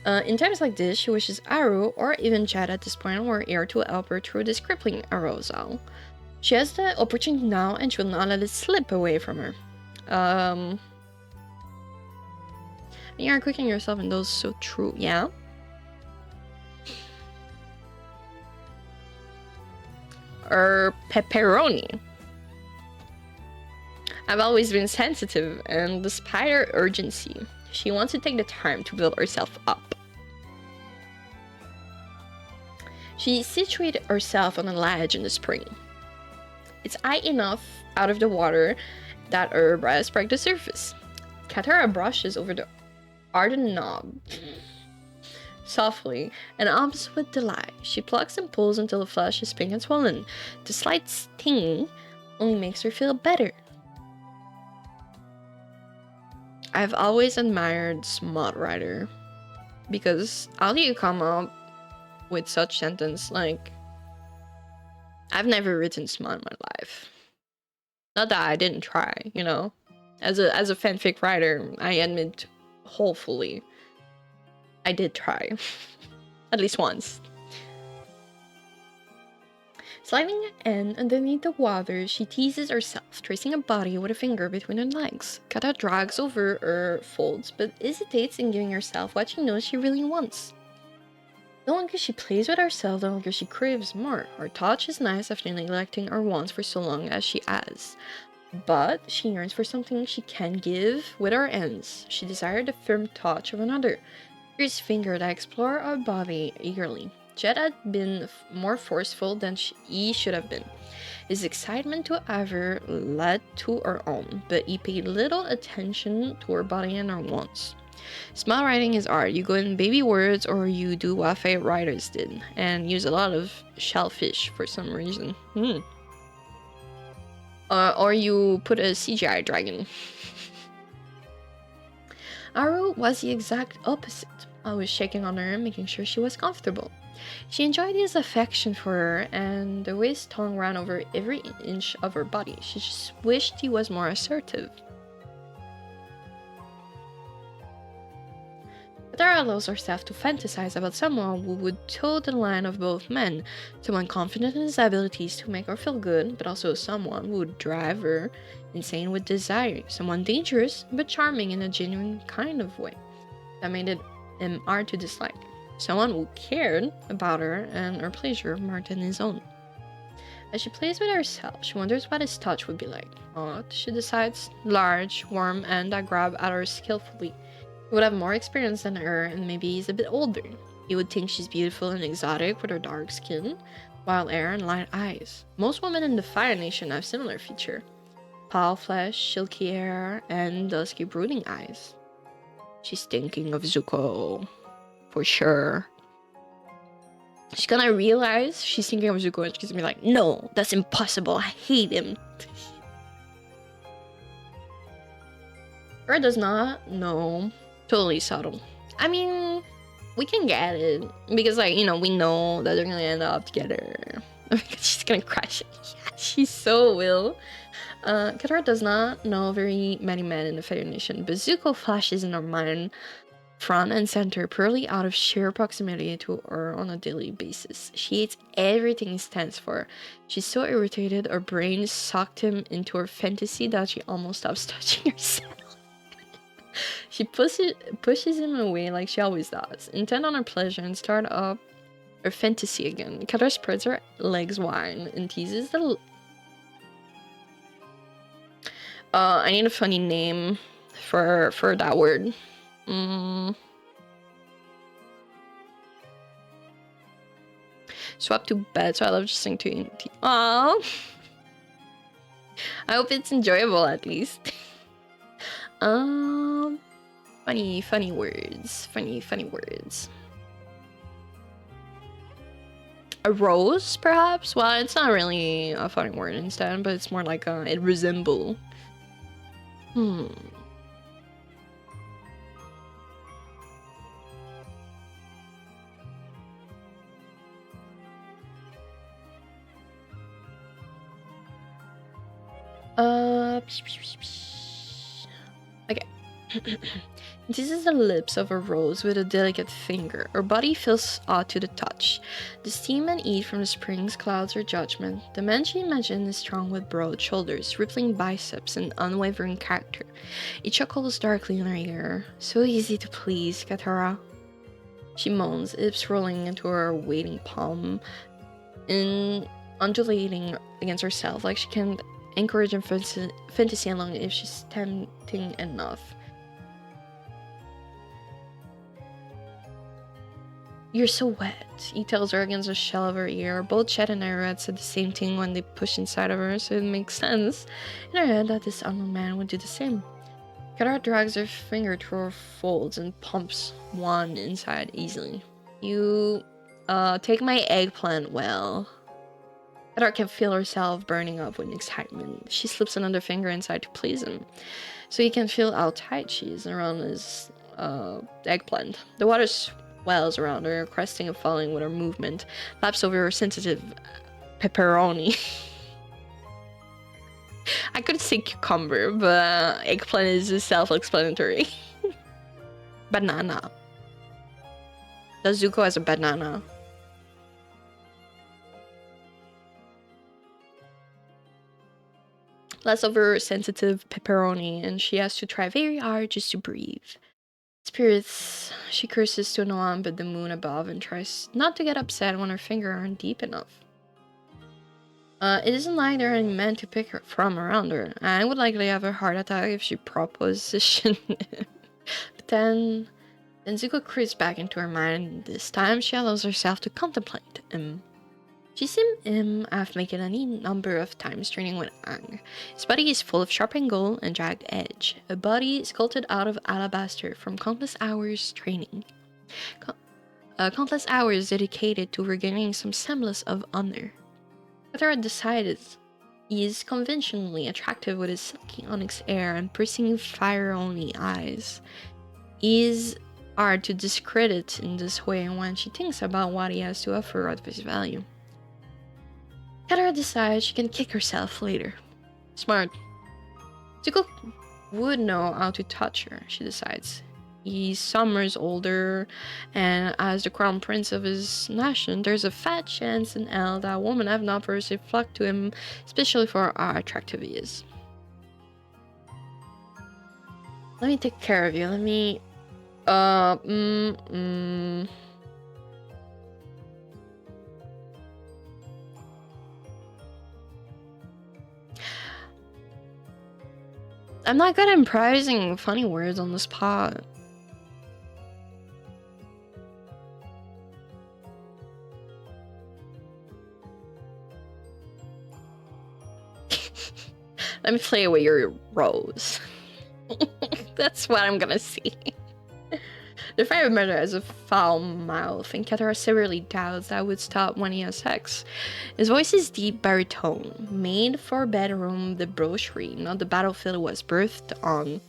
In times like this, she wishes Aru, or even Chad at this point, were here to help her through this crippling arousal. She has the opportunity now, and she will not let it slip away from her. You are cooking yourself, and those so true, yeah? Or pepperoni. I've always been sensitive, and despite her urgency, she wants to take the time to build herself up. She situated herself on a ledge in the spring. It's high enough out of the water that her breast breaks the surface. Katara brushes over the ardent knob softly and hums with delight. She plucks and pulls until the flesh is pink and swollen. The slight sting only makes her feel better. I've always admired Smut Writer, because how do you come up with such sentence? Like, I've never written smut in my life. Not that I didn't try, you know. As a fanfic writer, I admit hopefully I did try. At least once. Sliding in underneath the water, she teases herself, tracing a body with a finger between her legs. Kata drags over her folds, but hesitates in giving herself what she knows she really wants. The longer she plays with herself, the longer she craves more. Her touch is nice after neglecting her wants for so long as she has. But she yearns for something she can give with her hands. She desired the firm touch of another. Fierce finger that explore her body eagerly. Jet had been more forceful than he should have been. His excitement to ever led to her own, but he paid little attention to her body and her wants. Smile writing is art. You go in baby words or you do what favorite writers did and use a lot of shellfish for some reason. Or you put a CGI dragon. Aru was the exact opposite. I was shaking on her, making sure she was comfortable. She enjoyed his affection for her and the way his tongue ran over every inch of her body. She just wished he was more assertive. Katara allows herself to fantasize about someone who would toe the line of both men, someone confident in his abilities to make her feel good, but also someone who would drive her insane with desire, someone dangerous but charming in a genuine kind of way that made it hard to dislike, someone who cared about her and her pleasure more than his own. As she plays with herself, she wonders what his touch would be like. She decides large, warm, and that grab at her skillfully. He would have more experience than her, and maybe he's a bit older. He would think she's beautiful and exotic with her dark skin, wild hair, and light eyes. Most women in the Fire Nation have similar feature. Pale flesh, silky hair, and dusky brooding eyes. She's thinking of Zuko, for sure. She's gonna realize she's thinking of Zuko and she's gonna be like, no, that's impossible, I hate him. Or does not, no. Totally subtle. I mean, we can get it because, like, you know, we know that they're gonna end up together. She's gonna crash it. Yeah, she so will. Katara does not know very many men in the Fire Nation, but Zuko flashes in her mind front and center purely out of sheer proximity to her on a daily basis. She hates everything he stands for. She's so irritated her brain sucked him into her fantasy that she almost stops touching herself. She pushes him away like she always does, intent on her pleasure and start up her fantasy again. Katara spreads her legs wide and teases the... I need a funny name for that word. Swap to bed, so I love just saying to... Aww! I hope it's enjoyable at least. Funny words. Funny words. A rose, perhaps? Well, it's not really a funny word instead, but it's more like it resemble. Okay. This is the lips of a rose with a delicate finger. Her body feels odd to the touch. The steam and heat from the springs clouds her judgment. The man she imagined is strong with broad shoulders, rippling biceps, and unwavering character. He chuckles darkly in her ear. So easy to please, Katara. She moans, hips rolling into her waiting palm, and undulating against herself like she can encourage and fantasy along if she's tempting enough. You're so wet, he tells her against the shell of her ear. Both Chet and Ira said the same thing when they pushed inside of her, so it makes sense in her head that this unknown man would do the same. Katara drags her finger through her folds and pumps one inside easily. You, take my eggplant well. Katara can feel herself burning up with excitement. She slips another finger inside to please him, so he can feel how tight she is around his eggplant. The water swells around her, cresting and falling with her movement, laps over her sensitive pepperoni. I could say cucumber, but eggplant is self-explanatory. Banana. Does Zuko has a banana? Less of her sensitive pepperoni, and she has to try very hard just to breathe. Spirits, she curses to no one but the moon above and tries not to get upset when her fingers aren't deep enough. It isn't like there are any men to pick her from around her. I would likely have a heart attack if she propositioned. But then Then Zuko creeps back into her mind, and this time she allows herself to contemplate him. She's seen him have made any number of times training with Aang. His body is full of sharpened gold and jagged edge, a body sculpted out of alabaster from countless hours training. Countless hours dedicated to regaining some semblance of honor. Katara decided he is conventionally attractive with his silky onyx hair and piercing fire-only eyes. He is hard to discredit in this way when she thinks about what he has to offer at face value. Katara decides she can kick herself later. Smart. Zuko would know how to touch her, she decides. He's summers older, and as the crown prince of his nation, there's a fat chance in hell that women have not firstly flocked to him, especially for how attractive he is. Let me take care of you. Let me... I'm not good at improvising funny words on the spot. Let me play with your rose. That's what I'm gonna see. The fire murder has a foul mouth, and Katara severely doubts that would stop when he has sex. His voice is deep baritone, made for bedroom debauchery, not the battlefield it was birthed on.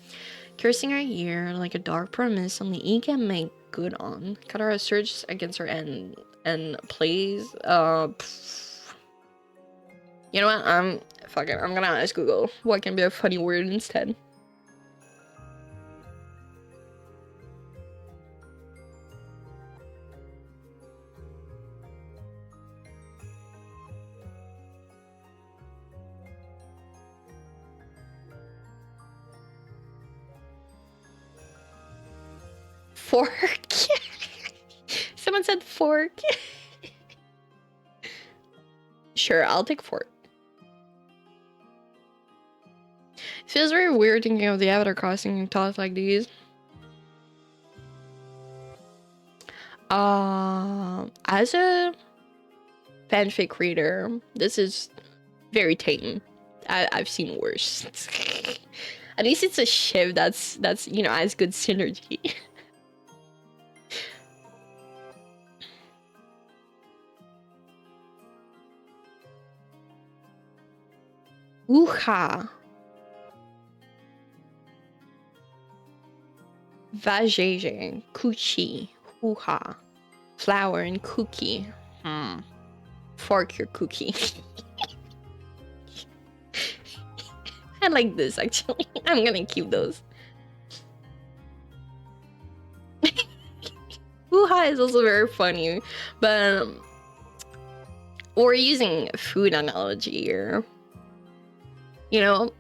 Cursing her ear like a dark promise only he can make good on. Katara surges against her and plays, You know what, fuck it, I'm gonna ask Google what can be a funny word instead. Fork. Someone said fork. Sure, I'll take fork. It feels very weird thinking of the Avatar crossing thoughts like these. As a fanfic reader, this is very tame. I've seen worse. At least it's a ship that's you know, has good synergy. Uha. Vajeje, coochie, hoo-ha, flower and cookie. Fork your cookie. I like this actually. I'm gonna keep those. Hoo-ha is also very funny, but we're using a food analogy here. You know,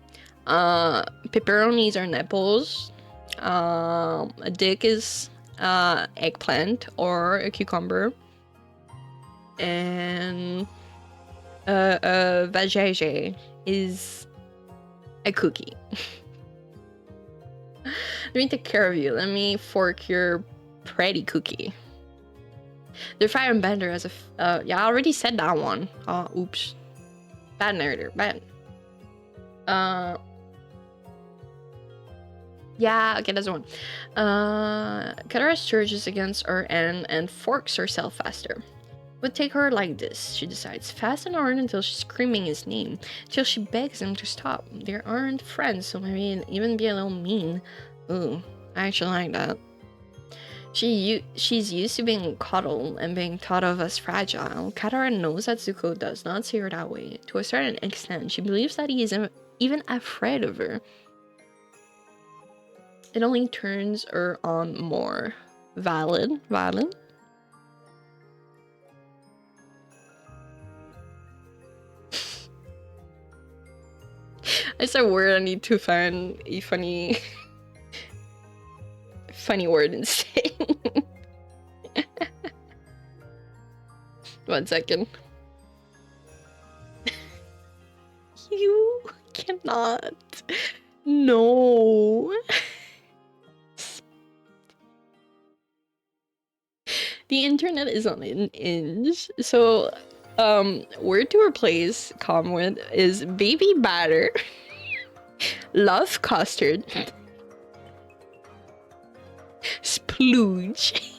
pepperonis are nipples. A dick is eggplant or a cucumber, and vajayjay is a cookie. Let me take care of you. Let me fork your pretty cookie. The fire and bender as a yeah, I already said that one. Oops, bad narrator, bad. Yeah, okay, that's the one. Katara surges against her and forks herself faster. Would take her like this, she decides. Fast and hard until she's screaming his name, till she begs him to stop. They aren't friends, so maybe even be a little mean. Ooh, I actually like that. She's used to being coddled and being thought of as fragile. Katara knows that Zuko does not see her that way. To a certain extent, she believes that he is even afraid of her. It only turns her on more. Valid. It's a word I need to find a funny word instead. 1 second. You cannot. No. The internet is on an inch. So, word to replace calm with is baby batter, love custard, splooge.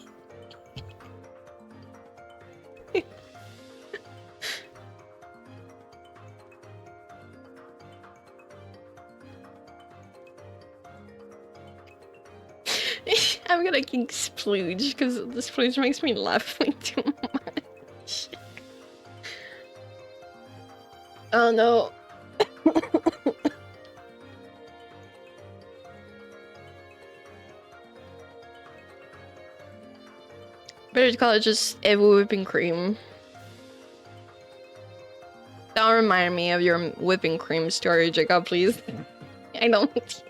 I'm gonna keep splooge because the splooge makes me laugh way too much. Oh no. Better call it just Evo whipping cream. Don't remind me of your whipping cream story, Jacob, please. I don't.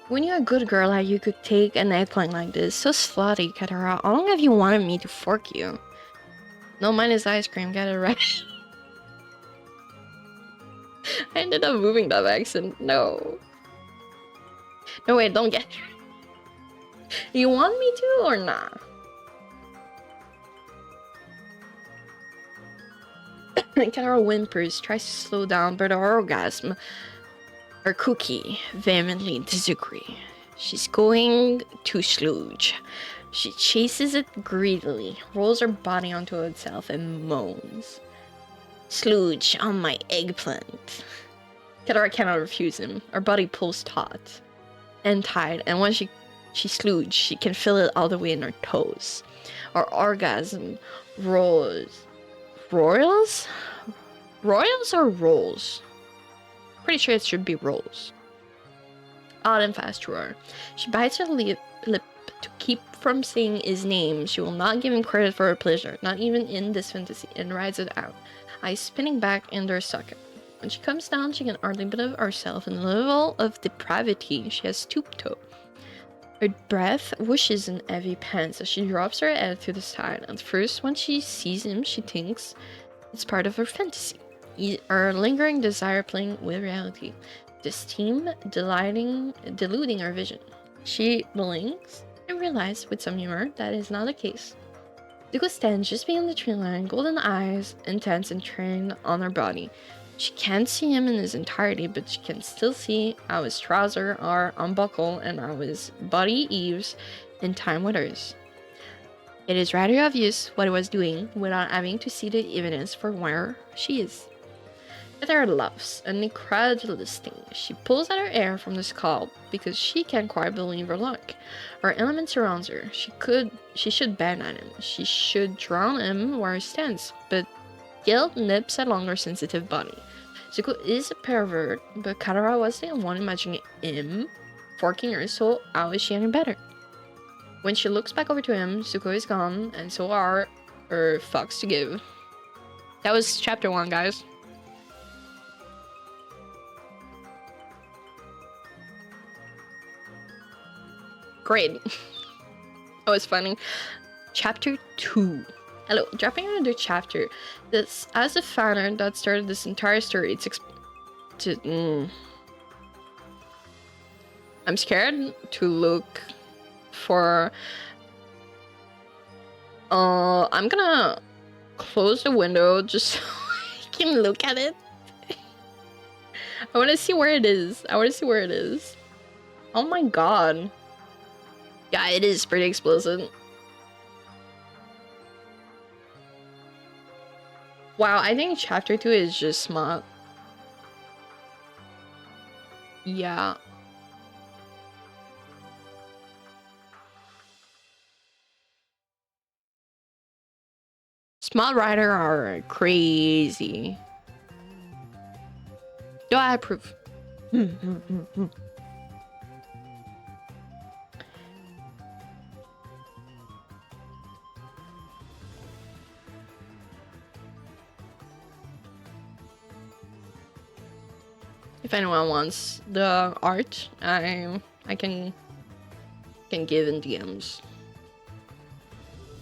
When you're a good girl, how you could take an eggplant like this. So slutty, Katara. How long have you wanted me to fork you? No, mine is ice cream. Get it right. I ended up moving that accent. No. No, wait, don't get. You want me to or not? Katara whimpers, tries to slow down, but her orgasm. Her cookie vehemently disagree. She's going to slooge. She chases it greedily, rolls her body onto itself, and moans. Slooge on my eggplant. Katara cannot refuse him. Her body pulls taut and tight, and when she slooge, she can feel it all the way in her toes. Her orgasm rolls. Royals? Royals or rolls? Pretty sure it should be rolls. Odd and fast to her. She bites her lip to keep from saying his name. She will not give him credit for her pleasure, not even in this fantasy, and rides it out, eyes spinning back in their socket. When she comes down, she can hardly believe herself in the level of depravity she has stooped to. Her breath whooshes in heavy pants as she drops her head to the side. At first, when she sees him, she thinks it's part of her fantasy. Her lingering desire playing with reality. The steam deluding her vision. She blinks and realizes with some humor that is not the case. Zuko stands just beyond the tree line, golden eyes, intense and trained on her body. She can't see him in his entirety, but she can still see how his trousers are unbuckled and how his body heaves in time with hers. It is rather obvious what he was doing without having to see the evidence for where she is. Heather laughs, an incredulous thing. She pulls at her hair from the scalp because she can't quite believe her luck. Her element surrounds her. She should ban at him. She should drown him where he stands, but guilt nips along her sensitive body. Zuko is a pervert, but Katara was the one imagining him forking her, so how is she any better? When she looks back over to him, Zuko is gone, and so are her fucks to give. That was chapter 1, guys. Great. That was funny. Chapter 2. Hello, dropping another chapter. This, as a fanner that started this entire story, it's I'm scared to look for. I'm gonna close the window just so I can look at it. I want to see where it is. Oh my god. Yeah, it is pretty explicit. Wow, I think chapter 2 is just smart. Yeah. Smart writer are crazy. Do I approve? If anyone wants the art, I can give in DMs.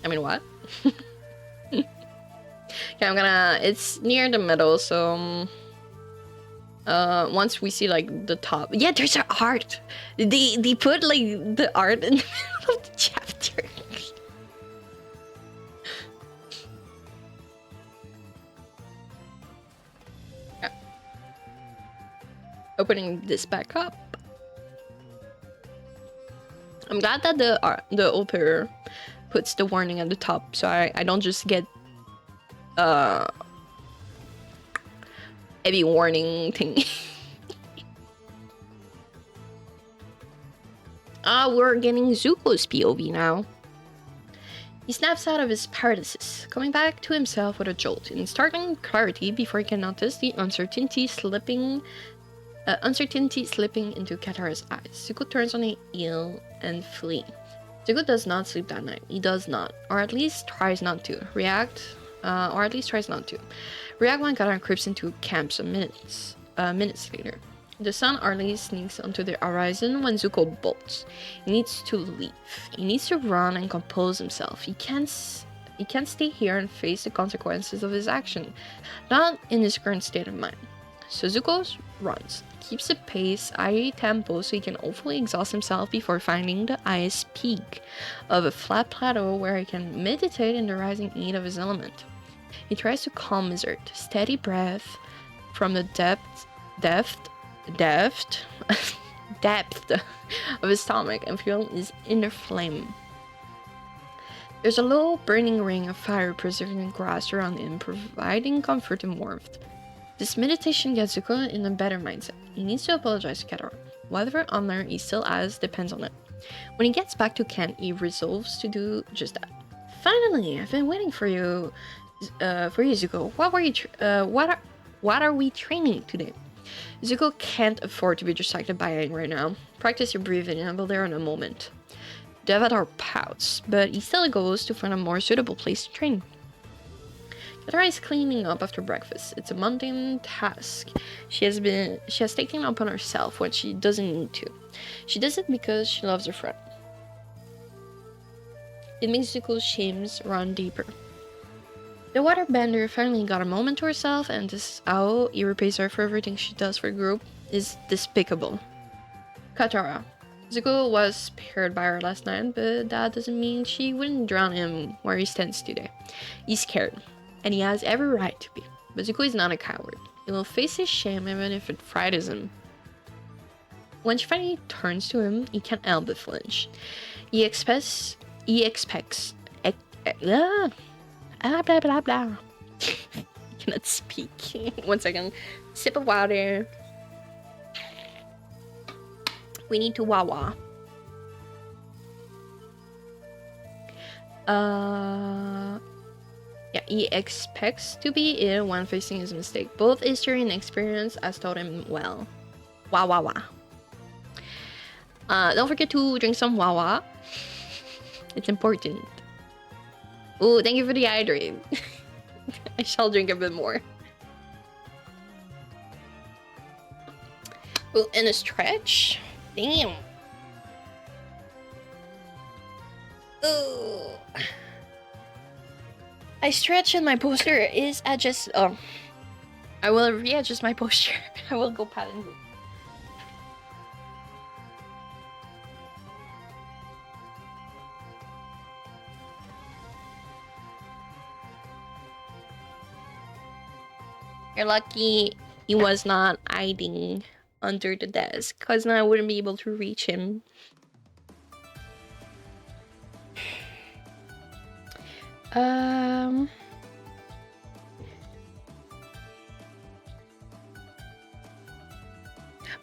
I mean, what? Okay, it's near the middle, so Once we see like the top, yeah, there's an art. They put like the art in the middle of the chapter. Yeah. Opening this back up. I'm glad that the author puts the warning at the top, so I don't just get heavy warning thing. We're getting Zuko's POV now. He snaps out of his paralysis, coming back to himself with a jolt, in startling clarity before he can notice the uncertainty slipping into Katara's eyes. Zuko turns on a heel and flee. Zuko does not sleep that night. He does not, or at least tries not to. React when Katara creeps into camp some minutes later. The sun hardly sneaks onto the horizon when Zuko bolts. He needs to leave. He needs to run and compose himself. He can't stay here and face the consequences of his action, not in his current state of mind. So Zuko runs, keeps a pace, high tempo, so he can hopefully exhaust himself before finding the highest peak of a flat plateau where he can meditate in the rising heat of his element. He tries to calm his heart, steady breath from the depth of his stomach and feel his inner flame. There's a low burning ring of fire preserving the grass around him, providing comfort and warmth. This meditation gets Zuko in a better mindset. He needs to apologize to Katara. Whatever honor he still has depends on it. When he gets back to camp, he resolves to do just that. Finally, I've been waiting for you, Zuko. What are we training today? Zuko can't afford to be distracted by Aang right now. Practice your breathing and I'll be there in a moment. The Avatar pouts, but he still goes to find a more suitable place to train. Katara is cleaning up after breakfast. It's a mundane task she has taken upon herself when she doesn't need to. She does it because she loves her friend. It makes Zuko's shames run deeper. The waterbender finally got a moment to herself, and this is how he repays her for everything she does for the group is despicable. Katara. Zuko was spared by her last night, but that doesn't mean she wouldn't drown him where he stands today. He's scared, and he has every right to be. But Zuko is not a coward. He will face his shame even if it frightens him. When she finally turns to him, he can't help but flinch. He expects blah blah blah. I cannot speak. 1 second. Sip of water. We need to wawa. Yeah, he expects to be ill when facing his mistake. Both history and experience has taught him well. Wawa. Don't forget to drink some wawa. It's important. Oh, thank you for the hydrate. I shall drink a bit more. Oh, and a stretch. Damn. Oh. I stretch and my posture is adjust. Oh, I will readjust my posture. I will go pat and move. You're lucky he was not hiding under the desk, because now I wouldn't be able to reach him.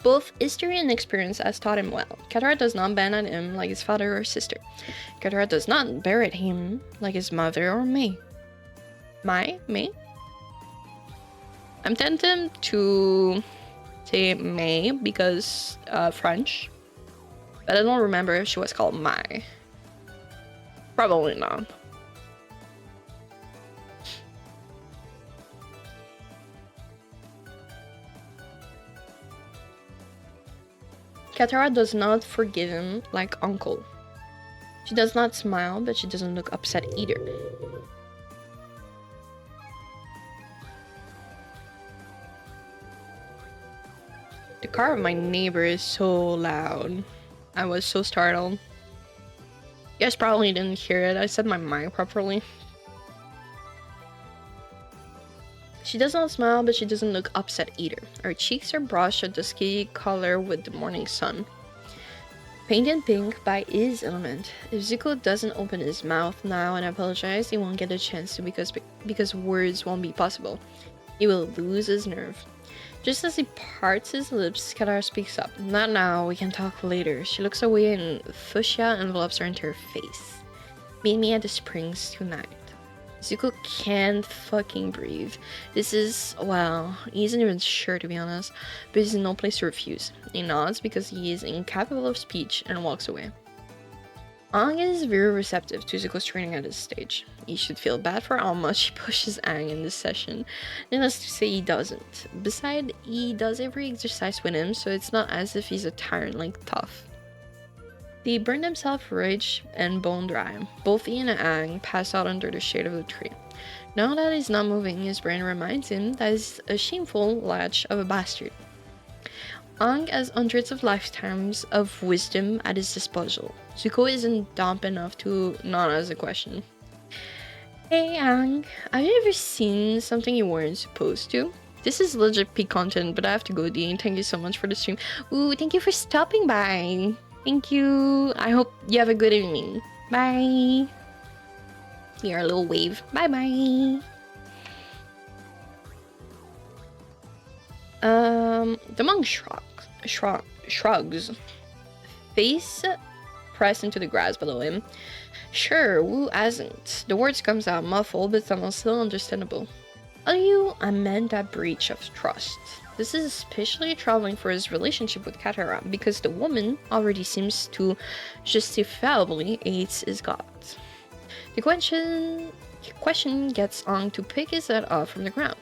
Both history and experience has taught him well. Katara does not ban at him like his father or sister. Katara does not bear at him like his mother or me. Me? I'm tempted to say May because French, but I don't remember if she was called Mai. Probably not. Katara does not forgive him like Uncle. She does not smile, but she doesn't look upset either. The car of my neighbor is so loud. I was so startled. You guys probably didn't hear it. I said my mic properly. She does not smile, but she doesn't look upset either. Her cheeks are brushed a dusky color with the morning sun. Painted pink by his element. If Zuko doesn't open his mouth now and apologize, he won't get a chance to because words won't be possible. He will lose his nerve. Just as he parts his lips, Katara speaks up. Not now, we can talk later. She looks away and fuchsia envelops her entire face. Meet me at the springs tonight. Zuko can't fucking breathe. This is, well, he isn't even sure to be honest, but he's in no place to refuse. He nods because he is incapable of speech and walks away. Aang is very receptive to Zuko's training at this stage. He should feel bad for how much he pushes Aang in this session. Needless to say, he doesn't. Besides, he does every exercise with him, so it's not as if he's a tyrant like Toph. They burn themselves rich and bone dry. Both he and Aang pass out under the shade of the tree. Now that he's not moving, his brain reminds him that he's a shameful latch of a bastard. Aang has hundreds of lifetimes of wisdom at his disposal. Zuko isn't dumb enough to not ask a question. Hey Aang, have you ever seen something you weren't supposed to? This is legit peak content, but I have to go, Dean. Thank you so much for the stream. Ooh, thank you for stopping by. Thank you. I hope you have a good evening. Bye. Here, a little wave. Bye-bye. The monk shrugs. Face pressed into the grass below him. Sure, Wu hasn't. The words comes out muffled, but somehow still understandable. Are you? I meant that breach of trust. This is especially troubling for his relationship with Katara, because the woman already seems to justifiably hate his gods. The question gets Aang to pick his head up from the ground.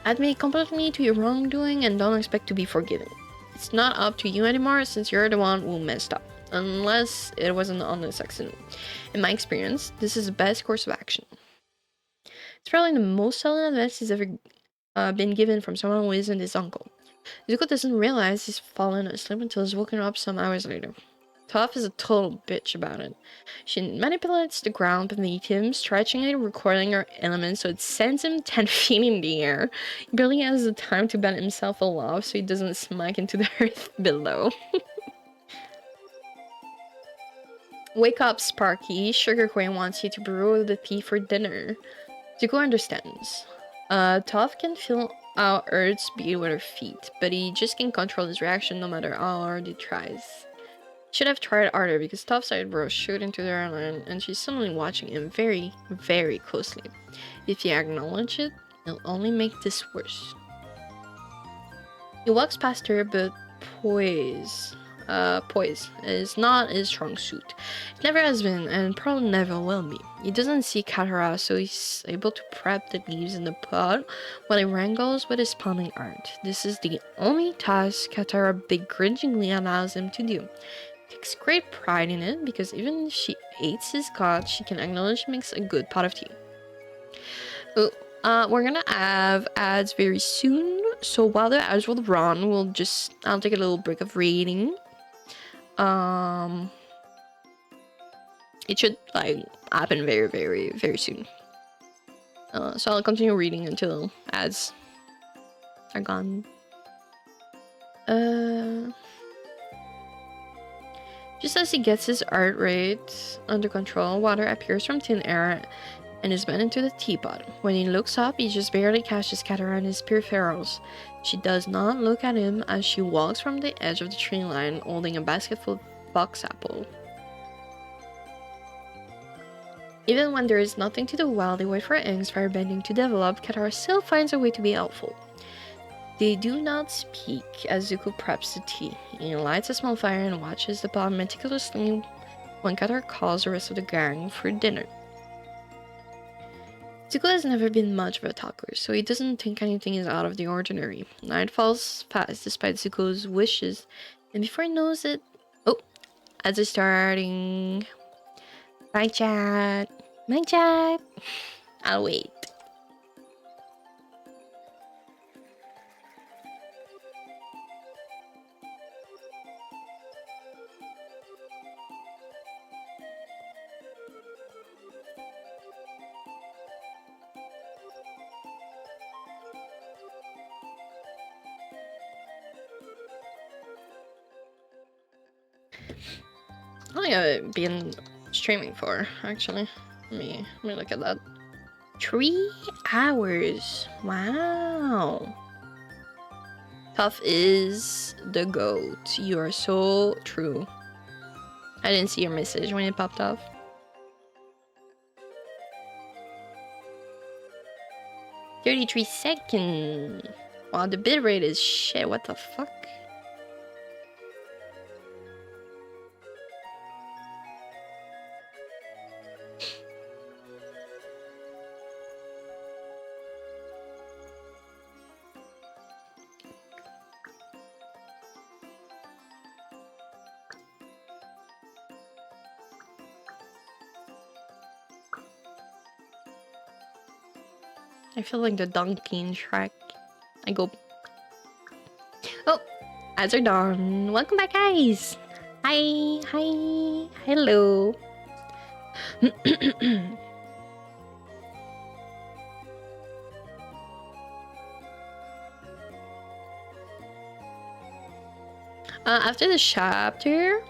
Admit completely to your wrongdoing and don't expect to be forgiven. It's not up to you anymore since you're the one who messed up. Unless it was an honest accident. In my experience, this is the best course of action. It's probably the most solid advice he's ever been given from someone who isn't his uncle. Zuko doesn't realize he's fallen asleep until he's woken up some hours later. Toph is a total bitch about it. She manipulates the ground beneath him, stretching and recording her elements so it sends him 10 feet in the air. He barely has the time to bend himself aloft so he doesn't smack into the earth below. Wake up, Sparky. Sugar Queen wants you to brew the tea for dinner. Zuko understands. Toph can feel how Earth's beat with her feet, but he just can't control his reaction no matter how hard he tries. Should have tried harder because Toph's eyebrows shoot into the airline and she's suddenly watching him very, very closely. If he acknowledges it, it'll only make this worse. He walks past her, but poise is not his strong suit. It never has been and probably never will be. He doesn't see Katara, so he's able to prep the leaves in the pot while he wrangles with his pounding heart. This is the only task Katara begrudgingly allows him to do. He takes great pride in it because even if she hates his god, she can acknowledge he makes a good pot of tea. We're gonna have ads very soon, so while the ads will run, I'll take a little break of reading. It should like happen very, very, very soon. So I'll continue reading until ads are gone. Just as he gets his heart rate under control, water appears from thin air and is bent into the teapot. When he looks up, he just barely catches Katara in his peripherals. She does not look at him as she walks from the edge of the tree line, holding a basket full of box apple. Even when there is nothing to do while they wait for Aang's firebending to develop, Katara still finds a way to be helpful. They do not speak as Zuko preps the tea. He lights a small fire and watches the pot meticulously when Katara calls the rest of the gang for dinner. Zuko has never been much of a talker, so he doesn't think anything is out of the ordinary. Night falls fast despite Zuko's wishes, and before he knows it... Oh! Ads are starting... Bye chat! Bye chat! I'll wait. How long have I been streaming for, actually? Let me look at that. 3 hours. Wow. Tough is the GOAT. You are so true. I didn't see your message when it popped off. $33 seconds. Wow, the bitrate is shit. What the fuck? I feel like the donkey in Shrek. I go. Oh, ads are done. Welcome back, guys. Hi, hi, hello. After the chapter,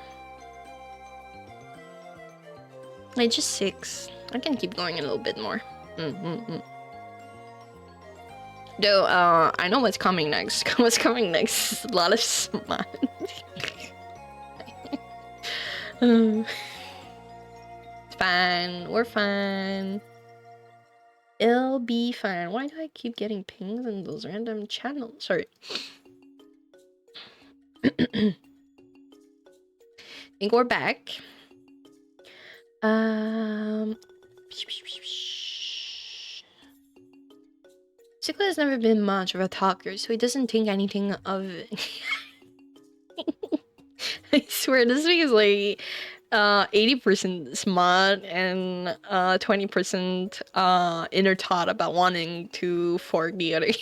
it's just 6. I can keep going a little bit more. Though, I know what's coming next. What's coming next is a lot of smut. It's fine. We're fine. It'll be fine. Why do I keep getting pings in those random channels? Sorry. I think we're back. Zuko has never been much of a talker, so he doesn't think anything of it. I swear, this week is like 80% smart and 20% inner thought about wanting to fork the other.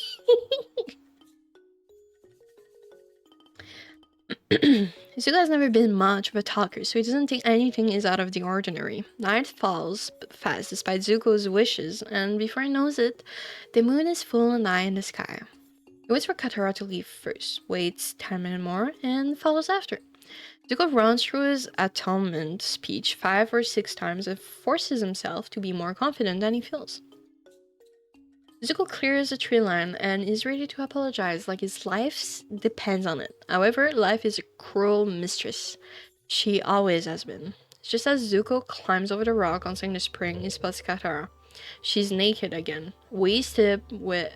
Zuko has never been much of a talker, so he doesn't think anything is out of the ordinary. Night falls fast despite Zuko's wishes, and before he knows it, the moon is full and high in the sky. He waits for Katara to leave first, waits 10 minutes more, and follows after. Zuko runs through his atonement speech 5 or 6 times and forces himself to be more confident than he feels. Zuko clears the tree line and is ready to apologize like his life depends on it. However, life is a cruel mistress. She always has been. Just as Zuko climbs over the rock on the spring, he spots Katara. She's naked again, waist deep with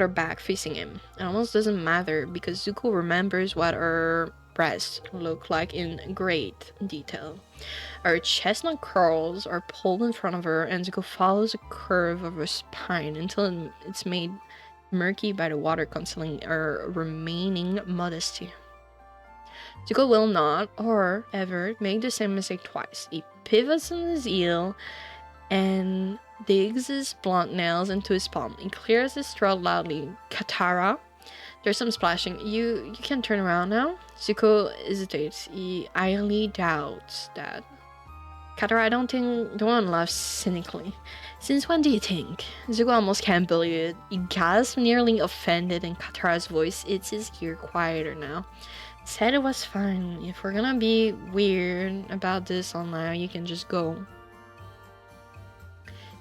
her back facing him. It almost doesn't matter because Zuko remembers what her breasts look like in great detail. Her chestnut curls are pulled in front of her, and Zuko follows the curve of her spine until it's made murky by the water, concealing her remaining modesty. Zuko will not, or ever, make the same mistake twice. He pivots on his heel and digs his blunt nails into his palm. He clears his throat loudly. Katara, there's some splashing. You can turn around now? Zuko hesitates. He idly doubts that. Katara, I don't think the one laughs cynically. Since when do you think? Zuko almost can't believe it. He gasps, nearly offended, and Katara's voice hits his ear quieter now. Said it was fine. If we're gonna be weird about this all now, you can just go.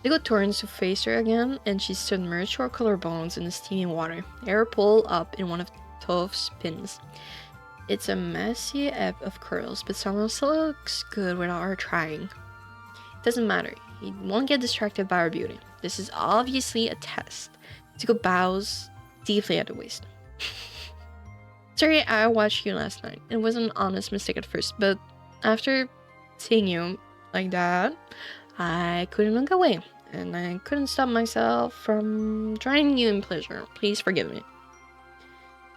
Zuko turns to face her again, and she's submerged to her collarbones in the steaming water. Hair pulled up in one of Toph's spins. It's a messy ebb of curls, but somehow still looks good without her trying. It doesn't matter. He won't get distracted by her beauty. This is obviously a test. Zuko bows deeply at the waist. Sorry, I watched you last night. It was an honest mistake at first, but after seeing you like that, I couldn't look away, and I couldn't stop myself from drowning you in pleasure. Please forgive me.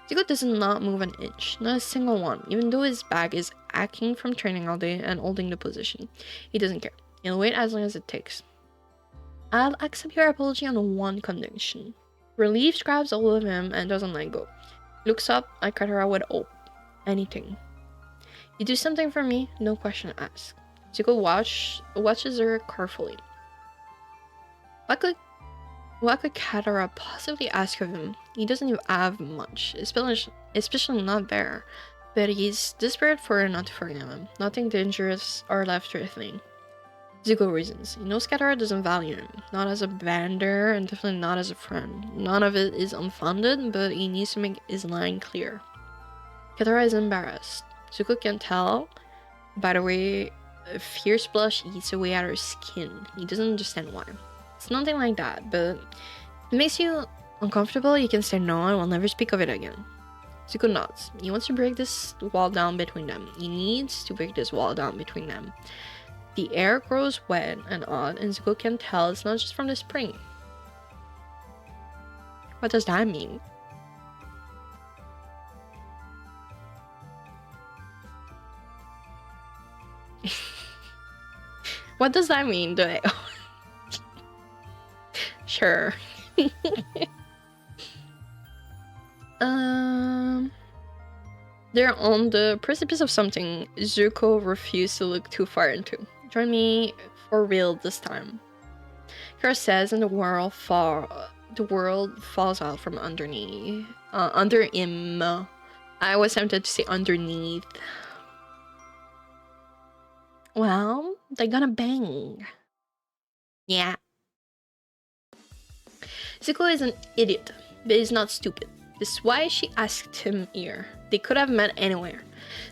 Zuko does not move an inch, not a single one, even though his back is aching from training all day and holding the position. He doesn't care. He'll wait as long as it takes. I'll accept your apology on one condition. Relief grabs hold of him and doesn't let go. Looks up at Katara with hope. Anything. You do something for me, no question asked. Zuko watches her carefully. What could Katara possibly ask of him? He doesn't even have much, especially not there. But he's desperate for her not to forgive him. Nothing dangerous or life-threatening. Zuko reasons. He knows Katara doesn't value him, not as a bender and definitely not as a friend. None of it is unfounded, but he needs to make his line clear. Katara is embarrassed. Zuko can tell. By the way, a fierce blush eats away at her skin. He doesn't understand why. It's nothing like that, but if it makes you uncomfortable, you can say no and we'll never speak of it again. Zuko nods. He wants to break this wall down between them. He needs to break this wall down between them. The air grows wet and odd, and Zuko can tell it's not just from the spring. What does that mean? What does that mean? Sure. They're on the precipice of something Zuko refused to look too far into. Join me for real this time. Kara says, and the world falls out from underneath. Under him. I was tempted to say underneath. Well, they're gonna bang. Yeah. Zuko is an idiot, but he's not stupid. This is why she asked him here. They could have met anywhere.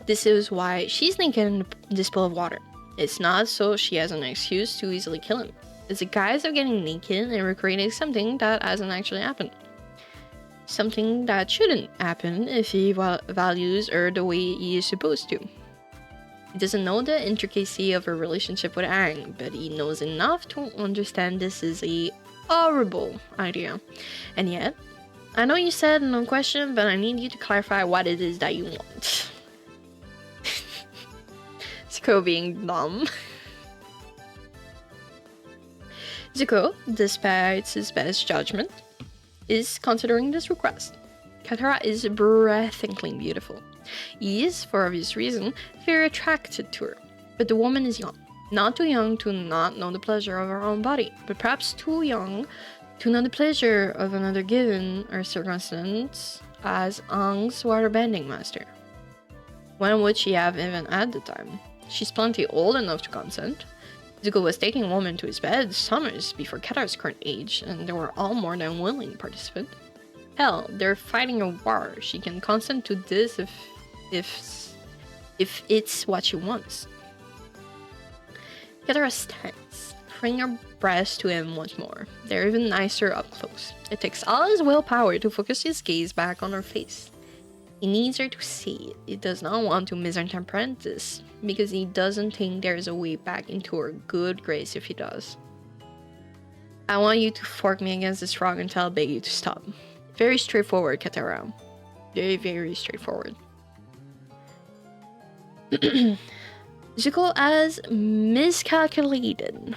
This is why she's naked in this pool of water. It's not so she has an excuse to easily kill him. It's the guise of getting naked and recreating something that hasn't actually happened. Something that shouldn't happen if he values her the way he is supposed to. He doesn't know the intricacy of her relationship with Aang, but he knows enough to understand this is a horrible idea. And yet, I know you said no question, but I need you to clarify what it is that you want. Zuko being dumb. Zuko, despite his best judgment, is considering this request. Katara is breathtakingly beautiful. He is, for obvious reason, very attracted to her. But the woman is young. Not too young to not know the pleasure of her own body, but perhaps too young to know the pleasure of another given or circumstance as Aang's waterbending master. When would she have even had the time? She's plenty old enough to consent. Zuko was taking a woman to his bed summers before Katara's current age, and they were all more than willing to participate. Hell, they're fighting a war. She can consent to this if it's what she wants. Katara stands, bring her breast to him once more. They're even nicer up close. It takes all his willpower to focus his gaze back on her face. He needs her to see it. He does not want to misinterpret this, because he doesn't think there's a way back into her good grace if he does. I want you to fork me against this rock until I beg you to stop. Very straightforward, Katara. Very, very straightforward. Zuko has miscalculated.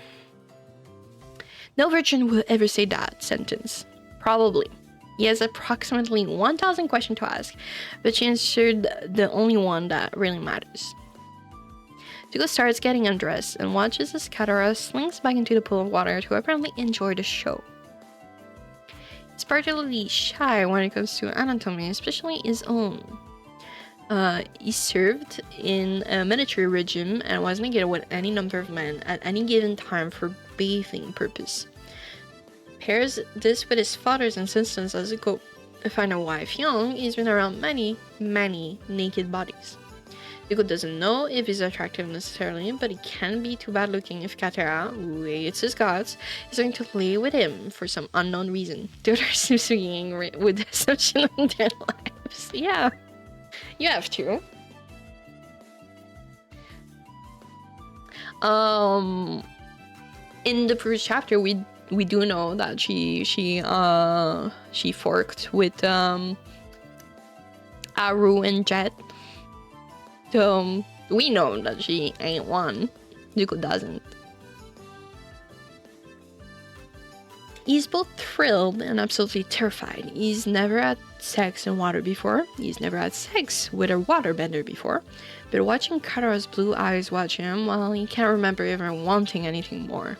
No virgin will ever say that sentence. Probably. He has approximately 1,000 questions to ask, but she answered the only one that really matters. Zuko starts getting undressed and watches as Katara slinks back into the pool of water to apparently enjoy the show. He's particularly shy when it comes to anatomy, especially his own. He served in a military regime and was naked with any number of men at any given time for bathing purpose. Pairs this with his father's insistence as Zuko find a wife young, he's been around many, many naked bodies. Zuko doesn't know if he's attractive necessarily, but he can't be too bad looking if Katara, who hates his gods, is going to lay with him for some unknown reason. The others seem to be angry with the assumption in their lives. Yeah, you have to. In the previous chapter, we do know that she forked with Aru and Jet. So we know that she ain't one. Zuko doesn't. He's both thrilled and absolutely terrified. He's never had sex in water before. He's never had sex with a waterbender before. But watching Katara's blue eyes watch him, well, he can't remember ever wanting anything more.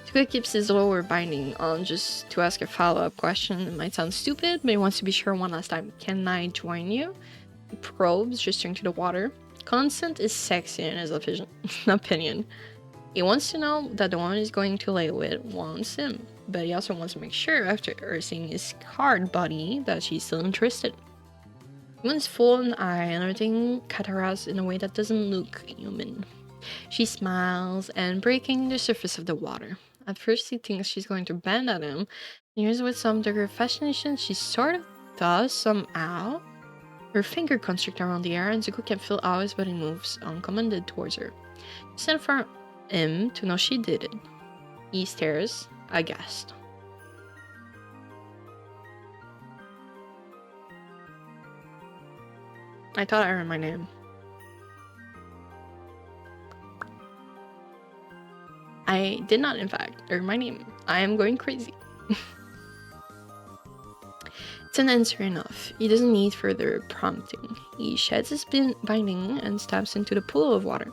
Zuko keeps his lower binding on just to ask a follow-up question. It might sound stupid, but he wants to be sure one last time. Can I join you? He probes, gesturing to the water. Consent is sexy in his opinion. He wants to know that the woman he's going to lay with wants him, but he also wants to make sure after seeing his scarred body that she's still interested. The woman's full of an eye and everything Katara's in a way that doesn't look human. She smiles and breaking the surface of the water. At first he thinks she's going to bend at him, and hears with some degree of fascination she sort of does somehow. Her finger constrict around the air and Zuko can feel how his body moves uncommanded towards her. She sent for him to know she did it. He stares, aghast. I thought I heard my name. I did not, in fact, hear my name. I am going crazy. It's an answer enough. He doesn't need further prompting. He sheds his binding and steps into the pool of water.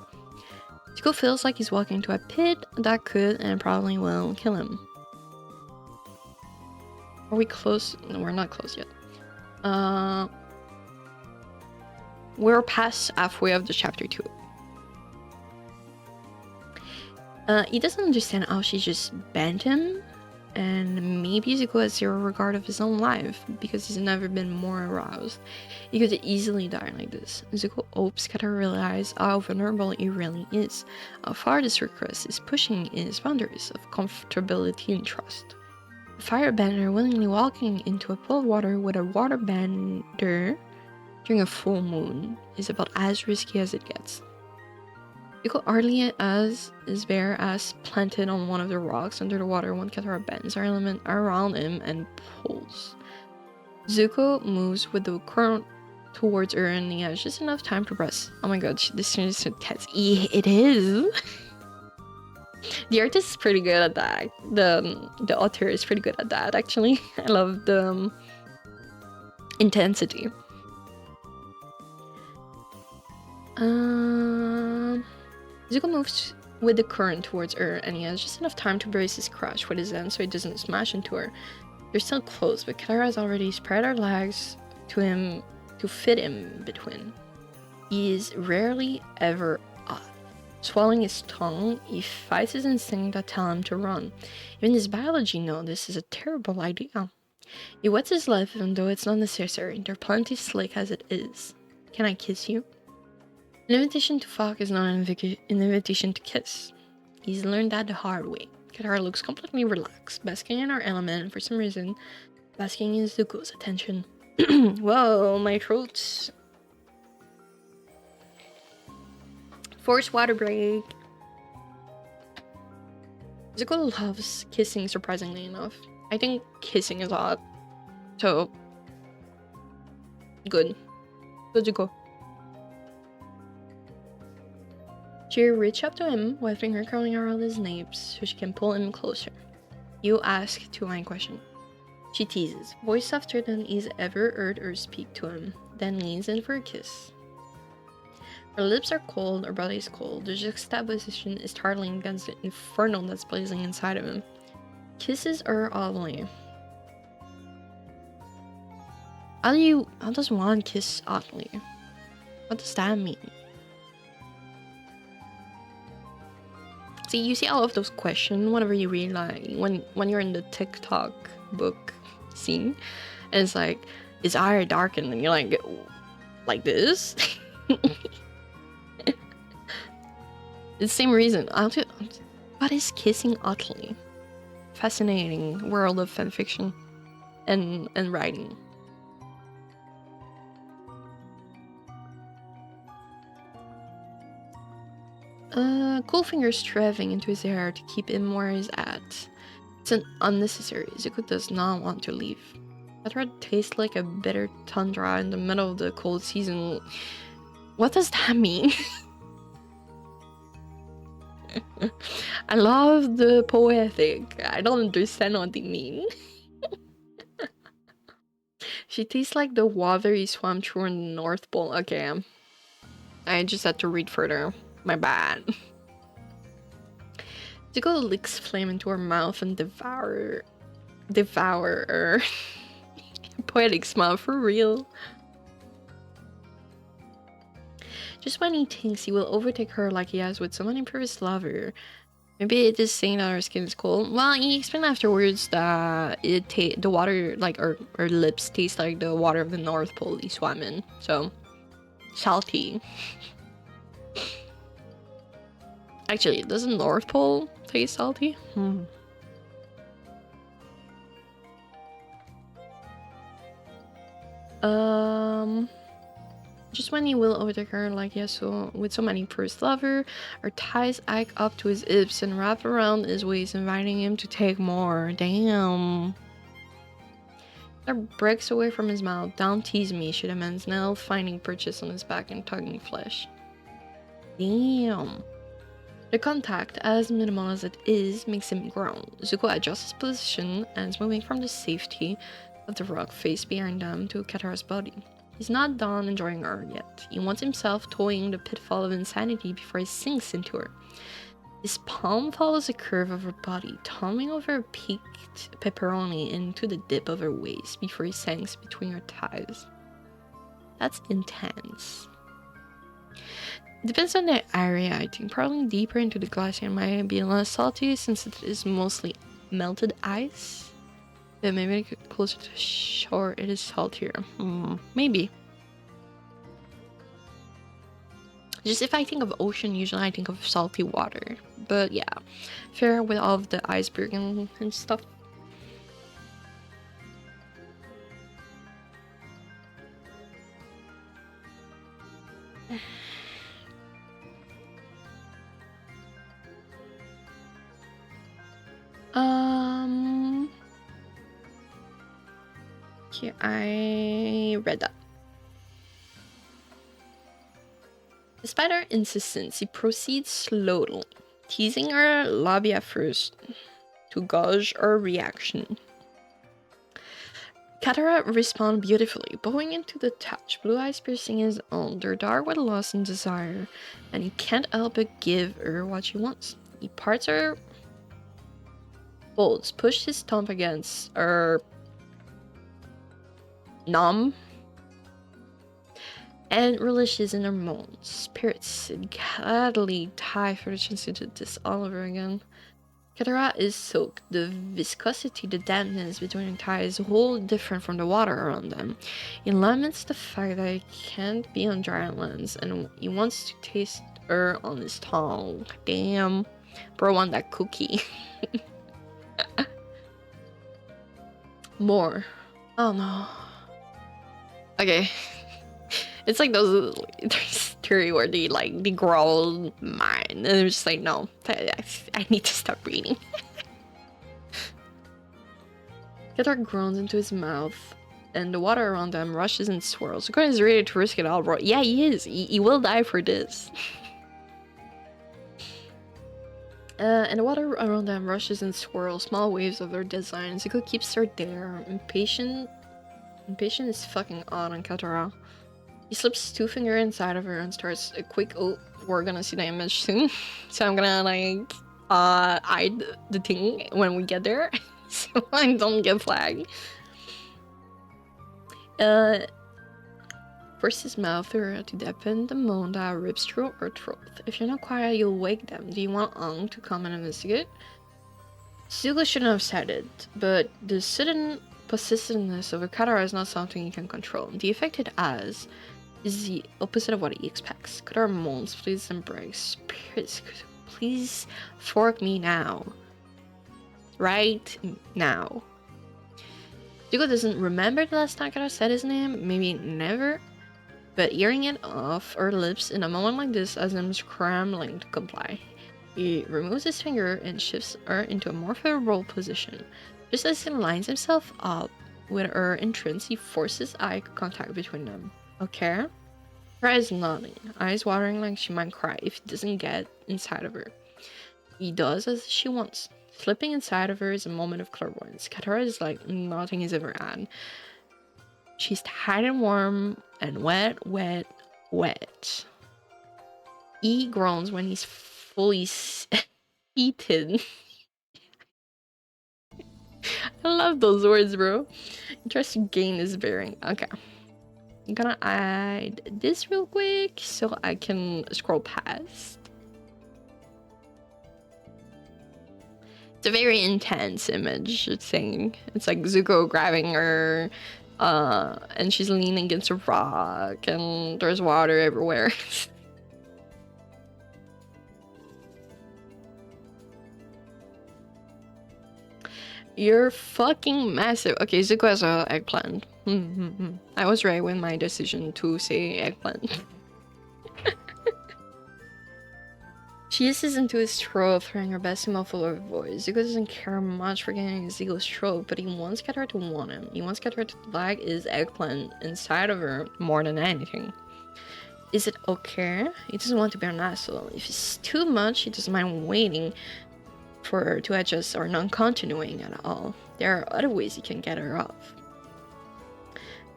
Zuko feels like he's walking into a pit that could and probably will kill him. Are we close? No, we're not close yet. We're past halfway of the chapter 2. He doesn't understand how she just banned him, and maybe Zuko has zero regard of his own life because he's never been more aroused. He could easily die like this. Zuko hopes Katara realize how vulnerable he really is, how far this request is pushing his boundaries of comfortability and trust. A firebender willingly walking into a pool of water with a waterbender during a full moon is about as risky as it gets. Zuko hardly has his bare ass planted on one of the rocks under the water when Katara bends her element around him and pulls. Zuko moves with the current towards her and he has just enough time to press. Oh my god, this is so tense. It is! The artist is pretty good at that. The author is pretty good at that, actually. I love the intensity. Zuko moves with the current towards her, and he has just enough time to brace his crotch with his hand so he doesn't smash into her. They're still close, but Katara has already spread her legs to him to fit him between. He is rarely ever off. Swallowing his tongue, he fights his instinct that tell him to run. Even his biology knows this is a terrible idea. He wets his lip even though it's not necessary. They're plenty slick as it is. Can I kiss you? An invitation to fuck is not an invitation to kiss. He's learned that the hard way. Katara looks completely relaxed, basking in her element, and for some reason, basking in Zuko's attention. Whoa, my throat. Forced water break. Zuko loves kissing, surprisingly enough. I think kissing is odd. So, good. Good Zuko. She reaches up to him, with finger curling around his nape so she can pull him closer. You ask a two-line question. She teases, voice softer than he's ever heard her speak to him, then leans in for a kiss. Her lips are cold, her body is cold. The juxtaposition is startling against the inferno that's blazing inside of him. Kisses her oddly. How does one kiss oddly? What does that mean? See, you see all of those questions whenever you read, like, when you're in the TikTok book scene, and it's like, his eye are darkened, and you're like this? It's the same reason. What is kissing oddly? Fascinating world of fanfiction and writing. Cool fingers driving into his hair to keep him where he's at. It's unnecessary. Zuko does not want to leave. Katara tastes like a bitter tundra in the middle of the cold season. What does that mean? I love the poetic. I don't understand what they mean. She tastes like the water he swam through in the North Pole. Okay, I just had to read further. My bad. Zuko licks flame into her mouth and devour her. Poetic smile for real. Just when he thinks he will overtake her like he has with someone in previous lover. Maybe it is saying that her skin is cold. Well, he explained afterwards that the water, like her lips taste like the water of the North Pole he swam in. So, salty. Actually, doesn't North Pole taste salty? Just when he will overtake her, like yeah, so with so many first lover, her ties Ike up to his hips and wrap around his waist, inviting him to take more. Damn. Her breaks away from his mouth. Down tease me, she demands, Nell, finding purchase on his back and tugging flesh. Damn. The contact, as minimal as it is, makes him groan. Zuko adjusts his position and is moving from the safety of the rock face behind them to Katara's body. He's not done enjoying her yet. He wants himself toying the pitfall of insanity before he sinks into her. His palm follows the curve of her body, tumbling over a peaked pepperoni into the dip of her waist before he sinks between her thighs. That's intense. Depends on the area, I think. Probably deeper into the glacier might be less salty since it is mostly melted ice. But maybe closer to the shore it is saltier. Maybe. Just if I think of ocean, usually I think of salty water. But yeah, fair with all of the iceberg and stuff. Here, I read that. Despite her insistence, he proceeds slowly, teasing her labia first to gauge her reaction. Katara responds beautifully, bowing into the touch, blue eyes piercing his own. They're dark with lust and desire, and he can't help but give her what she wants. He parts her folds, pushed his thumb against her numb and relishes in her moans. Spirits gladly tie for the chance to do this all over again. Katara is soaked. The viscosity, the dampness between her thighs is wholly different from the water around them. He laments the fact that he can't be on dry lands, and he wants to taste her on his tongue. Damn. Bro, want that cookie. More. Oh no. Okay. It's like those theory where they grow mine, and they're just like, no, I need to stop reading. Katara groans into his mouth, and the water around them rushes and swirls. Zuko is ready to risk it all, bro. Yeah, he is. He will die for this. And the water around them rushes and swirls, small waves of their design. Zuko keeps her there, impatient. Impatient is fucking odd on Katara. He slips two fingers inside of her and starts a quick. Oh, we're gonna see the image soon, so I'm gonna hide the thing when we get there, so I don't get flagged. Force his mouth through her to deepen the moan that rips through her throat. If you're not quiet, you'll wake them. Do you want Aang to come and investigate? Zuko shouldn't have said it, but the sudden possessiveness of a Katara is not something he can control. The effect it has is the opposite of what he expects. Katara moans, pleads, and begs. Please fork me now. Right now. Zuko doesn't remember the last time Katara said his name, maybe never, but hearing it off her lips in a moment like this has him scrambling to comply. He removes his finger and shifts her into a more favorable position. Just as he lines himself up with her entrance, he forces eye contact between them. Okay? Her eyes nodding, eyes watering like she might cry if he doesn't get inside of her. He does as she wants. Slipping inside of her is a moment of clairvoyance. Katara is like nothing he's ever had. She's tight and warm and wet, wet, wet. He groans when he's fully Eaten. I love those words, bro. Interesting gain is bearing. Okay. I'm gonna add this real quick so I can scroll past. It's a very intense image. It's saying it's like Zuko grabbing her, and she's leaning against a rock, and there's water everywhere. You're fucking massive. Okay, Zuko has a eggplant. I was right with my decision to say eggplant. She hisses into his throat, throwing her best to muffle her voice. Zuko doesn't care much for getting his ego's throat, but he wants Katara to want him. He wants Katara to like his eggplant inside of her more than anything. Is it okay? He doesn't want to be an asshole. If it's too much, he doesn't mind waiting for her to adjust or non-continuing at all. There are other ways he can get her off.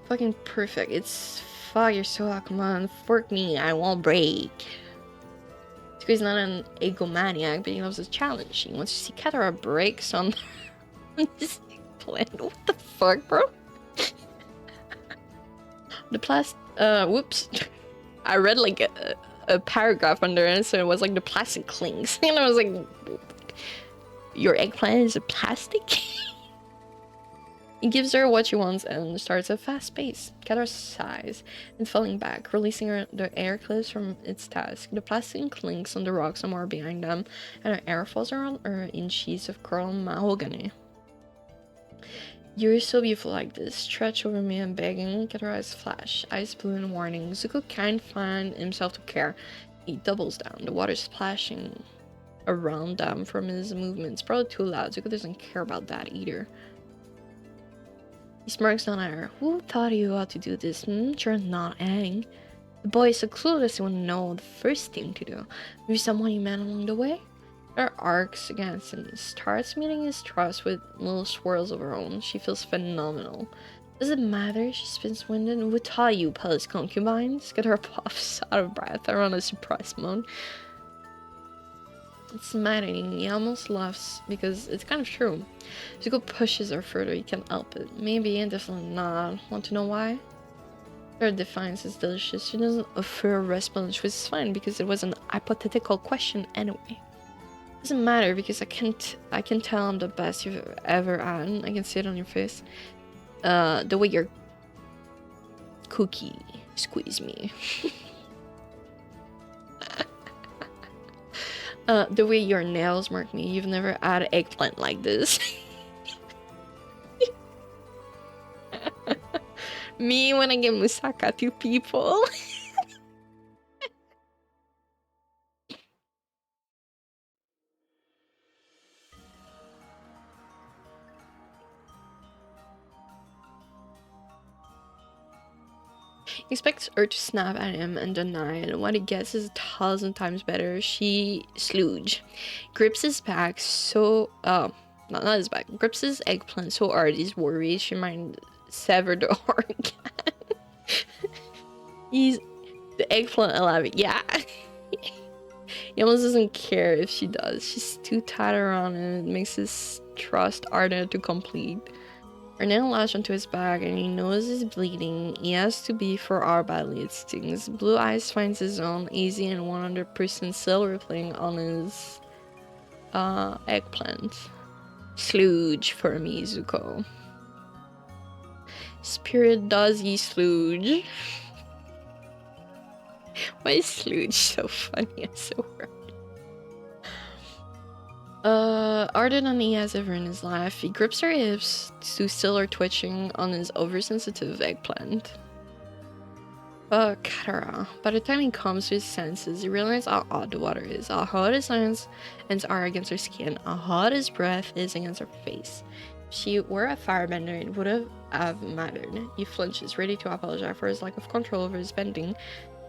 Fucking perfect. It's fuck, you're so hot. Come on, fork me. I won't break. He's not an egomaniac, but he loves a challenge. He wants to see Katara breaks on this eggplant. What the fuck, bro? Whoops. I read like a paragraph under it, so it was like the plastic clings. And I was like, your eggplant is a plastic? He gives her what she wants and starts a fast pace. Katara sighs and falling back, releasing the air clips from its task. The plastic clinks on the rock somewhere behind them, and her air falls around her in sheets of curled mahogany. You're so beautiful like this. Stretch over me and begging. Katara's flash, eyes blue and warning. Zuko can't find himself to care. He doubles down, the water splashing around them from his movements. Probably too loud. Zuko doesn't care about that either. He smirks down at her. Who thought you ought to do this? Sure not, Aang. The boy is so clueless he wouldn't know the first thing to do. Maybe someone he met along the way? Her arcs against him, starts meeting his trust with little swirls of her own. She feels phenomenal. Does it matter? She spins winded. Who taught you, palace concubines? Get her puffs out of breath around a suppressed moan. It's maddening. He almost laughs because it's kind of true. Zuko pushes her further. He can't help it. Maybe and definitely not. Want to know why? Her defiance is delicious. She doesn't offer a response, which is fine because it was an hypothetical question anyway. Doesn't matter because I can tell I'm the best you've ever had. I can see it on your face. The way your cookie squeeze me. The way your nails mark me. You've never had an eggplant like this. Me when I give moussaka to people. He expects her to snap at him and deny it, and what he gets is 1,000 times better. She slooge. Grips his back so not his back. Grips his eggplant so hard he's worried she might sever the organ. He's the eggplant alive. Yeah. He almost doesn't care if she does. She's too tight around him. It makes his trust harder to complete. Her nail lashed onto his back and he knows he's bleeding. He has to be for how badly it stings. Blue eyes finds his own, easy and 100% silver playing on his eggplant. Slooge for me, Zuko. Spirit does ye slooge. Why is slooge so funny and so weird? Harder than he has ever in his life. He grips her hips to still her twitching on his oversensitive eggplant. Katara. By the time he comes to his senses, he realizes how hot the water is, how hot his hands are against her skin, how hot his breath is against her face. If she were a firebender, it would have mattered. He flinches, ready to apologize for his lack of control over his bending,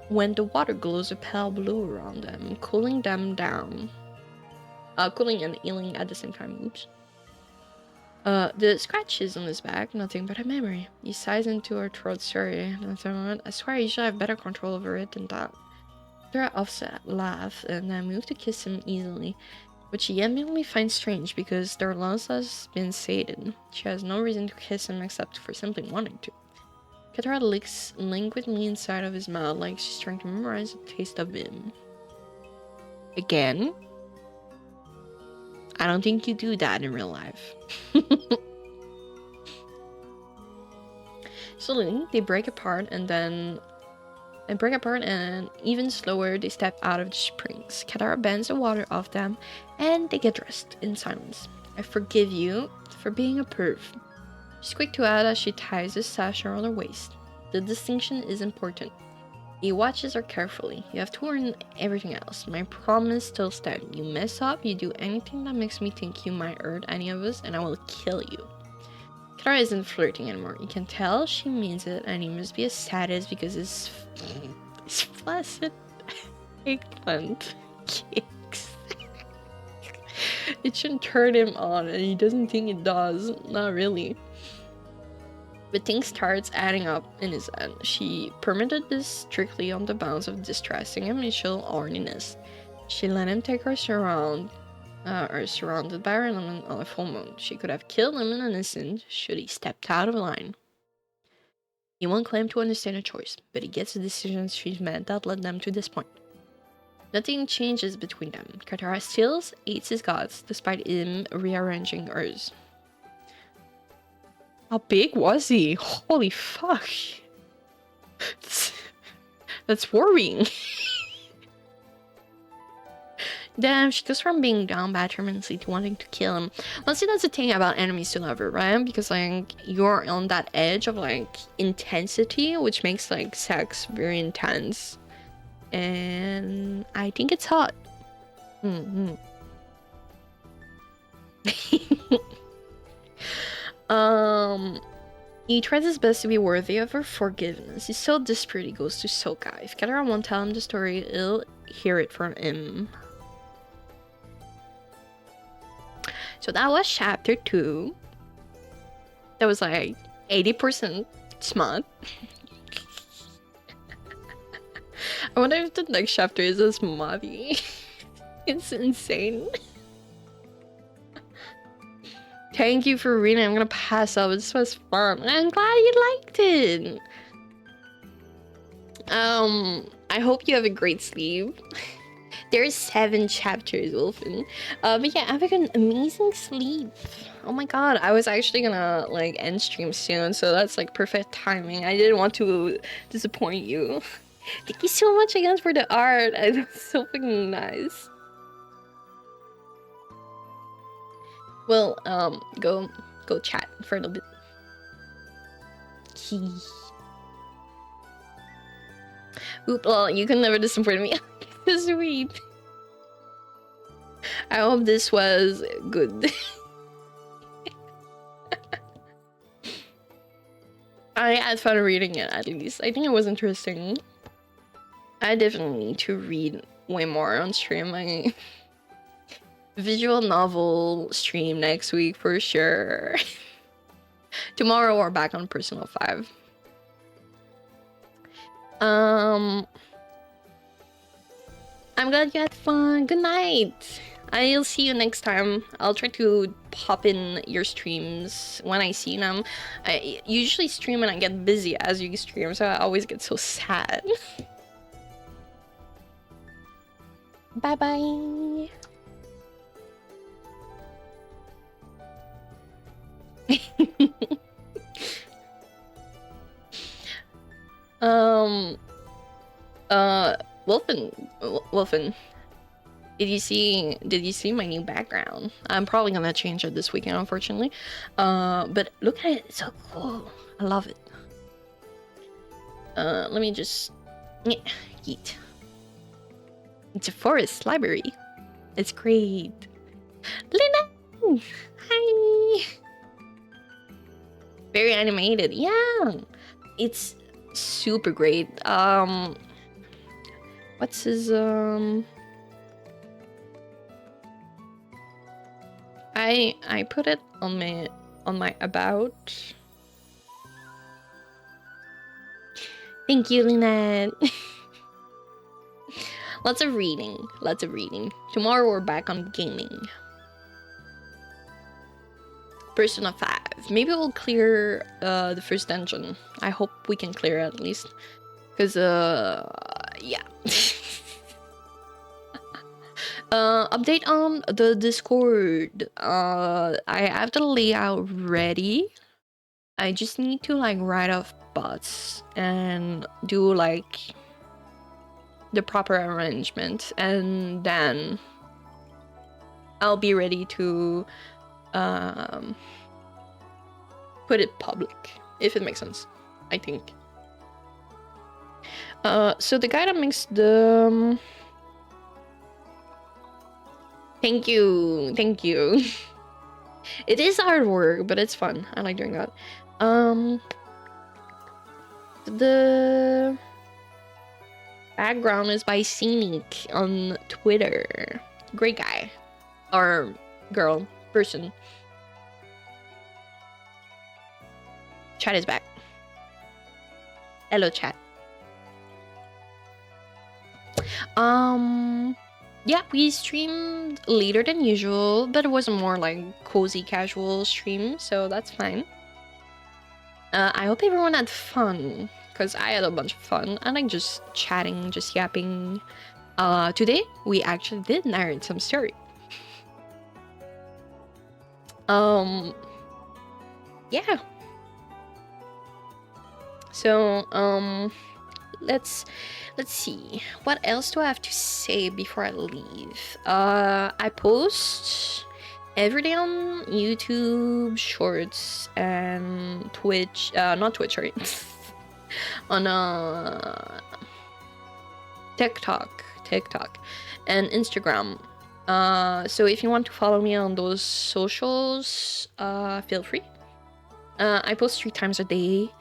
when the water glows a pale blue around them, cooling them down. Cooling and healing at the same time. Oops. The scratches on his back, nothing but a memory. He sighs into her throat, sorry. I swear I usually have better control over it than that. Sarah offset, laughed, and I moved to kiss him easily. which she immediately finds strange because their love has been sated. She has no reason to kiss him except for simply wanting to. Katara licks languidly inside of his mouth like she's trying to memorize the taste of him. Again? I don't think you do that in real life. Slowly, they break apart and even slower they step out of the springs. Katara bends the water off them and they get dressed in silence. I forgive you for being a perv. She's quick to add as she ties the sash around her waist. The distinction is important. He watches her carefully. You have to earn everything else. My promise still stands. You mess up, you do anything that makes me think you might hurt any of us, and I will kill you. Katara isn't flirting anymore. You can tell she means it, and he must be a sadist because his flaccid eggplant kicks. It shouldn't turn him on, and he doesn't think it does. Not really. But things starts adding up in his end. She permitted this strictly on the bounds of distressing him initial horniness. She let him take her surrounded by her on a full moon. She could have killed him in an instant should he stepped out of line. He won't claim to understand her choice, but he gets the decisions she's made that led them to this point. Nothing changes between them. Katara still hates his gods, despite him rearranging hers. How big was he? Holy fuck. That's worrying. Damn, she goes from being down bad tremendously to wanting to kill him. Honestly, that's the thing about enemies to lover, right? Because like you're on that edge of like intensity, which makes like sex very intense. And I think it's hot. He tries his best to be worthy of her forgiveness. He's so desperate he goes to Sokka. If Katara won't tell him the story, he'll hear it from him. So that was chapter 2. That was like 80% smart. I wonder if the next chapter is as smutty. It's insane. Thank you for reading. I'm gonna pass out. This was fun. I'm glad you liked it. I hope you have a great sleep. There's 7 chapters, Wolfen. But yeah, have an amazing sleep. Oh my god, I was actually gonna like end stream soon, so that's like perfect timing. I didn't want to disappoint you. Thank you so much again for the art. It's so fucking nice. Well, go chat for a little bit. Oop, well, you can never disappoint me. Sweet. I hope this was good. I had fun reading it, at least. I think it was interesting. I definitely need to read way more on stream. My visual novel stream next week for sure. Tomorrow we're back on Personal 5. I'm glad you had fun. Good night. I'll see you next time. I'll try to pop in your streams when I see them. I usually stream and I get busy as you stream, so I always get so sad. Bye bye. Wolfen, did you see my new background? I'm probably gonna change it this weekend, unfortunately. But look at it, it's so cool. I love it. Let me just yeet. It's a forest library. It's great. Lina! Hi! Very animated, yeah. It's super great. What's his I put it on my about. Thank you, Lynette. Lots of reading. Lots of reading. Tomorrow we're back on gaming. Persona 5. Maybe we'll clear the first dungeon. I hope we can clear it at least. Because, yeah. Update on the Discord. I have the layout ready. I just need to like write off bots and do like the proper arrangement, and then I'll be ready to put it public, if it makes sense, I think. So the guy that makes the thank you. It is hard work, but it's fun. I like doing that. The background is by Scenic on Twitter. Great guy. Or girl, person. Chat is back. Hello, chat. Yeah, we streamed later than usual, but it was a more like cozy casual stream, so that's fine. I hope everyone had fun, because I had a bunch of fun. I like just chatting, just yapping. Today, we actually did narrate some story. Yeah. So, let's see. What else do I have to say before I leave? I post every day on YouTube Shorts and Twitch. Not Twitch, sorry. On TikTok and Instagram. So if you want to follow me on those socials, feel free. I post 3 times a day.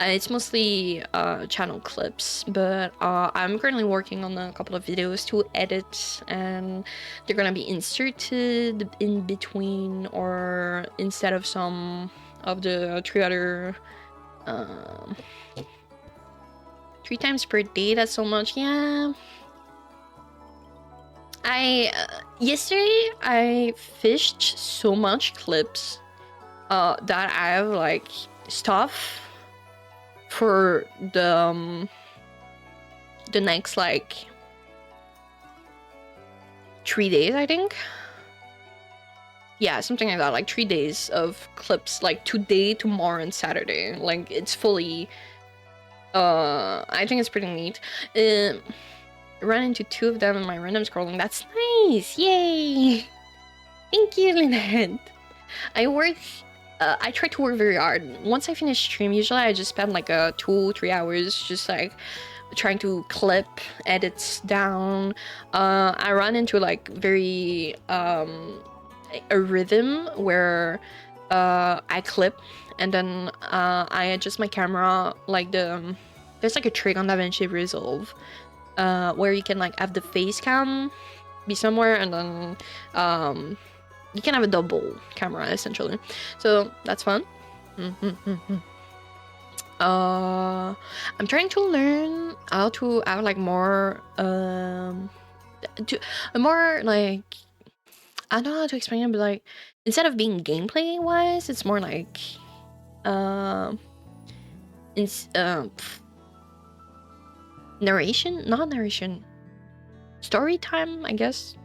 It's mostly channel clips, but I'm currently working on a couple of videos to edit, and they're gonna be inserted in between or instead of some of the 3 other 3 times per day. That's so much. Yeah. Yesterday I fished so much clips that I have like stuff for the next like 3 days, I think. Yeah, something like that, like 3 days of clips, like today, tomorrow, and Saturday. Like it's fully I think it's pretty neat. Ran into 2 of them in my random scrolling. That's nice. Yay. Thank you, Lynette. I try to work very hard. Once I finish stream, usually I just spend like 2-3 hours just like trying to clip edits down. I run into like very a rhythm where I clip and then I adjust my camera like there's like a trick on DaVinci Resolve where you can like have the face cam be somewhere and then you can have a double camera essentially, so that's fun. I'm trying to learn how to have like more more like, I don't know how to explain it, but like instead of being gameplay wise, it's more like narration, story time, I guess.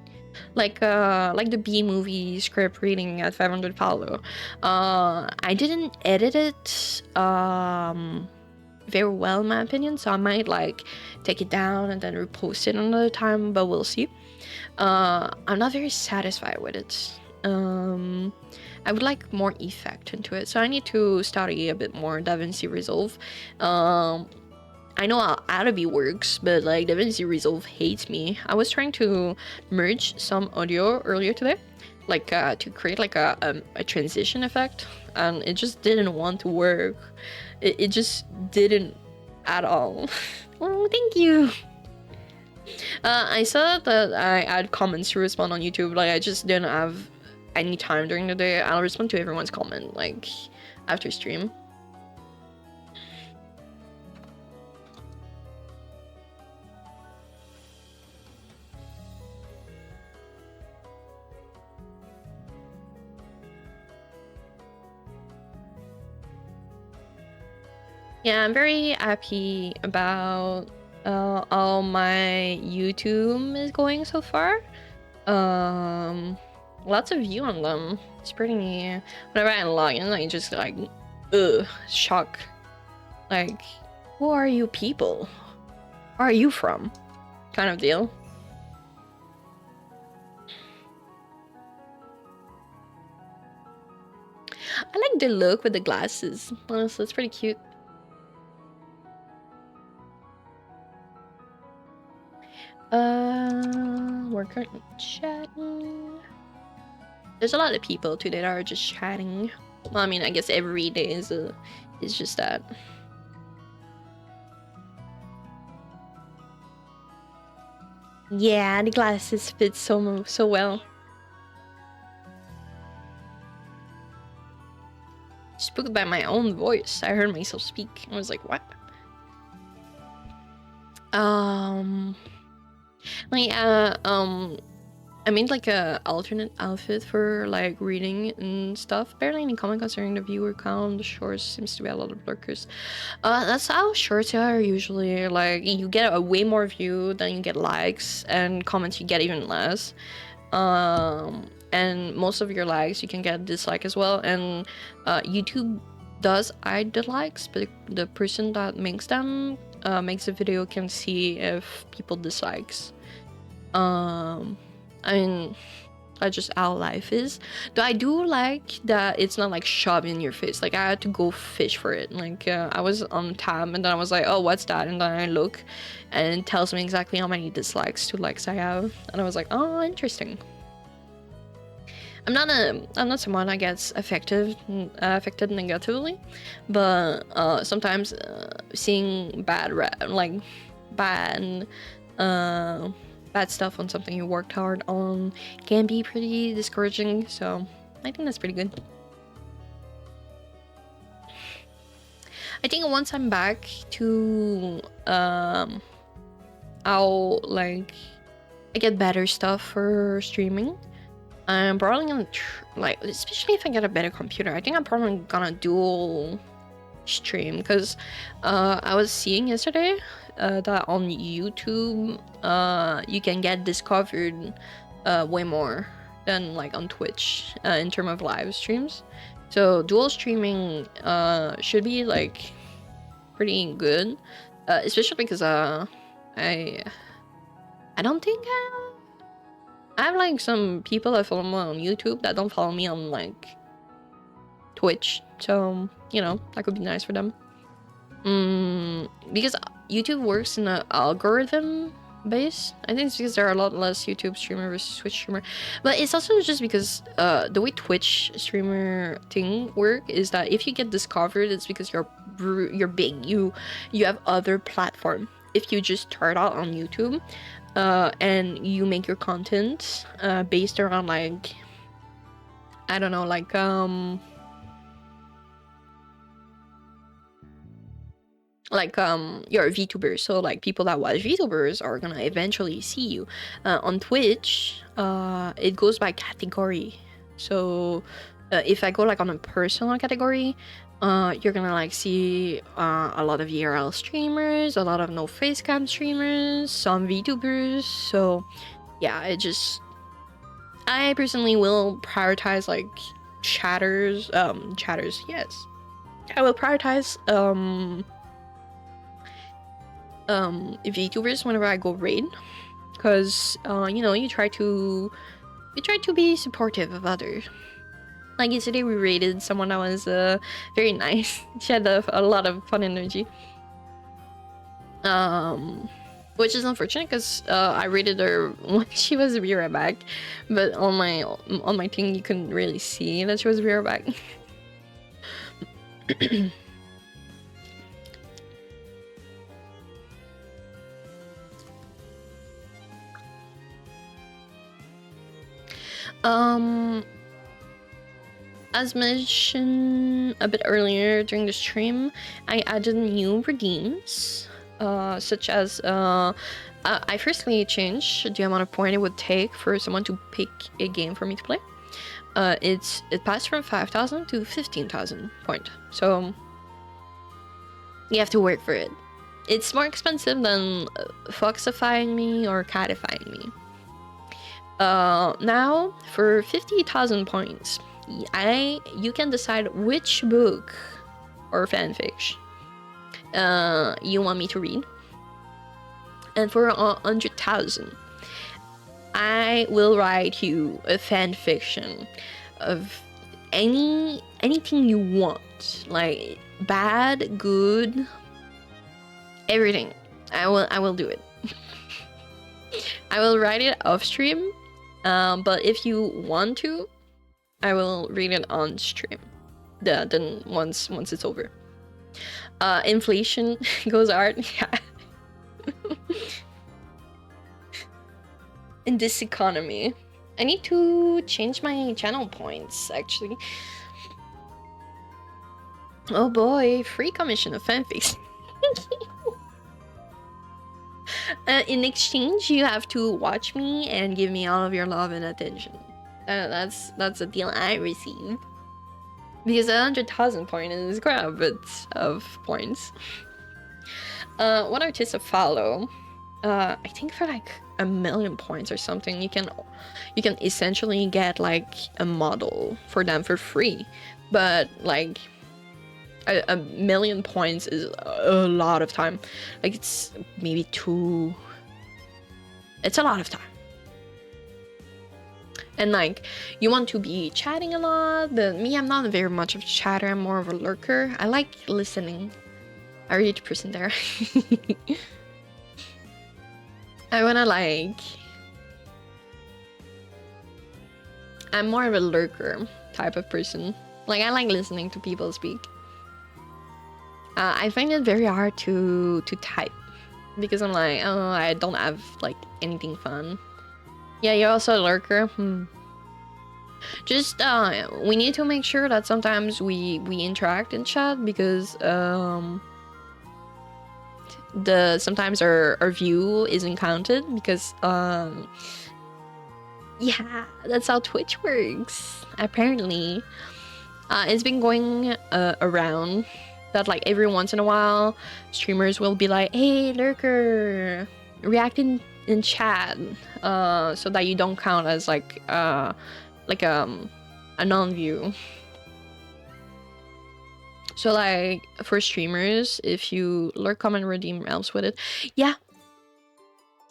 Like the B movie script reading at 500 Paulo. I didn't edit it very well in my opinion, so I might like take it down and then repost it another time, but we'll see. I'm not very satisfied with it. I would like more effect into it, so I need to study a bit more DaVinci Resolve. I know how Adobe works, but like DaVinci Resolve hates me. I was trying to merge some audio earlier today, like to create like a transition effect, and it just didn't want to work. It just didn't at all. Oh, thank you. I saw that I had comments to respond on YouTube. Like I just didn't have any time during the day. I'll respond to everyone's comment like after stream. Yeah, I'm very happy about how my YouTube is going so far. Um, Lots of view on them. It's pretty. Whenever I log in, I just like, shock. Like, who are you people? Where are you from? Kind of deal. I like the look with the glasses. Honestly, it's pretty cute. We're currently chatting. There's a lot of people today that are just chatting. Well, I mean, I guess every day is just that. Yeah, the glasses fit so well. Spooked by my own voice. I heard myself speak. I was like, what? Um, like, I made like a alternate outfit for like reading and stuff. Barely any comment concerning the viewer count. The shorts seems to be a lot of lurkers. That's how shorts are usually. Like you get a way more view than you get likes, and comments you get even less. And most of your likes you can get dislike as well. And YouTube does hide the likes, but the person that makes them makes a video can see if people dislikes. I mean, that's just how life is. Though I do like that it's not like shoved in your face. Like I had to go fish for it. Like I was on tab and then I was like, oh, what's that? And then I look, and it tells me exactly how many dislikes to likes I have. And I was like, oh, interesting. I'm not someone that gets affected negatively, but sometimes seeing bad uh bad stuff on something you worked hard on can be pretty discouraging. So I think that's pretty good. I think once I'm back to I'll like I get better stuff for streaming. I'm probably gonna like, especially if I get a better computer, I think I'm probably gonna dual stream, because I was seeing yesterday that on YouTube you can get discovered way more than like on Twitch in terms of live streams. So dual streaming should be like pretty good, especially because I don't think I have like some people that follow me on YouTube that don't follow me on like Twitch, so you know that could be nice for them. Because YouTube works in an algorithm base. I think it's because there are a lot less YouTube streamer versus Twitch streamer, but it's also just because the way Twitch streamer thing work is that if you get discovered, it's because you're big. You have other platform. If you just start out on YouTube, and you make your content based around like, I don't know, like you're a VTuber, so like people that watch VTubers are gonna eventually see you. On Twitch, it goes by category. So if I go like on a personal category, you're gonna like see a lot of ERL streamers, a lot of no face cam streamers, some VTubers. So yeah, I personally will prioritize like chatters, yes. I will prioritize VTubers whenever I go raid, because you know, you try to be supportive of others. Like yesterday we raided someone that was very nice. She had a lot of fun energy, which is unfortunate because I raided her when she was a right back, but on my thing you couldn't really see that she was a right back. As mentioned a bit earlier during the stream, I added new redeems, such as I firstly changed the amount of point it would take for someone to pick a game for me to play. It passed from 5,000 to 15,000 point. So You have to work for it. It's more expensive than foxifying me or catifying me. Now for 50,000 points, you can decide which book or fanfiction you want me to read. And for 100,000, I will write you a fanfiction of anything you want, like bad, good, everything. I will do it. I will write it off stream, but if you want to, I will read it on stream. Then once it's over. Inflation goes hard. Yeah. In this economy, I need to change my channel points actually. Oh boy, free commission of fanfics. In exchange, you have to watch me and give me all of your love and attention. That's a deal I receive. Because 100,000 points is quite a bit of points. What artists to follow? I think for like 1,000,000 points or something, you can essentially get like a model for them for free. But like 1,000,000 points is a lot of time. Like it's maybe it's a lot of time. And like you want to be chatting a lot, but me, I'm not very much of a chatter, I'm more of a lurker. I like listening. I read the person there. I wanna I'm more of a lurker type of person. Like I like listening to people speak. I find it very hard to type because I'm like, oh, I don't have like anything fun. Yeah, you're also a lurker. Just we need to make sure that sometimes we interact in chat because sometimes our view isn't counted because yeah, that's how Twitch works apparently. It's been going around that like every once in a while streamers will be like, hey lurker, reacting in chat, so that you don't count as like a non-view. So like for streamers, if you lurk, comment, redeem helps with it. Yeah,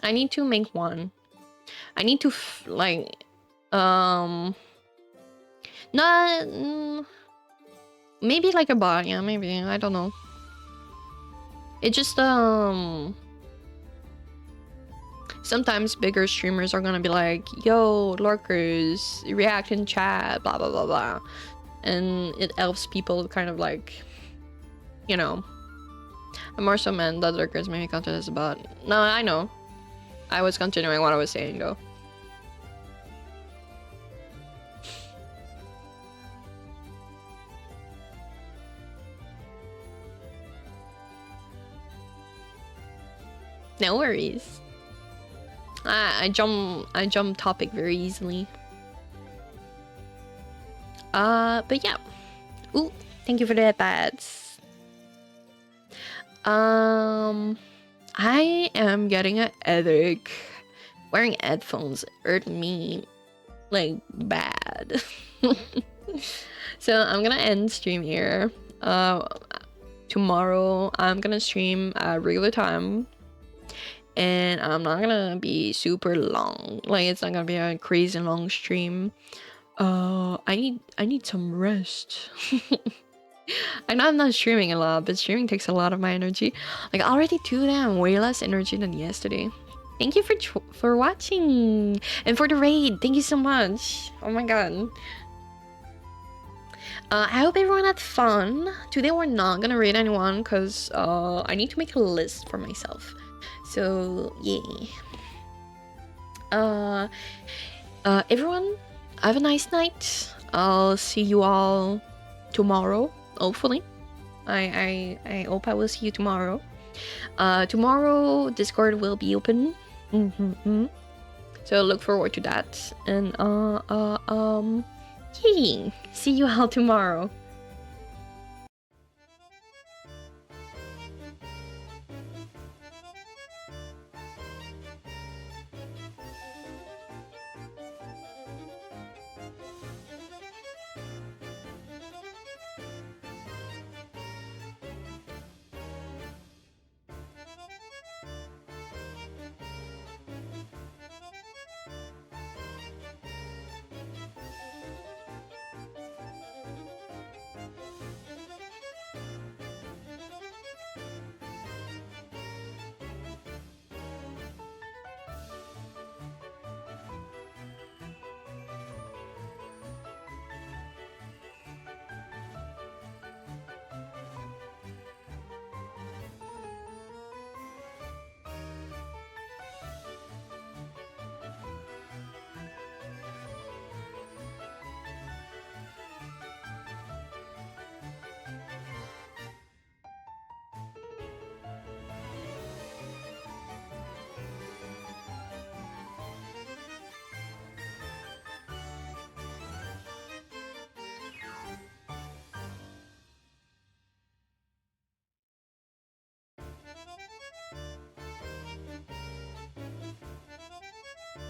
I need to make one. I need to not maybe like a bot. Yeah, maybe, I don't know. It just sometimes bigger streamers are gonna be like, yo lurkers, react in chat, blah blah blah blah, and it helps people kind of like, you know. I'm more so meant that lurkers may be counted as a bot. No, I know, I was continuing what I was saying though. No worries. I jump topic very easily. But yeah. Ooh, thank you for the pads. I am getting a headache. Wearing headphones hurt me like bad. So I'm gonna end stream here. Tomorrow I'm gonna stream at regular time. And I'm not gonna be super long. Like it's not gonna be a crazy long stream. I need some rest. I know I'm not streaming a lot, but streaming takes a lot of my energy. Like already today I'm way less energy than yesterday. Thank you for watching and for the raid. Thank you so much. Oh my god. I hope everyone had fun. Today we're not gonna raid anyone because I need to make a list for myself. So yeah. Everyone, have a nice night. I'll see you all tomorrow, hopefully. I hope I will see you tomorrow. Tomorrow Discord will be open. So look forward to that. And yeah, see you all tomorrow.